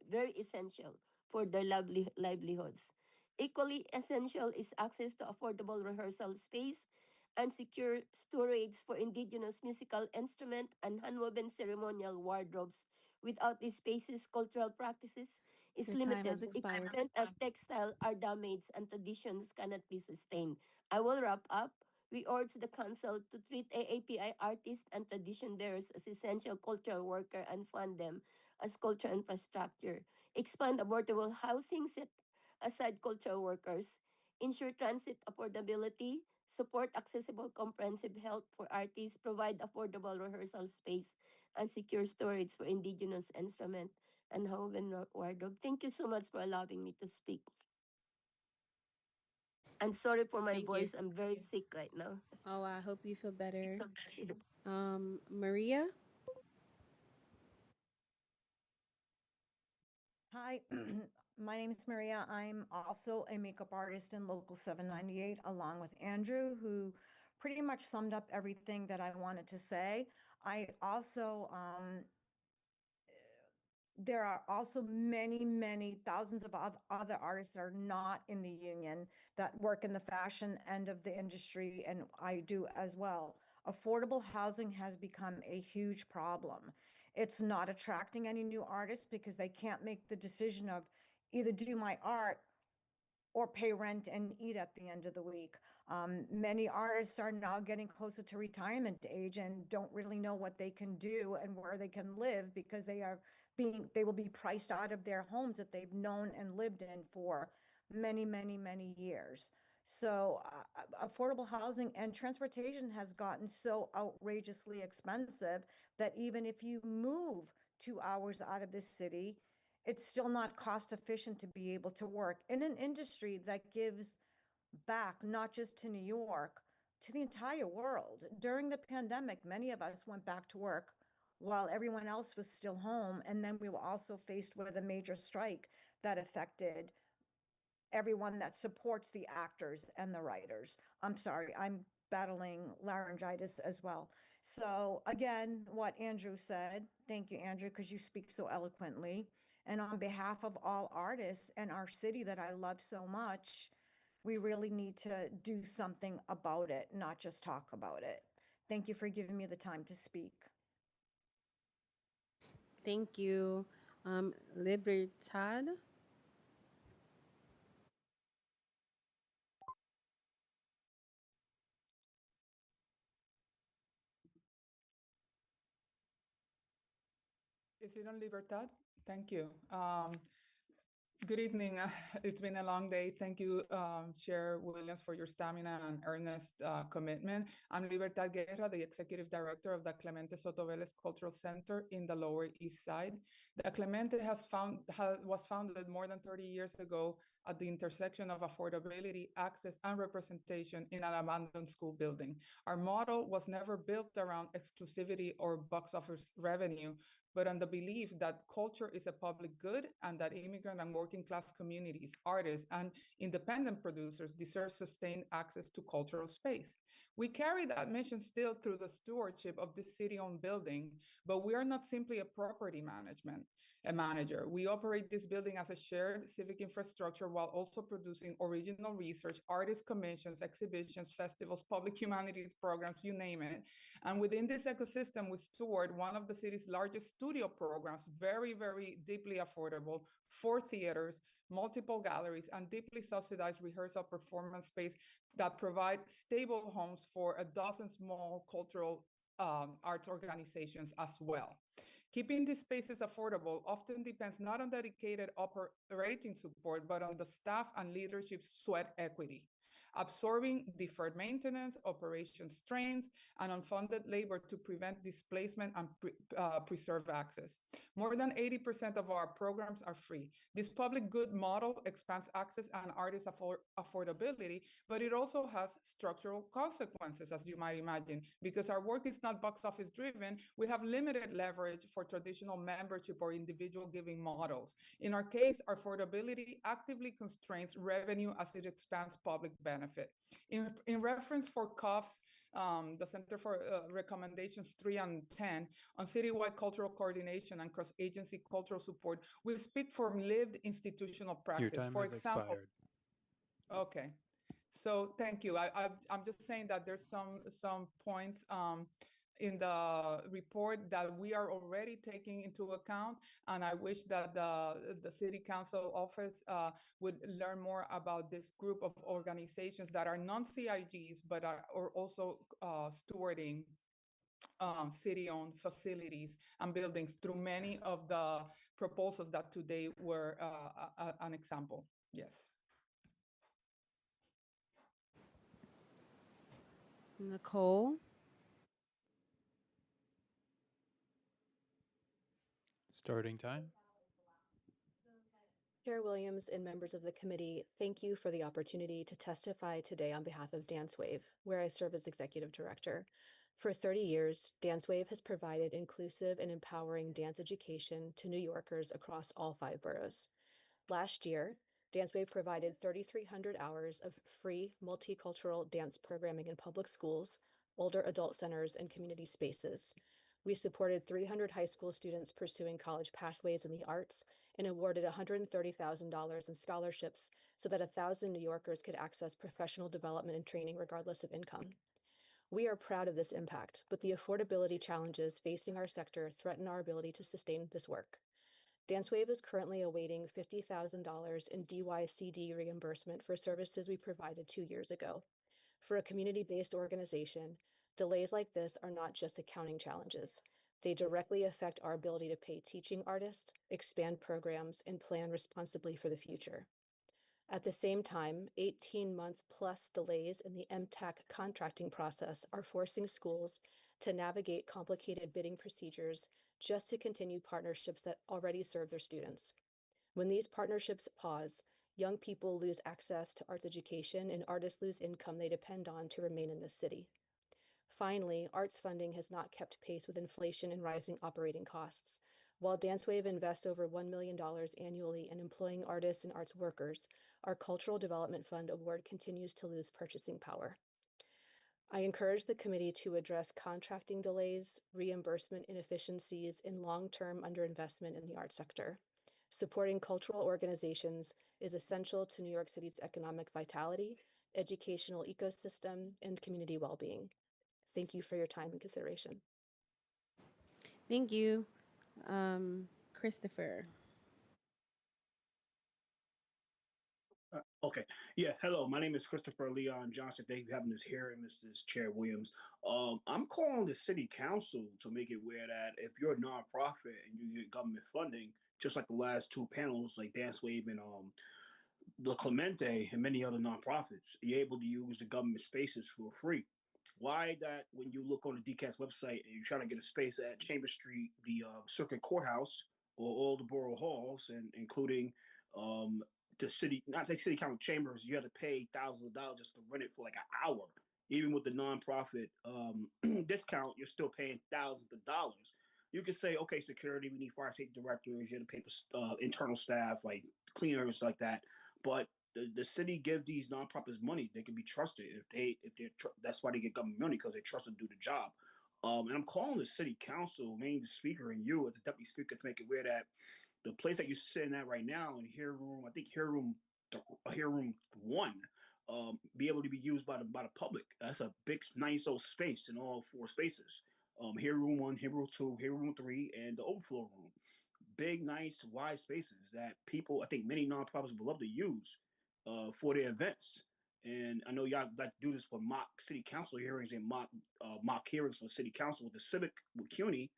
very essential for their livelihoods. Equally essential is access to affordable rehearsal space and secure storage for indigenous musical instrument and handwoven ceremonial wardrobes. Without these spaces, cultural practices is Your time limited. has expired. Equipment and textile are damaged and traditions cannot be sustained. I will wrap up. We urge the council to treat AAPI artists and tradition bearers as essential cultural worker and fund them as cultural infrastructure. Expand affordable housing, set aside cultural workers, ensure transit affordability, support accessible comprehensive health for artists, provide affordable rehearsal space, and secure storage for indigenous instrument and home and wardrobe. Thank you so much for allowing me to speak. And sorry for my Thank you. voice. I'm very sick right now. Oh, I hope you feel better. It's okay. Maria? Hi, my name is Maria. I'm also a makeup artist in Local 798, along with Andrew, who pretty much summed up everything that I wanted to say. I also, there are also many, many thousands of other artists that are not in the union that work in the fashion end of the industry, and I do as well. Affordable housing has become a huge problem. It's not attracting any new artists because they can't make the decision of either do my art or pay rent and eat at the end of the week. Many artists are now getting closer to retirement age and don't really know what they can do and where they can live because they will be priced out of their homes that they've known and lived in for many, many, many years. So affordable housing and transportation has gotten so outrageously expensive that even if you move 2 hours out of the city, it's still not cost efficient to be able to work in an industry that gives back not just to New York, to the entire world. During the pandemic, many of us went back to work while everyone else was still home. And then we were also faced with a major strike that affected everyone that supports the actors and the writers. I'm sorry, I'm battling laryngitis as well. So again, what Andrew said, thank you, Andrew, because you speak so eloquently. And on behalf of all artists and our city that I love so much, we really need to do something about it, not just talk about it. Thank you for giving me the time to speak. Thank you. Libertad? Is it on Libertad? Thank you. Good evening. It's been a long day. Thank you, Chair Williams, for your stamina and earnest commitment. I'm Libertad Guerra, the Executive Director of the Clemente Soto Vélez Cultural Center in the Lower East Side. The Clemente was founded more than 30 years ago at the intersection of affordability, access, and representation in an abandoned school building. Our model was never built around exclusivity or box office revenue, but on the belief that culture is a public good and that immigrant and working class communities, artists, and independent producers deserve sustained access to cultural space. We carry that mission still through the stewardship of this city-owned building, but we are not simply a property manager. We operate this building as a shared civic infrastructure while also producing original research, artist commissions, exhibitions, festivals, public humanities programs, you name it. And within this ecosystem, we steward one of the city's largest studio programs, very, very deeply affordable, 4 theaters, multiple galleries, and deeply subsidized rehearsal performance space that provide stable homes for a dozen small cultural arts organizations as well. Keeping these spaces affordable often depends not on dedicated operating support, but on the staff and leadership sweat equity, absorbing deferred maintenance, operation strains, and unfunded labor to prevent displacement and preserve access. More than 80% of our programs are free. This public good model expands access and artist affordability, but it also has structural consequences, as you might imagine. Because our work is not box office driven, we have limited leverage for traditional membership or individual giving models. In our case, affordability actively constrains revenue as it expands public benefit. In reference for COFs, the Center for Recommendations 3 and 10 on citywide cultural coordination and cross-agency cultural support, we speak from lived institutional practice. Your time For has example, expired. okay. So thank you. I'm just saying that there's some points in the report that we are already taking into account, and I wish that the City Council office would learn more about this group of organizations that are non-CIGs but are also stewarding city-owned facilities and buildings through many of the proposals that today were an example. Yes. Nicole. Starting time. Chair Williams and members of the committee, thank you for the opportunity to testify today on behalf of DanceWave, where I serve as executive director. For 30 years, DanceWave has provided inclusive and empowering dance education to New Yorkers across all 5 boroughs. Last year, DanceWave provided 3,300 hours of free multicultural dance programming in public schools, older adult centers, and community spaces. We supported 300 high school students pursuing college pathways in the arts and awarded $130,000 in scholarships so that 1,000 New Yorkers could access professional development and training regardless of income. We are proud of this impact, but the affordability challenges facing our sector threaten our ability to sustain this work. DanceWave is currently awaiting $50,000 in DYCD reimbursement for services we provided 2 years ago. For a community-based organization, delays like this are not just accounting challenges. They directly affect our ability to pay teaching artists, expand programs, and plan responsibly for the future. At the same time, 18-month-plus delays in the MTAC contracting process are forcing schools to navigate complicated bidding procedures just to continue partnerships that already serve their students. When these partnerships pause, young people lose access to arts education and artists lose income they depend on to remain in this city. Finally, arts funding has not kept pace with inflation and rising operating costs. While DanceWave invests over $1 million annually in employing artists and arts workers, our Cultural Development Fund award continues to lose purchasing power. I encourage the committee to address contracting delays, reimbursement inefficiencies, and long-term underinvestment in the arts sector. Supporting cultural organizations is essential to New York City's economic vitality, educational ecosystem, and community well-being. Thank you for your time and consideration. Thank you. Christopher. Okay. Yeah. Hello. My name is Christopher Leon Johnson. Thank you for having this hearing, Mr. Chair Williams. I'm calling the city council to make it aware that if you're a nonprofit and you get government funding, just like the last two panels, like Dance Wave and the Clemente and many other nonprofits, you're able to use the government spaces for free. Why that when you look on the DCAS website and you're trying to get a space at Chambers Street, the Circuit Courthouse, or all the borough halls, and including um, the city, not the city council chambers, you had to pay thousands of dollars just to rent it for like an hour. Even with the nonprofit discount, you're still paying thousands of dollars. You could say, okay, security, we need fire safety directors, you have to pay internal staff, like cleaners, like that. But the city give these nonprofits money. They can be trusted that's why they get government money, because they trust them to do the job. And I'm calling the city council, mainly the speaker and you as the deputy speaker, to make it aware that the place that you're sitting at right now in here room, I think here room one, be able to be used by the public. That's a big, nice old space in all four spaces. Here room one, here room two, here room three, and the overflow room. Big, nice, wide spaces that people, I think many nonprofits would love to use for their events. And I know y'all like to do this for mock city council hearings and mock hearings for city council with the civic with CUNY.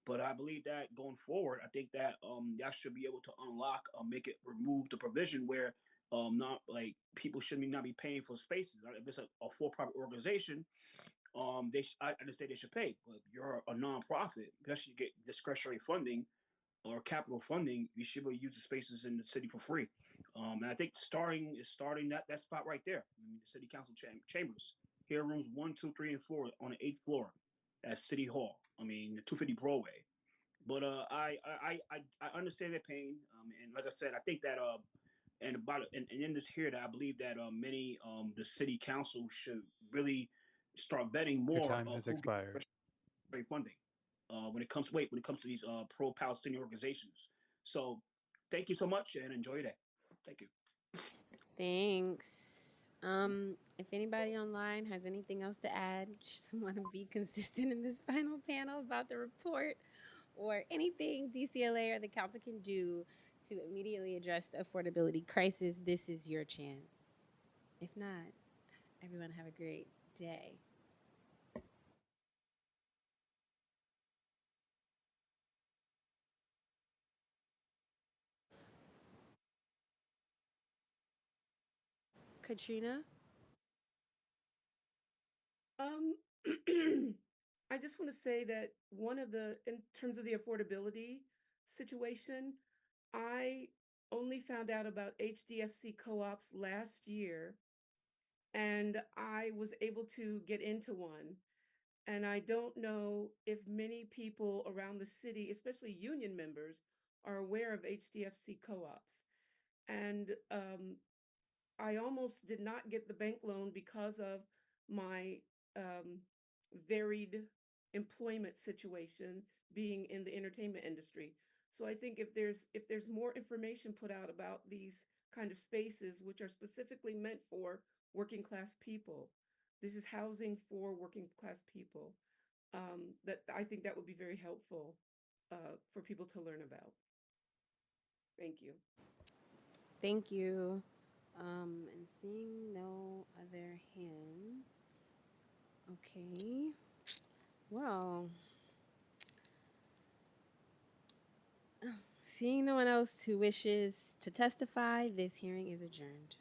But I believe that going forward, I think that y'all should be able to unlock, make it remove the provision where not like people shouldn't not be paying for spaces. If it's a for-profit organization, I understand they should pay. But if you're a nonprofit, you should get discretionary funding or capital funding. You should be able to use the spaces in the city for free. And I think starting that spot right there. I mean, the city council chambers. Here, rooms 1, 2, 3, and 4 on the 8th floor at City Hall. I mean, the 250 Broadway. But I understand their pain. And like I said, I think that and in this here that I believe that many the city council should really start betting Your more time of has who expired. gets funding when it comes to these pro-Palestinian organizations. So thank you so much and enjoy your day. Thank you. Thanks. If anybody online has anything else to add, just want to be consistent in this final panel about the report, or anything DCLA or the council can do to immediately address the affordability crisis, this is your chance. If not, everyone have a great day. Katrina? I just want to say that in terms of the affordability situation, I only found out about HDFC co-ops last year, and I was able to get into one. And I don't know if many people around the city, especially union members, are aware of HDFC co-ops. And I almost did not get the bank loan because of my varied employment situation, being in the entertainment industry. So I think if there's more information put out about these kind of spaces, which are specifically meant for working class people, this is housing for working class people, that I think that would be very helpful for people to learn about. Thank you. Thank you. And seeing no other hands. Okay. Well, seeing no one else who wishes to testify, this hearing is adjourned.